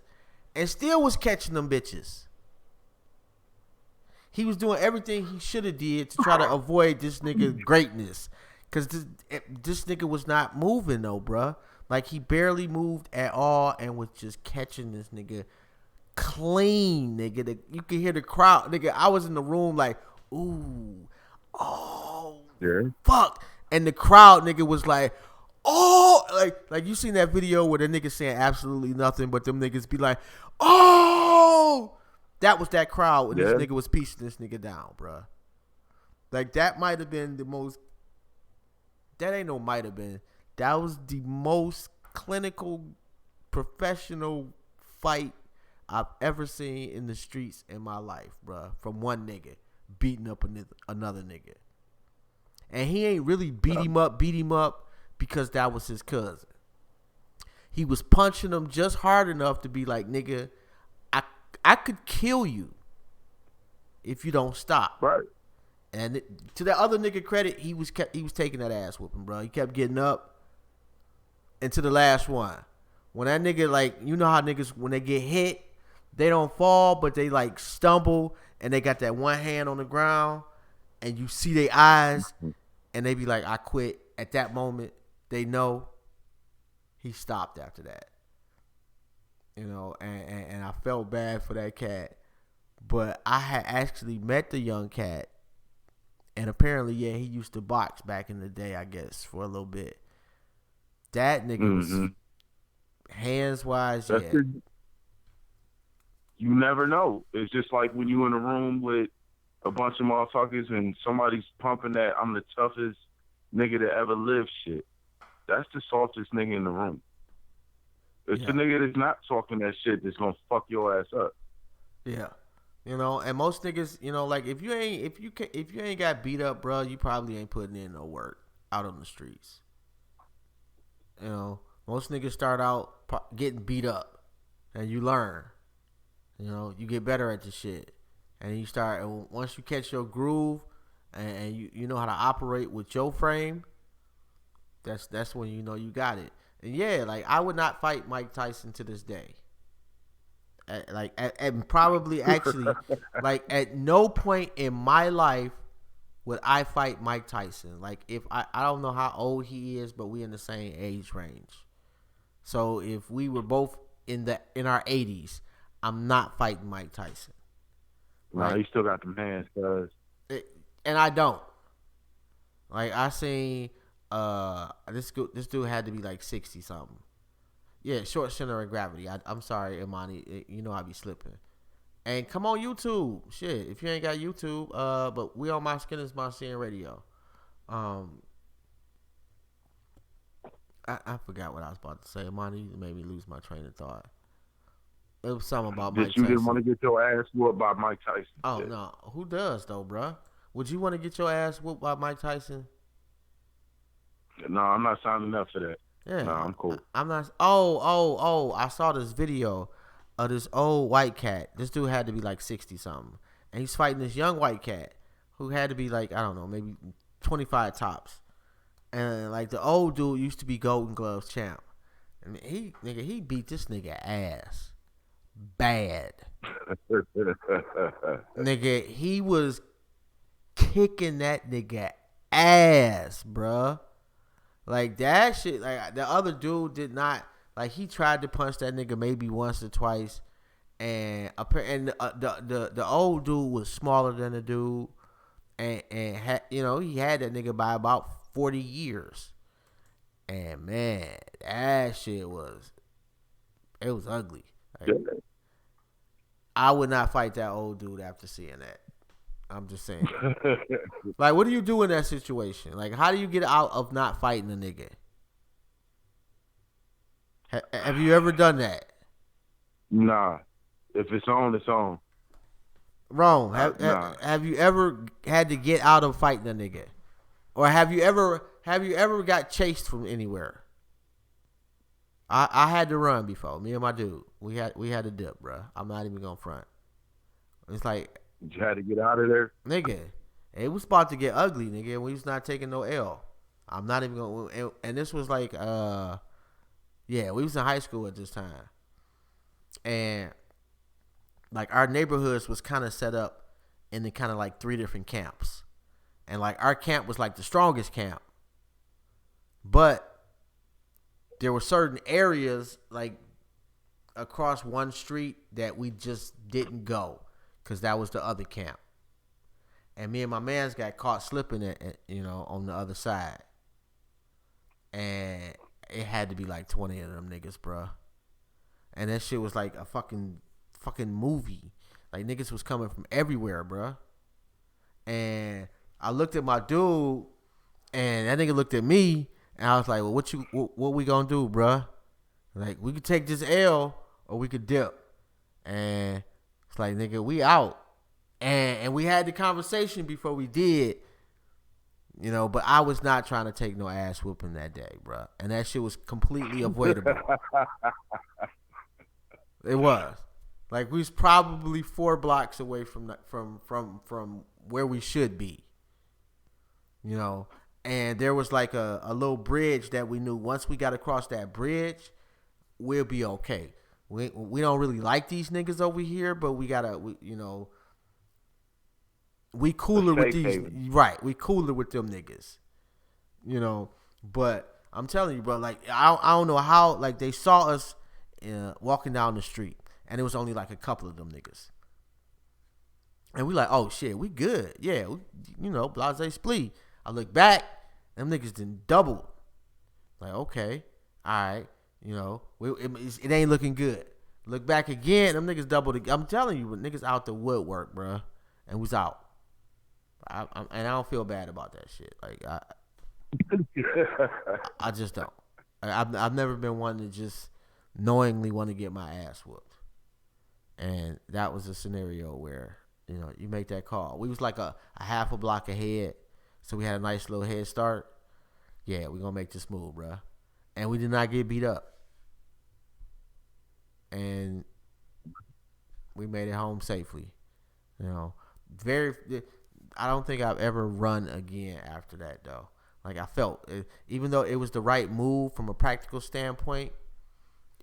And still was catching them bitches. He was doing everything he should have did to try to avoid this nigga's greatness. Because this nigga was not moving, though, bruh. Like, he barely moved at all and was just catching this nigga clean, nigga. You could hear the crowd. Nigga, I was in the room like, ooh, oh, yeah. Fuck. And the crowd, nigga, was like, oh, like you seen that video where the niggas saying absolutely nothing, but them niggas be like, oh, that was that crowd when this nigga was piecing this nigga down, bruh. Like that might have been the most. That ain't no might have been. That was the most clinical, professional fight I've ever seen in the streets in my life, bruh. From one nigga beating up another nigga. And he ain't really beat him up because that was his cousin. He was punching him just hard enough to be like, nigga, I could kill you if you don't stop. Right. And to that other nigga credit, he was taking that ass whooping, bro. He kept getting up into the last one. When that nigga, like, you know how niggas, when they get hit, they don't fall, but they like stumble and they got that one hand on the ground and you see their eyes and they be like, I quit. At that moment, they know he stopped after that. You know, and I felt bad for that cat. But I had actually met the young cat. And apparently, yeah, he used to box back in the day, I guess, for a little bit. That nigga was hands-wise, yeah. You never know. It's just like when you in a room with a bunch of motherfuckers and somebody's pumping that I'm the toughest nigga that ever lived shit. That's the softest nigga in the room. It's the nigga that's not talking that shit that's gonna fuck your ass up. Yeah. You know, and most niggas, you know, like if you ain't got beat up, bro, you probably ain't putting in no work out on the streets. You know, most niggas start out getting beat up, and you learn. You know, you get better at the shit, and you start. And once you catch your groove, and you know how to operate with your frame, that's when you know you got it. And yeah, like I would not fight Mike Tyson to this day. And probably actually, like at no point in my life would I fight Mike Tyson. Like if I don't know how old he is, but we in the same age range. So if we were both in our 80s, I'm not fighting Mike Tyson. Nah, he still got the hands, cuz. And I don't. Like I seen this dude had to be like 60 something. Yeah, short center of gravity. I'm sorry, Imani. You know I be slipping. And come on YouTube. Shit, if you ain't got YouTube, but we on My Skin Is My Sin Radio. I forgot what I was about to say. Imani made me lose my train of thought. It was something about Mike Tyson. You didn't want to get your ass whooped by Mike Tyson. Oh, no. Who does, though, bruh? Would you want to get your ass whooped by Mike Tyson? No, I'm not signing up for that. Yeah, no, I'm cool. I'm not. Oh! I saw this video of this old white cat. This dude had to be like 60 something, and he's fighting this young white cat who had to be like, I don't know, maybe 25 tops. And like the old dude used to be Golden Gloves champ, and he beat this nigga ass bad. Nigga, he was kicking that nigga ass, bruh. Like that shit, like the other dude did not, like he tried to punch that nigga maybe once or twice, and the old dude was smaller than the dude, and had, you know, he had that nigga by about 40 years, and man, that shit was ugly. Like, I would not fight that old dude after seeing that. I'm just saying. Like, what do you do in that situation? Like, how do you get out of not fighting a nigga? Have you ever done that? Nah. If it's on, it's on. Wrong. Have you ever had to get out of fighting a nigga? Or have you ever got chased from anywhere? I had to run before. Me and my dude. We had to dip, bro. I'm not even gonna front. It's like, you had to get out of there? Nigga, it was about to get ugly, nigga. We was not taking no L. I'm not even going to. And this was like, we was in high school at this time. And, like, our neighborhoods was kind of set up in the kind of like 3 different camps. And, like, our camp was like the strongest camp. But there were certain areas, like, across one street that we just didn't go. Because that was the other camp. And me and my mans got caught slipping, you know, on the other side. and it had to be like 20 of them niggas, bruh. And that shit was like a fucking movie. Like niggas was coming from everywhere, bruh. And I looked at my dude, and that nigga looked at me, and I was like, "Well, what we gonna do, bruh? Like, we could take this L, or we could dip." And it's like, nigga, we out. And we had the conversation before we did, you know. But I was not trying to take no ass whooping that day, bruh. And that shit was completely avoidable. It was. Like, we was probably 4 blocks away from where we should be, you know. And there was like a little bridge that we knew once we got across that bridge, we'll be okay. We don't really like these niggas over here, but we cooler with these haven. Right. We cooler with them niggas, you know. But I'm telling you, bro, like I don't know how, like, they saw us walking down the street, and it was only like a couple of them niggas. And we like, oh shit, we good. Yeah, blase splee. I look back, them niggas done doubled. Like, okay, all right, it ain't looking good. Look back again, them niggas doubled. I'm telling you, niggas out the woodwork, bro, and was out. And I don't feel bad about that shit. Like, I just don't. I've never been one to just knowingly want to get my ass whooped. And that was a scenario where, you make that call. We was like a half a block ahead, so we had a nice little head start. Yeah, we gonna make this move, bro. And we did not get beat up. And we made it home safely. I don't think I've ever run again after that, though. Like, I felt, even though it was the right move from a practical standpoint,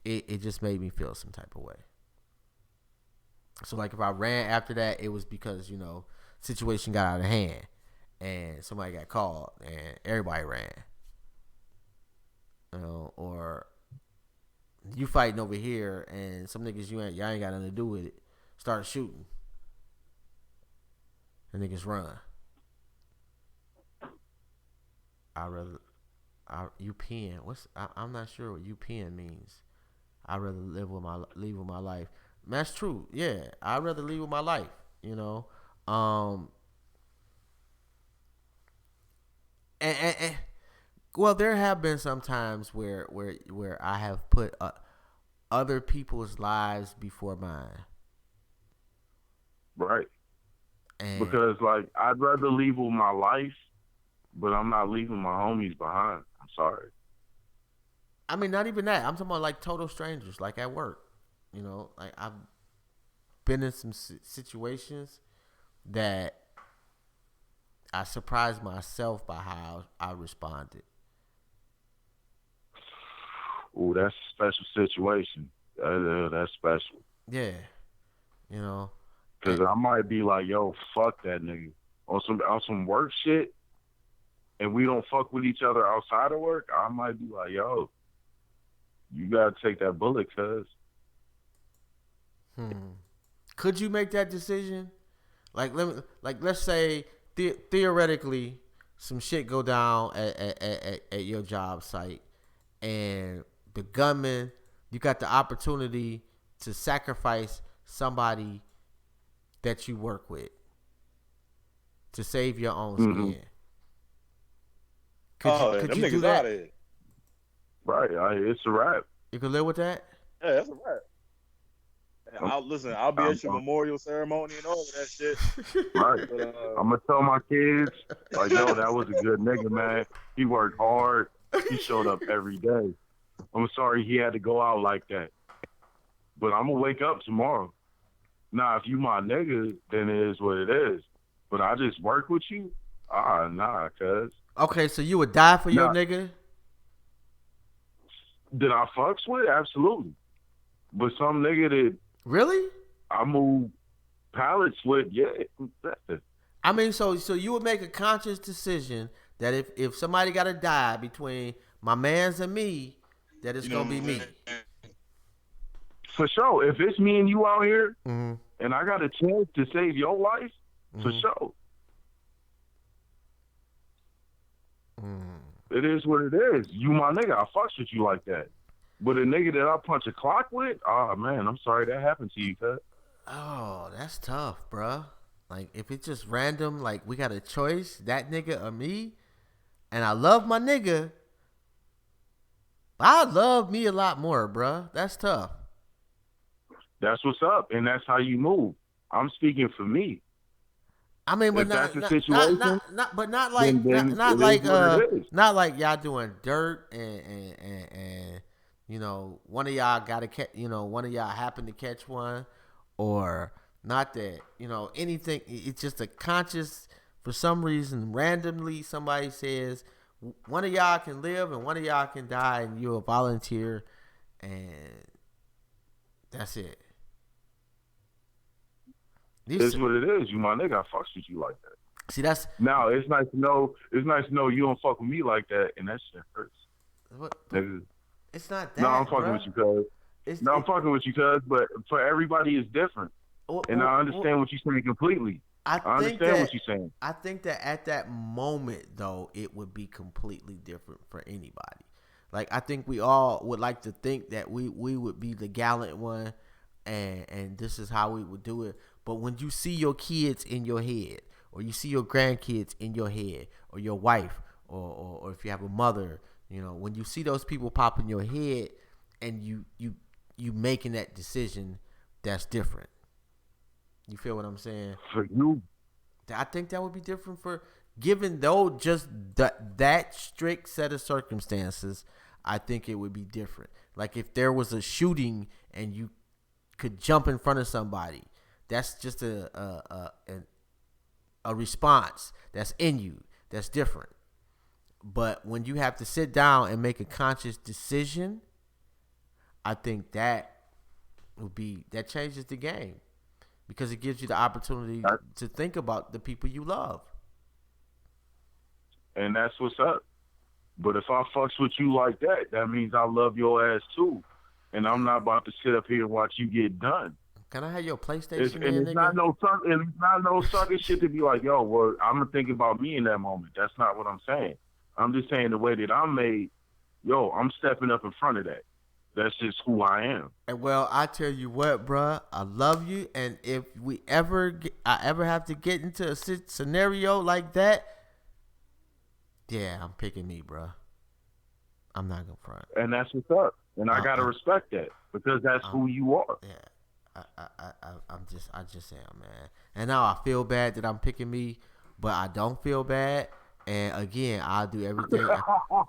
it just made me feel some type of way. So, like, if I ran after that, it was because, situation got out of hand and somebody got called and everybody ran. Or you fighting over here and some niggas y'all ain't got nothing to do with it start shooting. And niggas run. UPN. I'm not sure what UPN means. I'd rather leave with my life. That's true. Yeah, I'd rather leave with my life. And well, there have been some times where I have put other people's lives before mine. Right. Because, like, I'd rather leave with my life, but I'm not leaving my homies behind. I'm sorry. I mean, not even that. I'm talking about, like, total strangers, like at work. Like, I've been in some situations that I surprised myself by how I responded. Ooh, that's a special situation. That's special. Yeah. Because I might be like, yo, fuck that nigga. On some work shit, and we don't fuck with each other outside of work, I might be like, yo, you gotta take that bullet, cuz. Could you make that decision? Let's say theoretically some shit go down at your job site, and the gunman, you got the opportunity to sacrifice somebody that you work with to save your own skin. Could you do that? Right, it's a wrap. You can live with that? Yeah, that's a wrap. I'll be at your memorial ceremony and all of that shit. Right. But, I'm going to tell my kids, like, yo, that was a good nigga, man. He worked hard. He showed up every day. I'm sorry he had to go out like that. But I'm going to wake up tomorrow. Now, if you my nigga, then it is what it is. But I just work with you? Nah, cuz. Okay, so you would die for your nigga? Did I fucks with? Absolutely. But some nigga that... Really? I move pallets with, yeah. I mean, so you would make a conscious decision that if somebody got to die between my mans and me, that it's going to be me. For sure. If it's me and you out here, and I got a chance to save your life, for sure. It is what it is. You my nigga, I fucks with you like that. But a nigga that I punch a clock with, oh man, I'm sorry that happened to you, cuz. Oh, that's tough, bruh. Like, if it's just random, like, we got a choice, that nigga or me, and I love my nigga, I love me a lot more, bruh. That's tough. That's what's up, and that's how you move. I'm speaking for me. I mean, but if not, that's the not, situation, not like, then not it like, is what it is. not like y'all doing dirt and you know, one of y'all got to catch, you know, one of y'all happen to catch one, or not that, you know, anything. It's just a conscious, for some reason, randomly somebody says one of y'all can live and one of y'all can die, and you're a volunteer, and that's it. It's what it is. You my nigga, I fucks with you like that. See, that's now. It's nice to know. It's nice to know you don't fuck with me like that, and that shit hurts. It's not that. No, I'm fucking with you, cuz. No, I'm fucking with you, cuz. But for everybody, it's different, and I understand what you're saying completely. I understand what you're saying. I think that at that moment, though, it would be completely different for anybody. Like, I think we all would like to think that we would be the gallant one, and this is how we would do it. But when you see your kids in your head, or you see your grandkids in your head, or your wife, or if you have a mother, you know, when you see those people pop in your head, and you making that decision, that's different. You feel what I'm saying? For you, I think that would be different for, given though just that strict set of circumstances. I think it would be different. Like if there was a shooting and you could jump in front of somebody, that's just a response that's in you. That's different. But when you have to sit down and make a conscious decision, I think that changes the game, because it gives you the opportunity to think about the people you love. And that's what's up. But if I fucks with you like that, that means I love your ass too. And I'm not about to sit up here and watch you get done. Can I have your PlayStation? It's not no sucker shit to be like, yo, well, I'm gonna think about me in that moment. That's not what I'm saying. I'm just saying the way that I'm made, yo, I'm stepping up in front of that. That's just who I am. And well, I tell you what, bruh, I love you. And if I ever have to get into a scenario like that, yeah, I'm picking me, bruh. I'm not gonna front. And that's what's up. And I gotta respect that, because that's who you are. Yeah, I just am, man. And now I feel bad that I'm picking me, but I don't feel bad. And again, I'll do everything.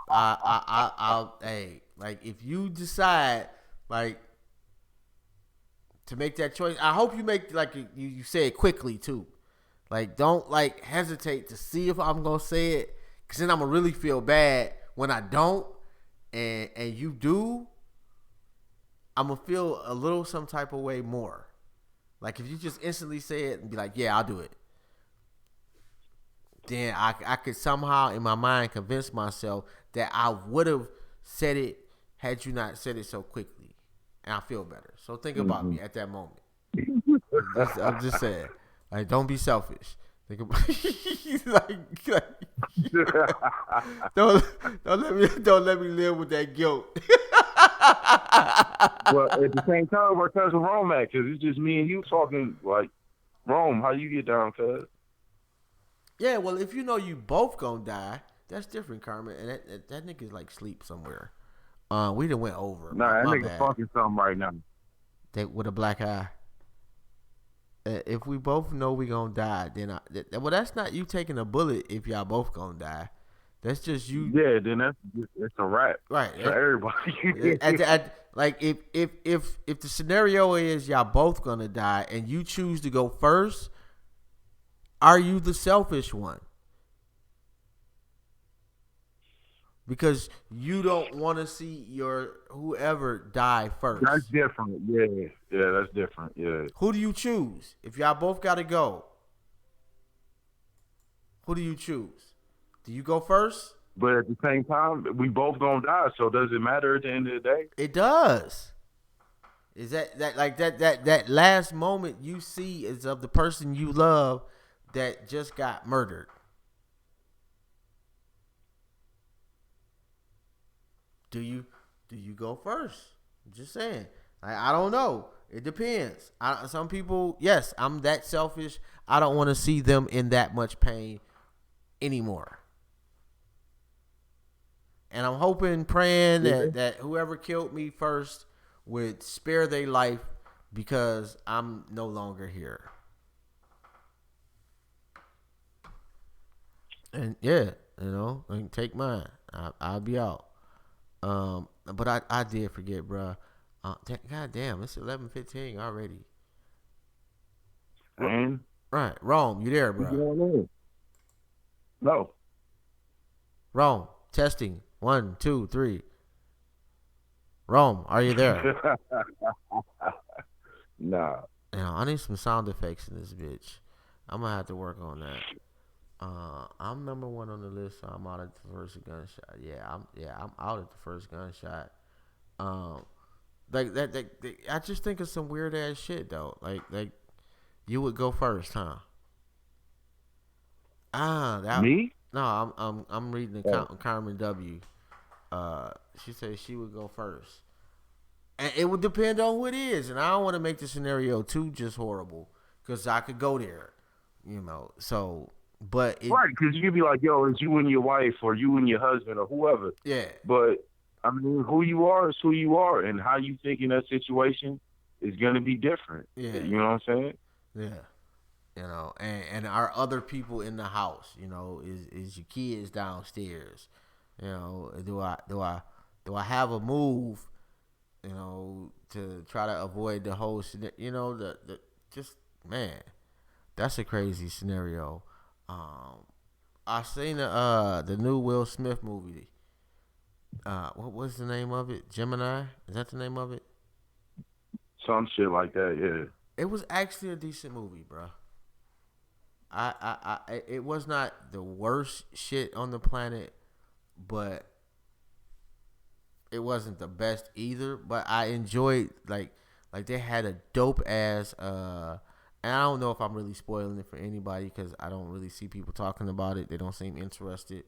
I'll hey, like if you decide like to make that choice, I hope you make like you say it quickly too. Like don't like hesitate to see if I'm gonna say it, because then I'm gonna really feel bad when I don't, and you do. I'm gonna feel a little some type of way more. Like if you just instantly say it and be like, yeah, I'll do it, then I could somehow in my mind convince myself that I would have said it had you not said it so quickly, and I feel better. So think about me at that moment. I'm just saying, like, don't be selfish. Think about don't let me live with that guilt. Well, at the same time, where cousin Rome at? Because it's just me and you talking. Like, Rome, how you get down, cuz? Yeah, well, if you know you both gonna die, that's different, Carmen. And that nigga's like sleep somewhere. We done went over. Nah, that nigga fucking something right now. With a black eye. If we both know we gonna die, then well, that's not you taking a bullet. If y'all both gonna die, that's just you. Yeah, then it's a wrap, right? For everybody. Like if the scenario is y'all both gonna die and you choose to go first, are you the selfish one? Because you don't want to see your whoever die first. That's different. Yeah, that's different. Yeah. Who do you choose? If y'all both got to go, who do you choose? Do you go first? But at the same time, we both gonna die. So does it matter at the end of the day? It does. Is that last moment you see is of the person you love that just got murdered? do you go first? I'm just saying. I don't know. It depends. Some people, yes, I'm that selfish. I don't want to see them in that much pain anymore. And I'm hoping, praying that whoever killed me first would spare their life because I'm no longer here. And yeah, like, take mine. I'll be out. But I did forget, bro. God damn, it's 11:15 already. And right, Rome, you there, bro? No. Rome, testing. 1, 2, 3. Rome, are you there? Nah. I need some sound effects in this bitch. I'm gonna have to work on that. I'm number 1 on the list, so I'm out at the first gunshot. I'm out at the first gunshot. Like that, I just think of some weird ass shit though. Like you would go first, huh? Me? No, I'm reading the Carmen W. She said she would go first, and it would depend on who it is. And I don't want to make the scenario too just horrible because I could go there, So, but right, because you could be like, yo, it's you and your wife, or you and your husband, or whoever. Yeah. But I mean, who you are is who you are, and how you think in that situation is gonna be different. Yeah. You know what I'm saying? Yeah. And our other people in the house, is your kids downstairs. Do I have a move, to try to avoid the whole, the just, man, that's a crazy scenario. I seen the new Will Smith movie. What was the name of it? Gemini? Is that the name of it? Some shit like that, yeah. It was actually a decent movie, bro. It was not the worst shit on the planet, but it wasn't the best either. But I enjoyed like they had a dope ass. And I don't know if I'm really spoiling it for anybody because I don't really see people talking about it. They don't seem interested.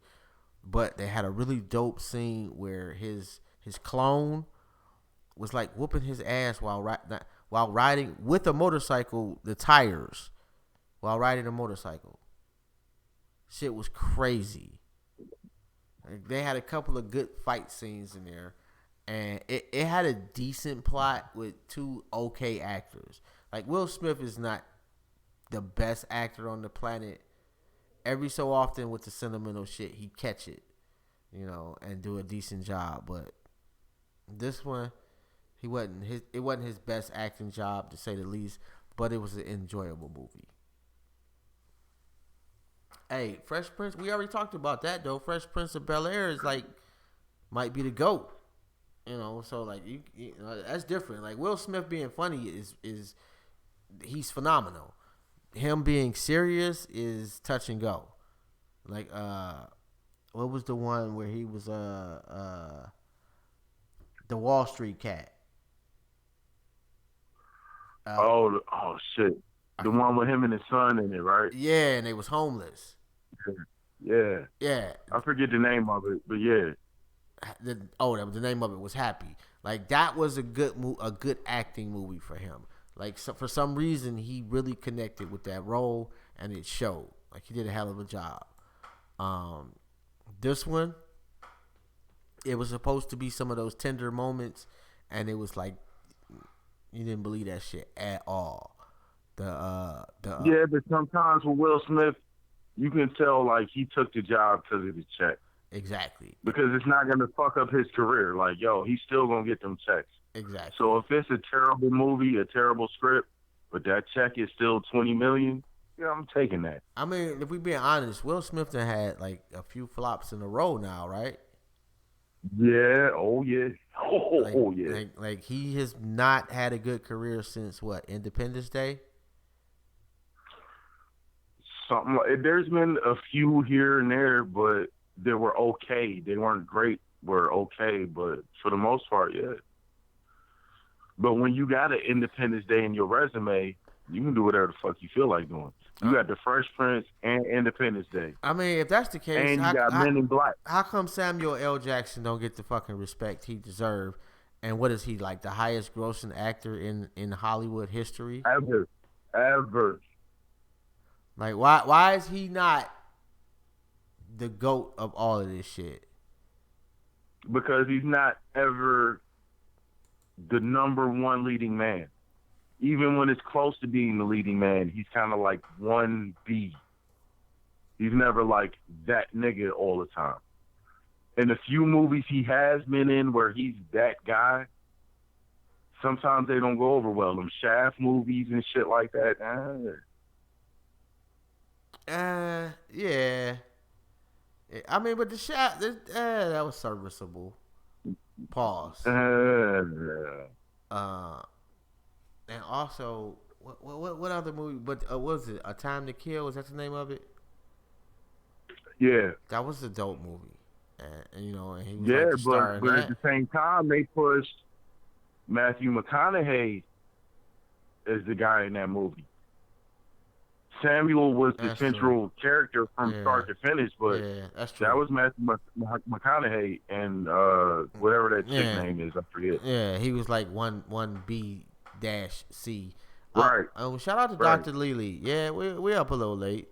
But they had a really dope scene where his clone was like whooping his ass while riding with a motorcycle, the tires, while riding a motorcycle. Shit was crazy. Like, they had a couple of good fight scenes in there, and it had a decent plot with 2 okay actors. Like, Will Smith is not the best actor on the planet. Every so often with the sentimental shit, he catch it, and do a decent job. But this one, it wasn't his best acting job, to say the least, but it was an enjoyable movie. Hey, Fresh Prince, we already talked about that though. Fresh Prince of Bel-Air is might be the GOAT. So like that's different. Like Will Smith being funny is he's phenomenal. Him being serious is touch and go. Like what was the one where he was the Wall Street Cat? Oh shit. The one with him and his son in it, right? Yeah, and they was homeless. Yeah. Yeah. I forget the name of it, but yeah. The name of it was Happy. Like that was a good acting movie for him. Like for some reason he really connected with that role and it showed. Like he did a hell of a job. This one, it was supposed to be some of those tender moments, and it was like you didn't believe that shit at all. Yeah, but sometimes with Will Smith, you can tell like he took the job because of the check. Exactly. Because it's not gonna fuck up his career. Like, yo, he's still gonna get them checks. Exactly. So if it's a terrible movie, a terrible script, but that check is still $20 million, yeah, I'm taking that. I mean, if we being honest, Will Smith done had like a few flops in a row now, right? Yeah. Oh yeah. Oh yeah. Like he has not had a good career since what, Independence Day? Something like, there's been a few here and there, but they were okay. They weren't great. Were okay, but for the most part, yeah. But when you got an Independence Day in your resume, You can do whatever the fuck you feel like doing. You got the Fresh Prince and Independence Day. I mean, if that's the case, and you got Men in Black. How come Samuel L. Jackson don't get the fucking respect he deserves? And what is he, like the highest grossing actor in Hollywood history? Ever. Like, why is he not the GOAT of all of this shit? Because he's not ever the number one leading man. Even when it's close to being the leading man, he's kind of like 1B. He's never like that nigga all the time. In the few movies he has been in where he's that guy, sometimes they don't go over well. Them Shaft movies and shit like that. Yeah. I mean, but the Shaft, that was serviceable. Pause. And also, what other movie? But what was it? A Time to Kill? Was that the name of it? Yeah. That was a dope movie. And he was like the but star in that. at the same time, they pushed Matthew McConaughey as the guy in that movie. Samuel was the central character from start to finish, but that was Matthew McConaughey and whatever that chick name is, I forget. Yeah, he was like 1B-C. Right. Shout out to Dr. Lily. Yeah, we up a little late.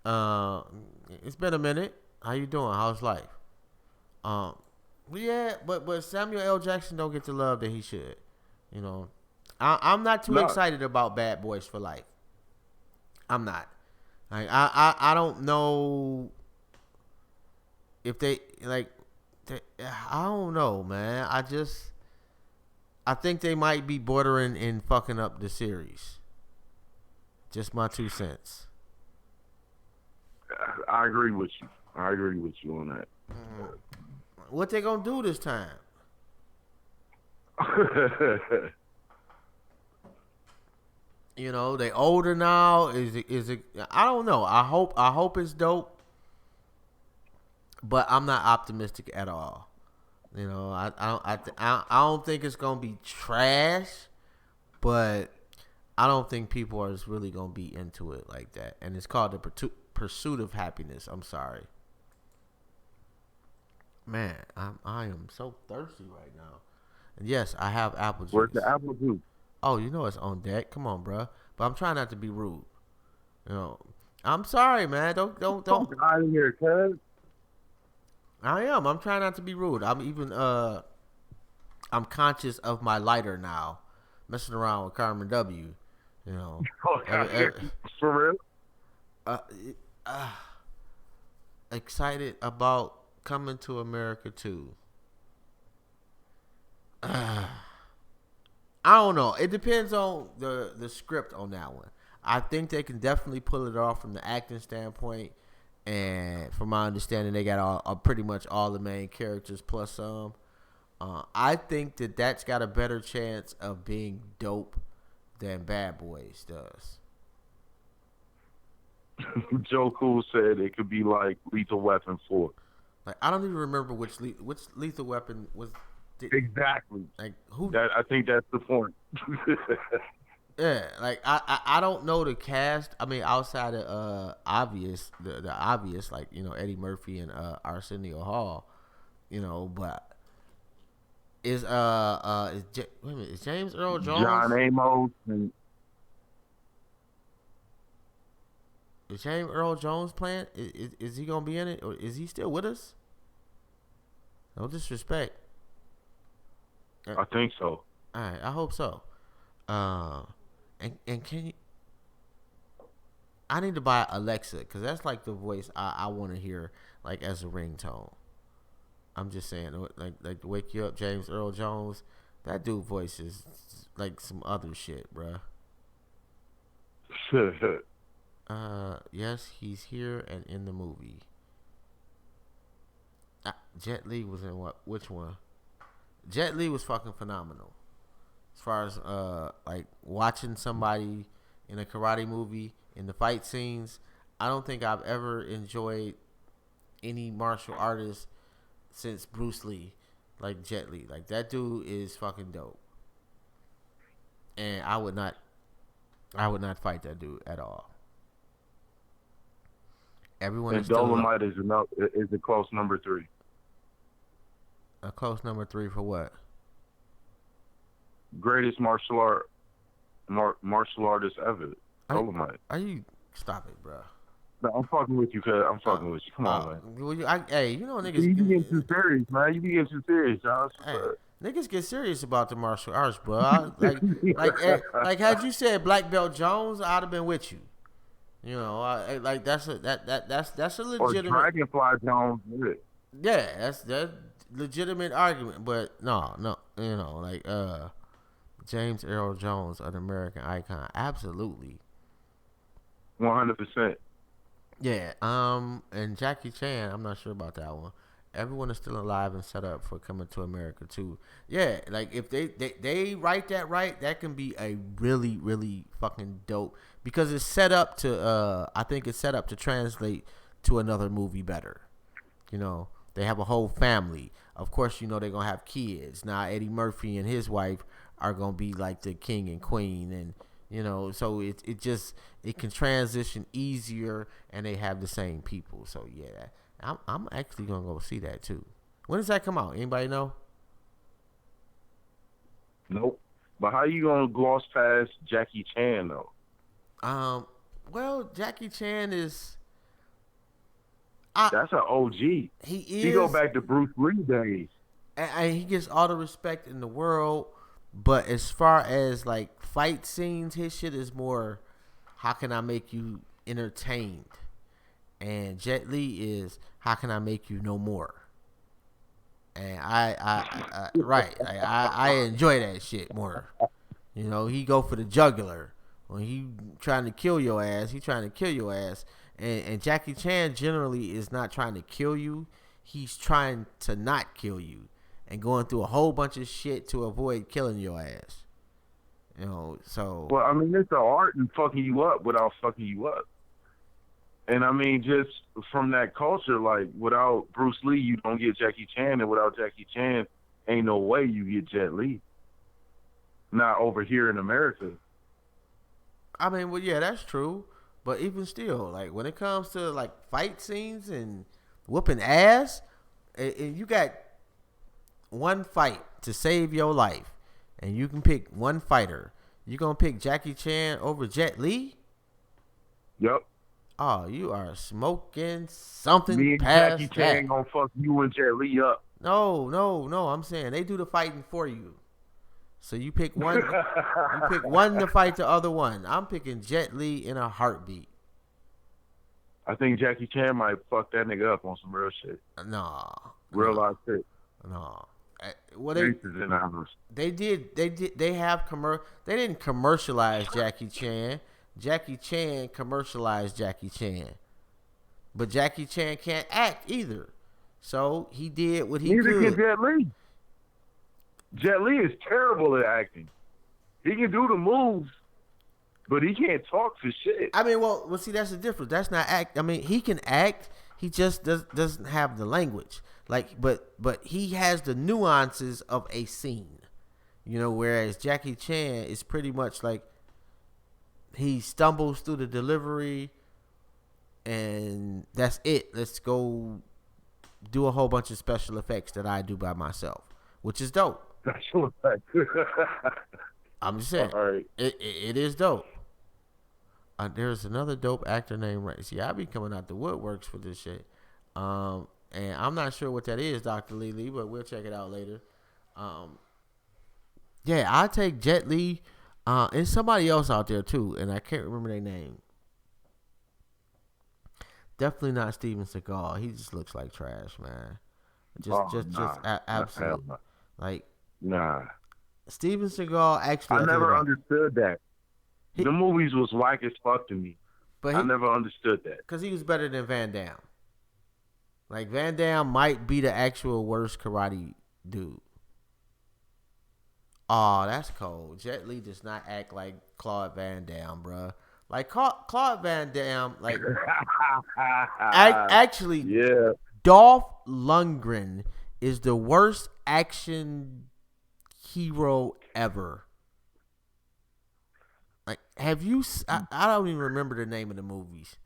It's been a minute. How you doing? How's life? But Samuel L. Jackson don't get the love that he should. I'm not too excited about Bad Boys for Life. I'm not. Like I don't know if they like. I don't know, man. I think they might be bordering in fucking up the series. Just my 2 cents. I agree with you. I agree with you on that. What they gonna do this time? They older now. Is it? I don't know. I hope it's dope, but I'm not optimistic at all. I don't think it's gonna be trash, but I don't think people are just really gonna be into it like that. And it's called the Pursuit of Happiness. I'm sorry, man. I am so thirsty right now. And yes, I have apple juice. Where's the apple juice? Oh, it's on deck. Come on, bro. But I'm trying not to be rude. I'm sorry, man. Don't. Out of here, cuz. I am. I'm trying not to be rude. I'm even. I'm conscious of my lighter now. Messing around with Carmen W. For real. Excited about Coming to America 2. I don't know. It depends on the script on that one. I think they can definitely pull it off from the acting standpoint, and from my understanding, they got pretty much all the main characters plus some. I think that's got a better chance of being dope than Bad Boys does. Joe Cool said it could be like Lethal Weapon 4. Like, I don't even remember which Lethal Weapon was. Exactly. Like who? I think that's the point. Yeah, like I don't know the cast. I mean, outside of obvious the obvious, like Eddie Murphy and Arsenio Hall, but is James Earl Jones? John Amos and is James Earl Jones playing? Is he gonna be in it, or is he still with us? No disrespect. I think so. All right, I hope so. And can you? I need to buy Alexa because that's like the voice I want to hear like as a ringtone. I'm just saying, like to wake you up, James Earl Jones. That dude voice is like some other shit, bruh. Yes, he's here and in the movie. Jet Li was in what? Which one? Jet Li was fucking phenomenal. As far as like watching somebody in a karate movie in the fight scenes, I don't think I've ever enjoyed any martial artist since Bruce Lee, like Jet Li. Like that dude is fucking dope. And I would not I would not fight that dude at all. Everyone And is still Dolomite is a close number 3. A close number 3 for what? Greatest martial artist ever. Dolomite. Are you stop it, bro? No, I'm fucking with you, cuz. I'm fucking with you. Come on, man. Hey, you know niggas. You be getting too serious, man. You be getting too serious, Josh. Hey, niggas get serious about the martial arts, bro. Like had you said Black Belt Jones, I'd have been with you. You know, like that's a legitimate. Or Dragonfly Jones. Yeah, that's legitimate argument, but no, you know, like James Earl Jones, an American icon, absolutely, 100%. Yeah, and Jackie Chan, I'm not sure about that one. Everyone is still alive and set up for Coming to America too. Yeah, like if they write that right, that can be a really, really fucking dope because it's set up to I think it's set up to translate to another movie better. You know, they have a whole family. Of course, you know they're gonna have kids. Now Eddie Murphy and his wife are gonna be like the king and queen, and you know, so it can transition easier, and they have the same people. So yeah, I'm actually gonna go see that too. When does that come out? Anybody know? Nope. But how you gonna gloss past Jackie Chan though? Well, Jackie Chan is. That's an OG. He is. He go back to Bruce Lee days. And he gets all the respect in the world. But as far as like fight scenes, his shit is more, how can I make you entertained? And Jet Li is, how can I make you no more? And I enjoy that shit more. You know, he go for the jugular. When he trying to kill your ass, he trying to kill your ass. And Jackie Chan generally is not trying to kill you. He's trying to not kill you. And going through a whole bunch of shit to avoid killing your ass. You know, so. Well, I mean, it's the art in fucking you up without fucking you up. And I mean, just from that culture, like, without Bruce Lee, you don't get Jackie Chan. And without Jackie Chan, ain't no way you get Jet Li. Not over here in America. I mean, well, yeah, that's true. But even still, like, when it comes to, like, fight scenes and whooping ass, and you got one fight to save your life, and you can pick one fighter, you gonna pick Jackie Chan over Jet Li? Yep. Oh, you are smoking something. Me and past Jackie Chan that. gonna fuck you and Jet Li up. No. I'm saying they do the fighting for you. So you pick one. You pick one to fight the other one. I'm picking Jet Li in a heartbeat. I think Jackie Chan might fuck that nigga up on some real shit. No. Real life shit. No. Well, they did. They have They didn't commercialize Jackie Chan. Jackie Chan commercialized Jackie Chan, but Jackie Chan can't act either. So he did what he could. Neither can Jet Li. Jet Li is terrible at acting. He can do the moves, but he can't talk for shit. I mean, well, see, that's the difference. That's not act. I mean, he can act. He just doesn't have the language. Like, but he has the nuances of a scene, you know. Whereas Jackie Chan is pretty much like he stumbles through the delivery, and that's it. Let's go do a whole bunch of special effects that I do by myself, which is dope. Special effects. I'm just saying, right. It is dope. There's another dope actor named Ray. See, I be coming out the woodworks for this shit. And I'm not sure what that is, Dr. Lee, but we'll check it out later. Yeah, I take Jet Li. And somebody else out there too, and I can't remember their name. Definitely not Steven Seagal. He just looks like trash, man. Absolutely. Like, nah. Steven Seagal actually. I never understood that. The movies was whack as fuck to me. But I never understood that. Because he was better than Van Damme. Like, Van Damme might be the actual worst karate dude. Oh, that's cold. Jet Li does not act like Claude Van Damme, bruh. Like, Claude Van Damme, like, actually, yeah. Dolph Lundgren is the worst action hero ever. Like, have you? I don't even remember the name of the movies,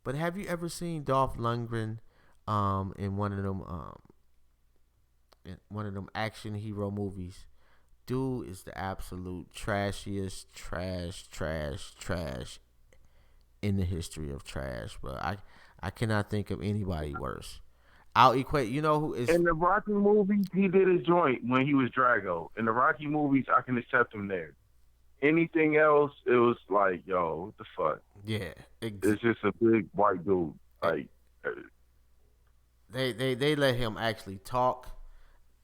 but have you ever seen Dolph Lundgren, in one of them action hero movies? Dude is the absolute trashiest trash in the history of trash, bro. I cannot think of anybody worse. I'll equate. You know who is In the Rocky movies, he did his joint when he was Drago. In the Rocky movies, I can accept him there. Anything else, it was like, yo, what the fuck? Yeah, it's just a big white dude. Like they let him actually talk.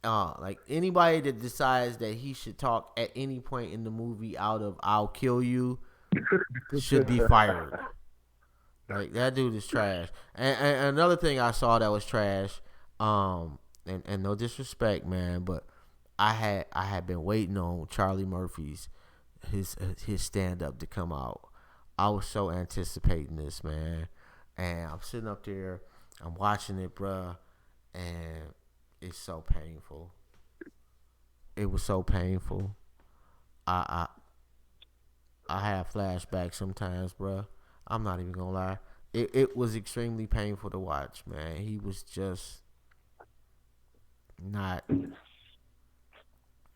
Like anybody that decides that he should talk at any point in the movie out of "I'll kill you" should be fired. Like that dude is trash. And another thing I saw that was trash. And no disrespect, man, but I had been waiting on Charlie Murphy's his stand up to come out. I was so anticipating this, man, and I'm sitting up there, I'm watching it, bruh, and it's so painful. It was so painful. I have flashbacks sometimes, bruh. I'm not even gonna lie. It was extremely painful to watch, man. He was just not.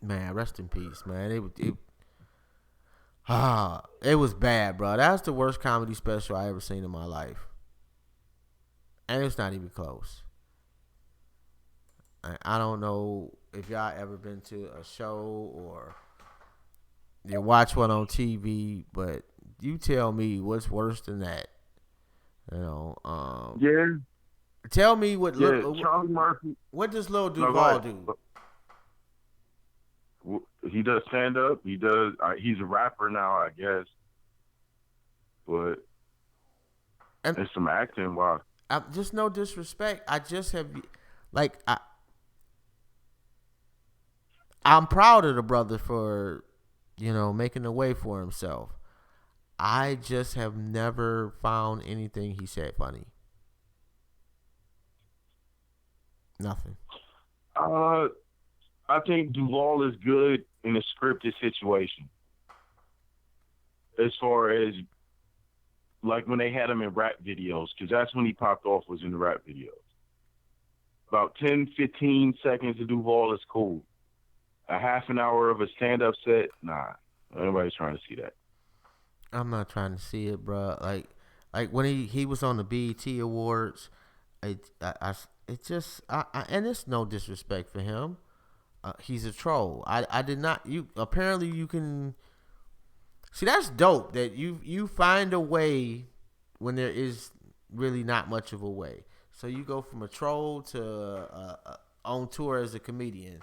Man, rest in peace, man. It was bad, bro. That's the worst comedy special I ever seen in my life, and it's not even close. I don't know if y'all ever been to a show or you watch one on TV, but you tell me what's worse than that. You know, yeah. Tell me what Charlie Murphy. What does Lil Duval do? He does stand up. He does. He's a rapper now, I guess. But it's some acting. Wow. Just no disrespect. I just have, I'm proud of the brother for, making a way for himself. I just have never found anything he said funny. Nothing. I think Duval is good in a scripted situation. As far as, like, when they had him in rap videos, because that's when he popped off, was in the rap videos. About 10, 15 seconds of Duval is cool. A half an hour of a stand-up set, nah. Nobody's trying to see that. I'm not trying to see it, bro. Like when he was on the BET Awards, and it's no disrespect for him. He's a troll. I did not. Apparently you can see, that's dope that you find a way when there is really not much of a way. So you go from a troll to on tour as a comedian,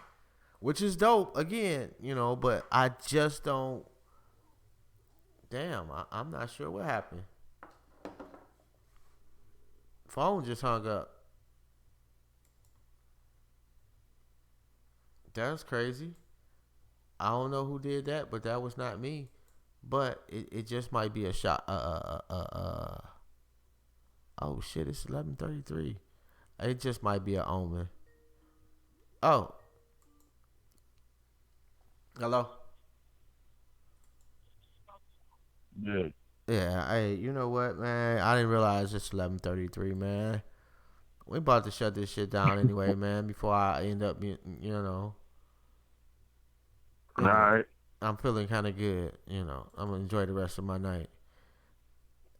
which is dope. Again, but I just don't. Damn, I'm not sure what happened. Phone just hung up. That's crazy. I don't know who did that, but that was not me. But it just might be a shot. Oh shit! It's 11:33. It just might be an omen. Oh. Hello. Yeah. Yeah. Hey, you know what, man? I didn't realize it's 11:33, man. We about to shut this shit down anyway, man. Before I end up, All right. I'm feeling kind of good. I'm gonna enjoy the rest of my night.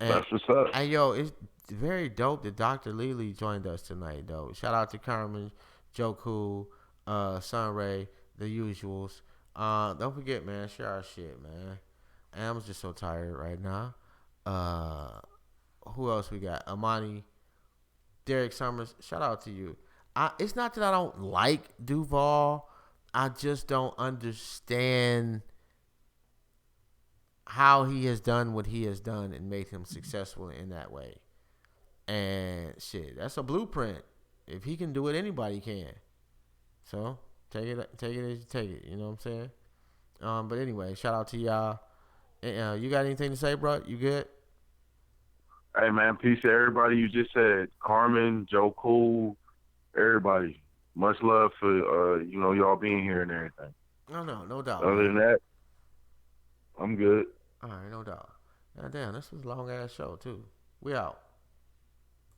And, that's what's up. And yo, it's very dope that Dr. Lely joined us tonight, though. Shout out to Carmen, Joe Cool, Sunray, the usuals. Don't forget, man, share our shit, man. And I'm just so tired right now. Who else we got? Amani, Derek Summers. Shout out to you. It's not that I don't like Duval. I just don't understand how he has done what he has done and made him successful in that way. And shit, that's a blueprint. If he can do it, anybody can. So take it as you take it. You know what I'm saying? But anyway, shout out to y'all. You got anything to say, bro? You good? Hey man, peace to everybody. You just said Carmen, Joe Cool, everybody. Much love for y'all being here and everything. No doubt. Other than that, I'm good. All right, no doubt. God damn, this was a long ass show too. We out.